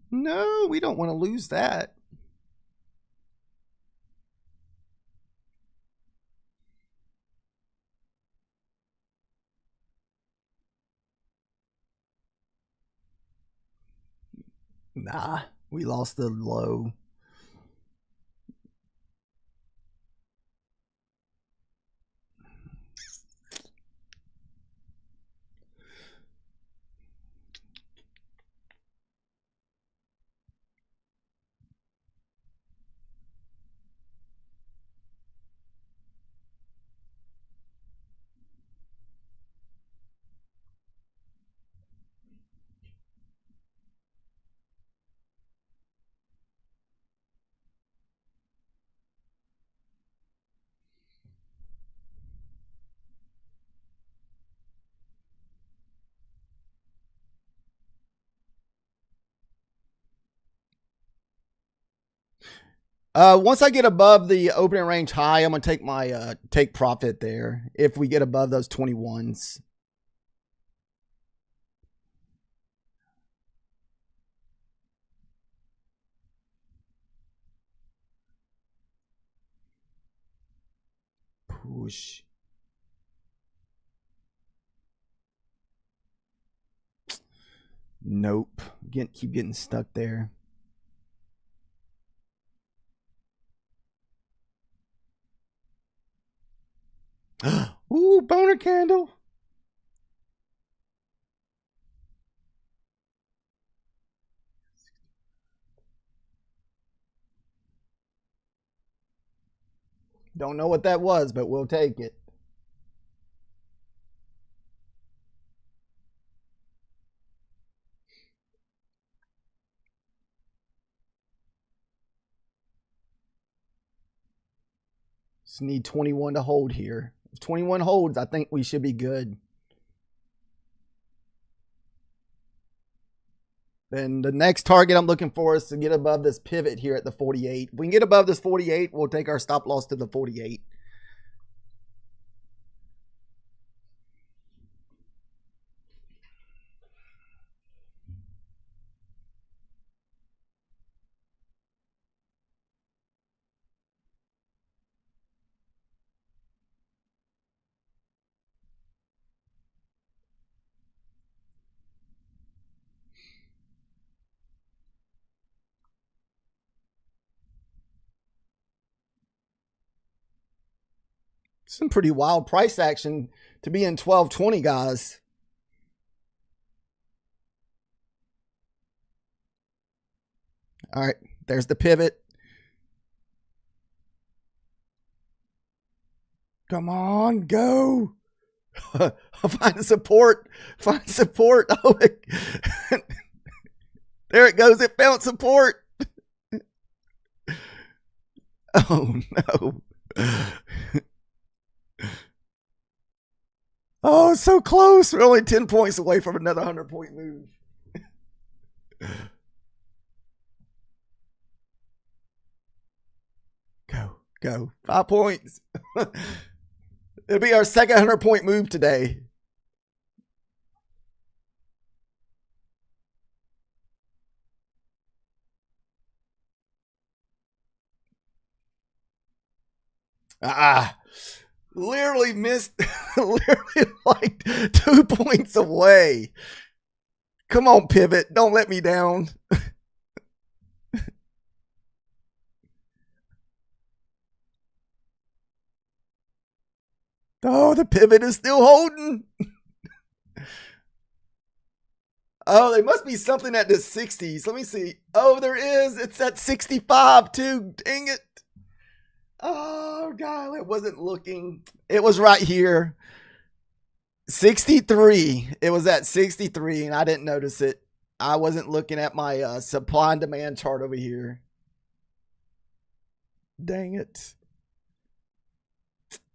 No, we don't want to lose that. Nah, we lost the low. Once I get above the opening range high, I'm gonna take my take profit there. If we get above those 21s. Push. Nope. Keep getting stuck there. Ooh, boner candle. Don't know what that was, but we'll take it. Just need 21 to hold here. If 21 holds, I think we should be good. Then the next target I'm looking for is to get above this pivot here at the 48. If we can get above this 48, we'll take our stop loss to the 48. Some pretty wild price action to be in 1220, guys. All right, there's the pivot. Come on, go. Find support. Find support. Oh, there it goes. It found support. Oh no. Oh, so close. We're only 10 points away from another 100-point move. Go. 5 points. It'll be our second 100-point move today. Literally missed, literally like 2 points away. Come on, pivot. Don't let me down. Oh, the pivot is still holding. Oh, there must be something at the 60s. Let me see. Oh, there is. It's at 65 too. Dang it. Oh, God. It wasn't looking. It was right here. 63. It was at 63, and I didn't notice it. I wasn't looking at my supply and demand chart over here. Dang it.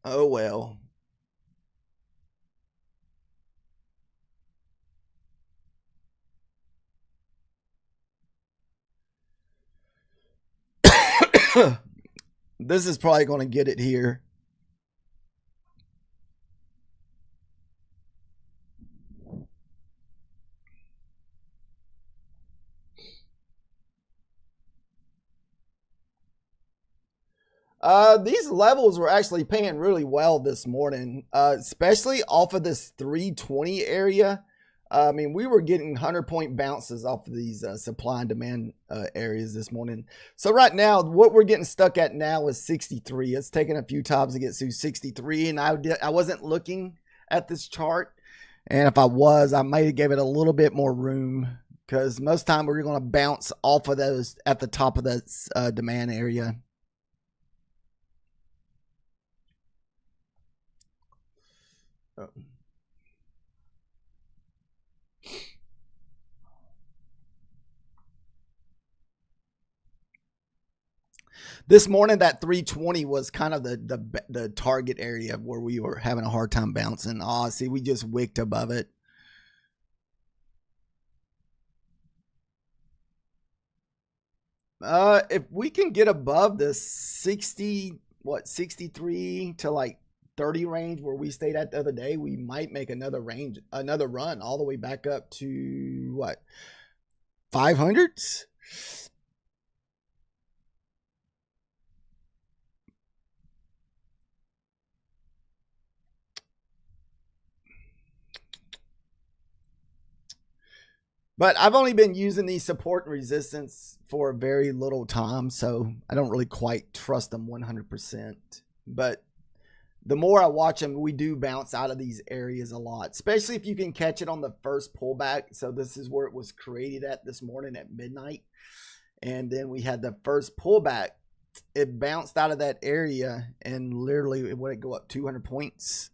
Oh, well. This is probably going to get it here. These levels were actually paying really well this morning, especially off of this 320 area. I mean, we were getting 100-point bounces off of these supply and demand areas this morning. So right now, what we're getting stuck at now is 63. It's taken a few times to get to 63, and I wasn't looking at this chart. And if I was, I might have gave it a little bit more room, because most time we're going to bounce off of those at the top of the demand area. Oh. This morning, that 320 was kind of the target area where we were having a hard time bouncing. Oh, see, we just wicked above it. If we can get above the 63 to like 30 range where we stayed at the other day, we might make another run all the way back up to what, 500s. But I've only been using these support and resistance for a very little time, so I don't really quite trust them 100%. But the more I watch them, we do bounce out of these areas a lot, especially if you can catch it on the first pullback. So this is where it was created at this morning at midnight. And then we had the first pullback. It bounced out of that area, and literally it would go up 200 points.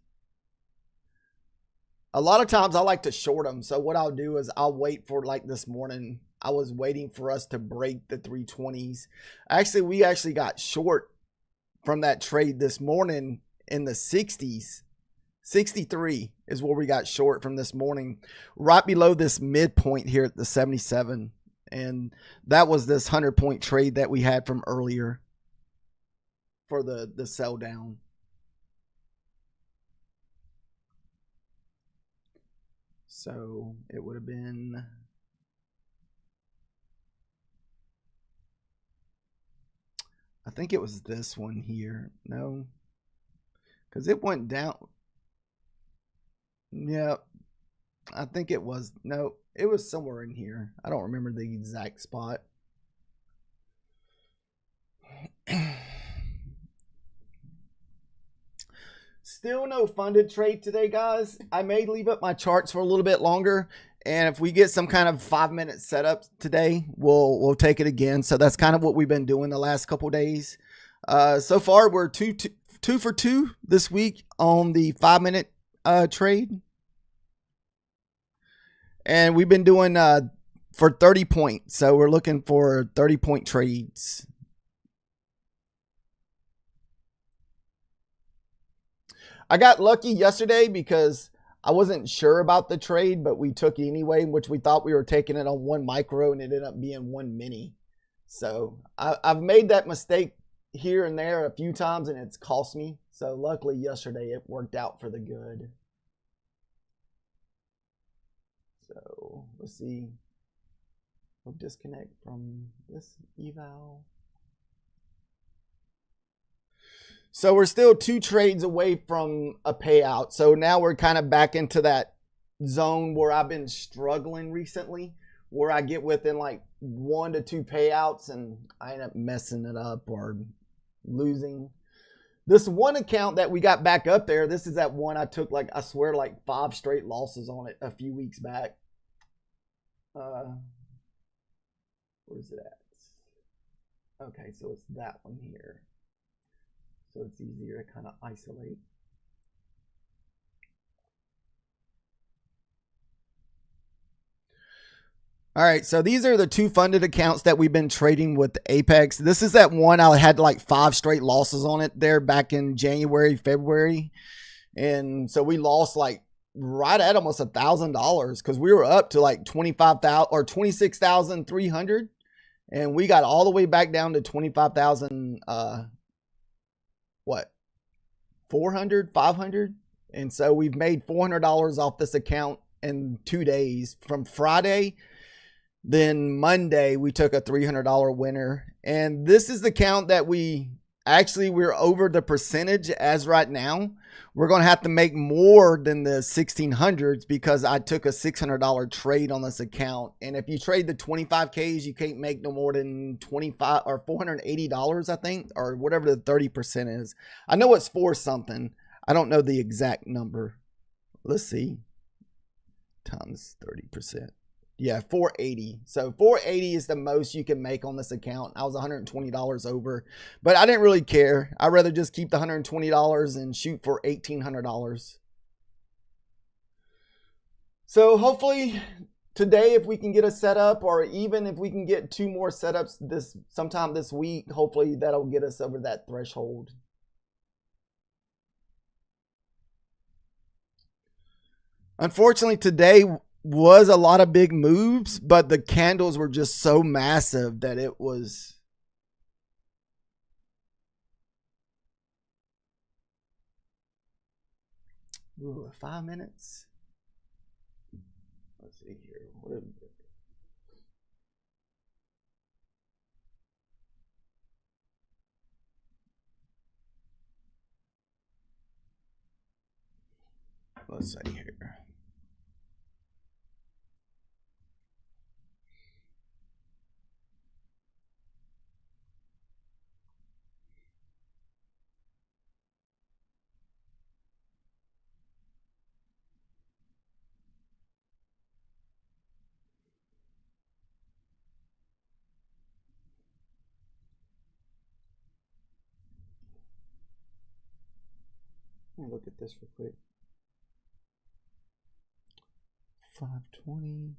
A lot of times I like to short them. So what I'll do is I'll wait for, like this morning, I was waiting for us to break the 320s. Actually, we actually got short from that trade this morning in the 60s. 63 is where we got short from this morning, right below this midpoint here at the 77. And that was this 100-point trade that we had from earlier for the sell down. So it would have been, I think it was this one here. No, because it went down. Yeah, I think it was, no, it was somewhere in here. I don't remember the exact spot. Still no funded trade today, guys. I may leave up my charts for a little bit longer, and if we get some kind of 5-minute setup today, we'll take it again. So that's kind of what we've been doing the last couple days. So far, we're two for two this week on the 5-minute trade, and we've been doing for 30 points. So we're looking for 30-point trades. I got lucky yesterday because I wasn't sure about the trade, but we took it anyway, which we thought we were taking it on 1 micro and it ended up being 1 mini. So I've made that mistake here and there a few times and it's cost me. So luckily yesterday it worked out for the good. So let's see. We'll disconnect from this eval. So we're still 2 trades away from a payout. So now we're kind of back into that zone where I've been struggling recently, where I get within like 1 to 2 payouts and I end up messing it up or losing. This one account that we got back up there, this is that one I took like, I swear, like 5 straight losses on it a few weeks back. Where's it at? Okay, so it's that one here. So it's easier to kind of isolate. All right, so these are the 2 funded accounts that we've been trading with Apex. This is that one I had like 5 straight losses on it there back in January, February. And so we lost like right at almost $1,000 because we were up to like 25,000 or 26,300. And we got all the way back down to 25,000, what, 400, 500. And so we've made $400 off this account in 2 days from Friday. Then Monday we took a $300 winner. And this is the account that we're over the percentage as right now. We're going to have to make more than the 1600s because I took a $600 trade on this account. And if you trade the 25Ks, you can't make no more than 25 or $480, I think, or whatever the 30% is. I know it's 4 something. I don't know the exact number. Let's see. Times 30%. Yeah, 480. So 480 is the most you can make on this account. I was $120 over, but I didn't really care. I'd rather just keep the $120 and shoot for $1,800. So hopefully today, if we can get a setup, or even if we can get 2 more setups sometime this week, hopefully that'll get us over that threshold. Unfortunately, today was a lot of big moves, but the candles were just so massive that it was ooh, 5 minutes. Let's see here. What did we do? Let's see here. Let me look at this real quick. 520.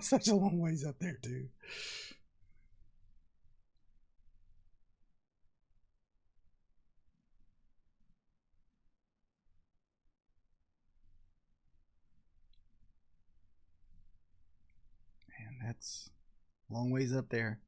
Such a long ways up there, too. Man, that's a long ways up there.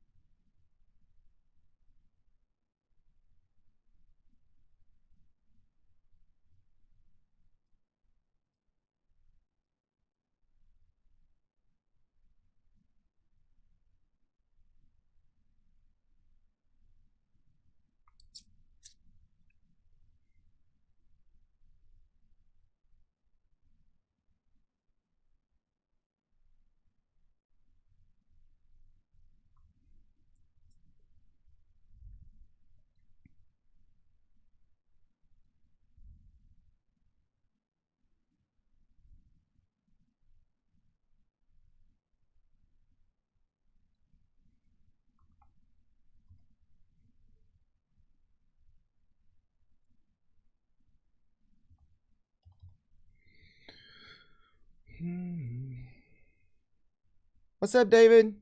What's up, David?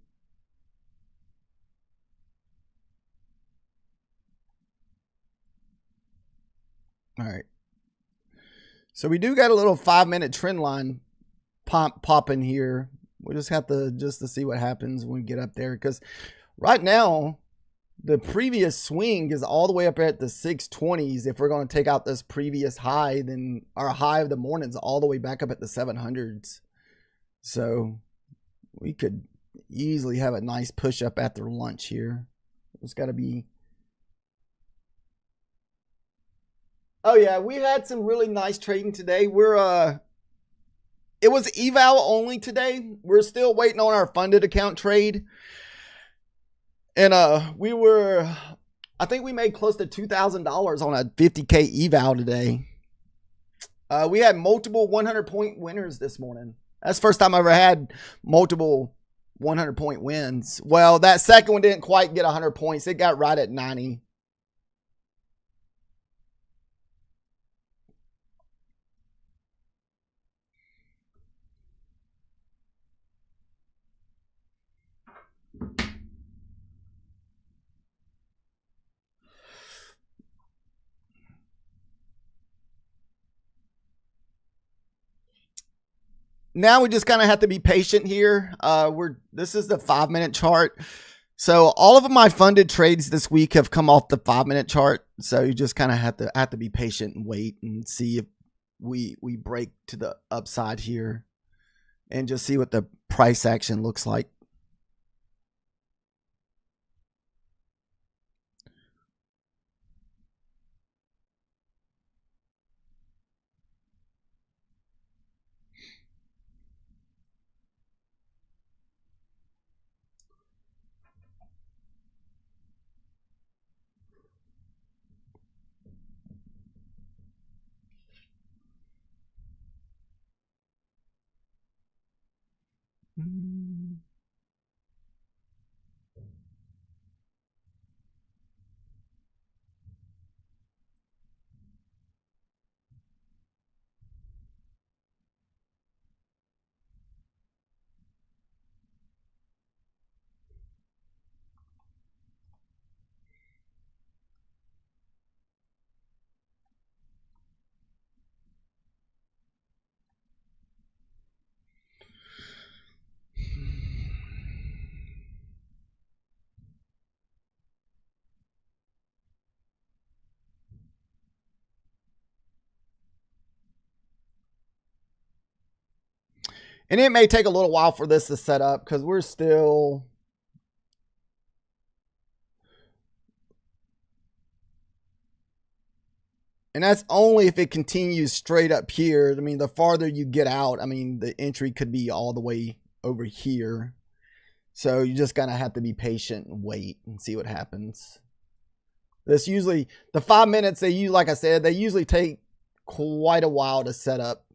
All right. So we do got a little 5-minute trend line popping here. We just have to see what happens when we get up there, because right now the previous swing is all the way up at the 620s. If we're going to take out this previous high, then our high of the morning is all the way back up at the 700s. So we could easily have a nice push up after lunch here. It's got to be. Oh yeah, we had some really nice trading today. It was eval only today. We're still waiting on our funded account trade. And I think we made close to $2,000 on a 50K eval today. We had multiple 100-point winners this morning. That's the first time I ever had multiple 100-point wins. Well, that second one didn't quite get 100 points. It got right at 90. Now we just kind of have to be patient here. This is the 5-minute chart. So all of my funded trades this week have come off the 5-minute chart. So you just kind of have to be patient and wait and see if we break to the upside here, and just see what the price action looks like. And it may take a little while for this to set up, because we're still. And that's only if it continues straight up here. I mean, the farther you get out, I mean, the entry could be all the way over here. So you just kind of have to be patient and wait and see what happens. This usually, the 5 minutes, like I said, they usually take quite a while to set up.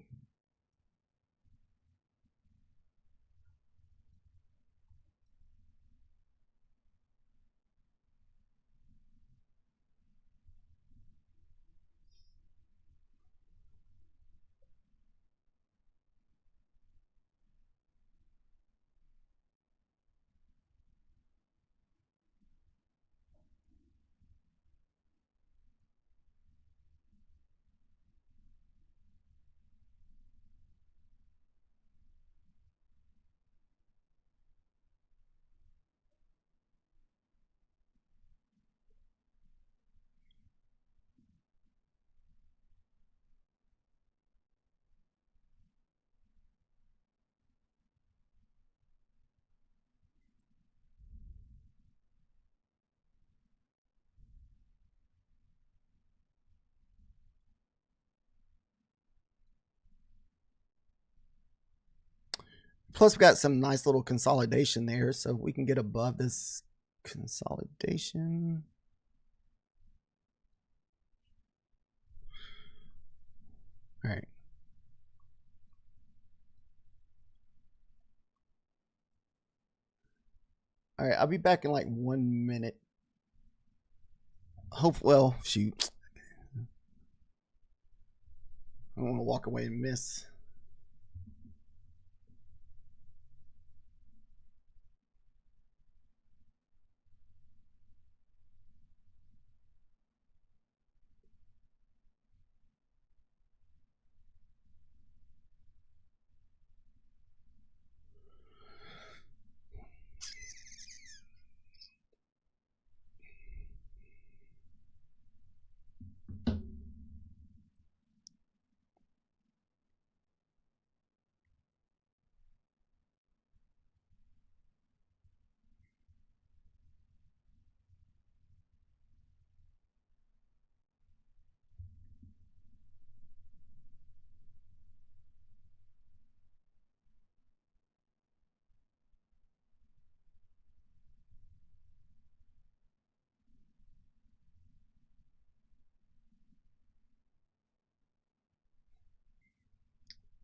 Plus, we got some nice little consolidation there, so we can get above this consolidation. All right. All right, I'll be back in like 1 minute. Well, shoot. I don't want to walk away and miss.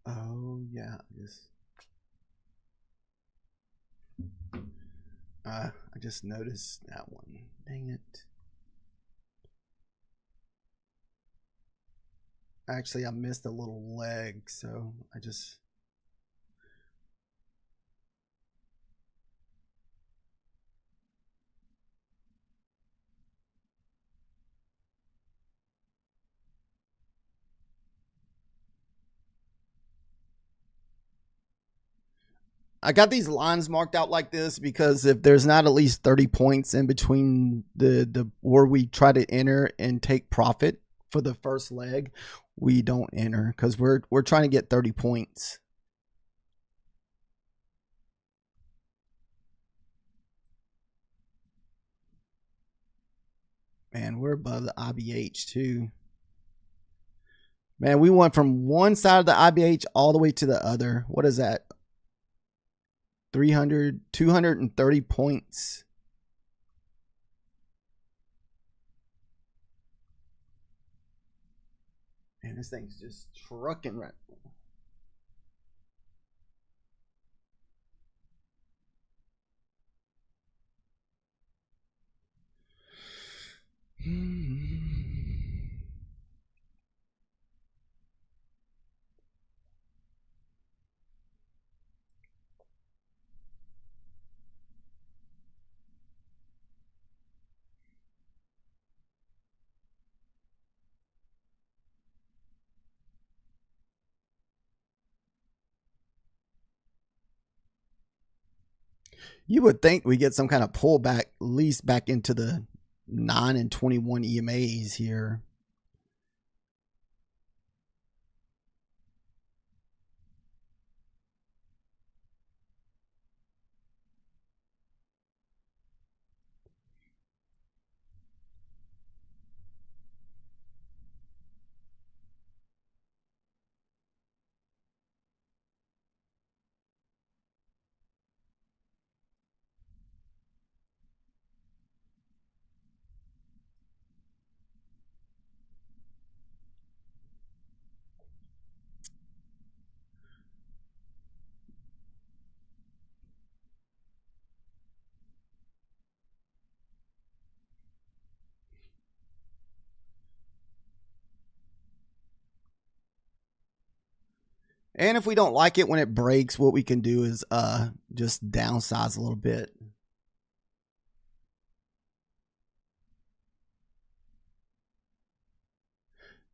Oh yeah, I just noticed that one. Dang it. Actually, I missed a little leg, so I just. I got these lines marked out like this because if there's not at least 30 points in between the where we try to enter and take profit for the first leg, we don't enter because we're trying to get 30 points. Man, we're above the IBH too. Man, we went from one side of the IBH all the way to the other. What is that? 230 points. Man, this thing's just trucking right. You would think we get some kind of pullback, at least back into the 9 and 21 EMAs here. And if we don't like it when it breaks, what we can do is just downsize a little bit.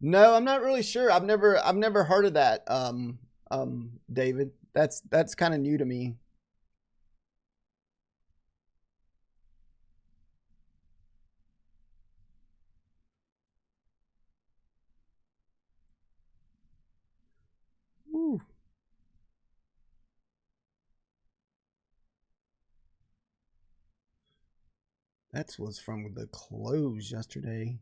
No, I'm not really sure. I've never heard of that, David. That's kind of new to me. Ooh. That was from the close yesterday.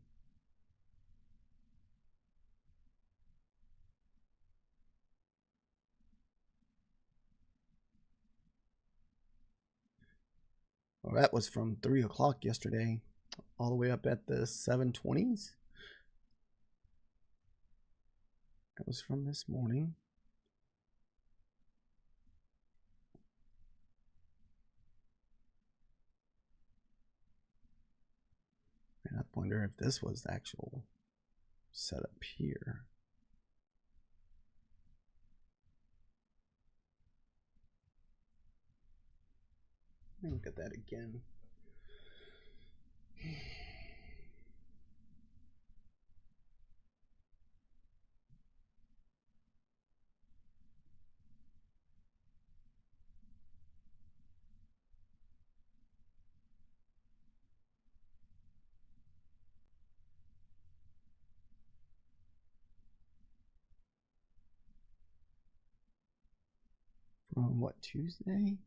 Well, that was from 3 o'clock yesterday, all the way up at the 720s. That was from this morning. And I wonder if this was the actual setup here. Let me look at that again. From what, Tuesday?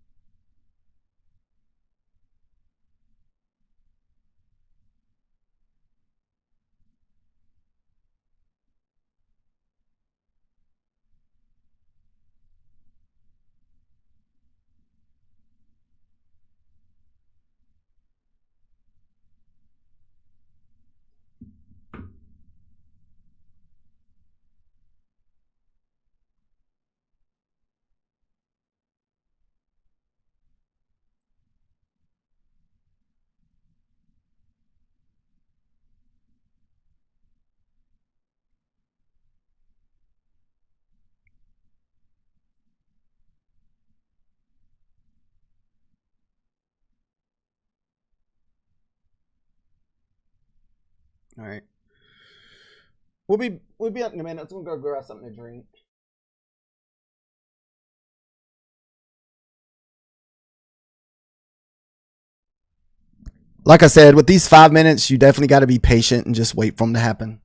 All right. We'll be up in a minute. Let's go grab something to drink. Like I said, with these 5 minutes, you definitely got to be patient and just wait for them to happen.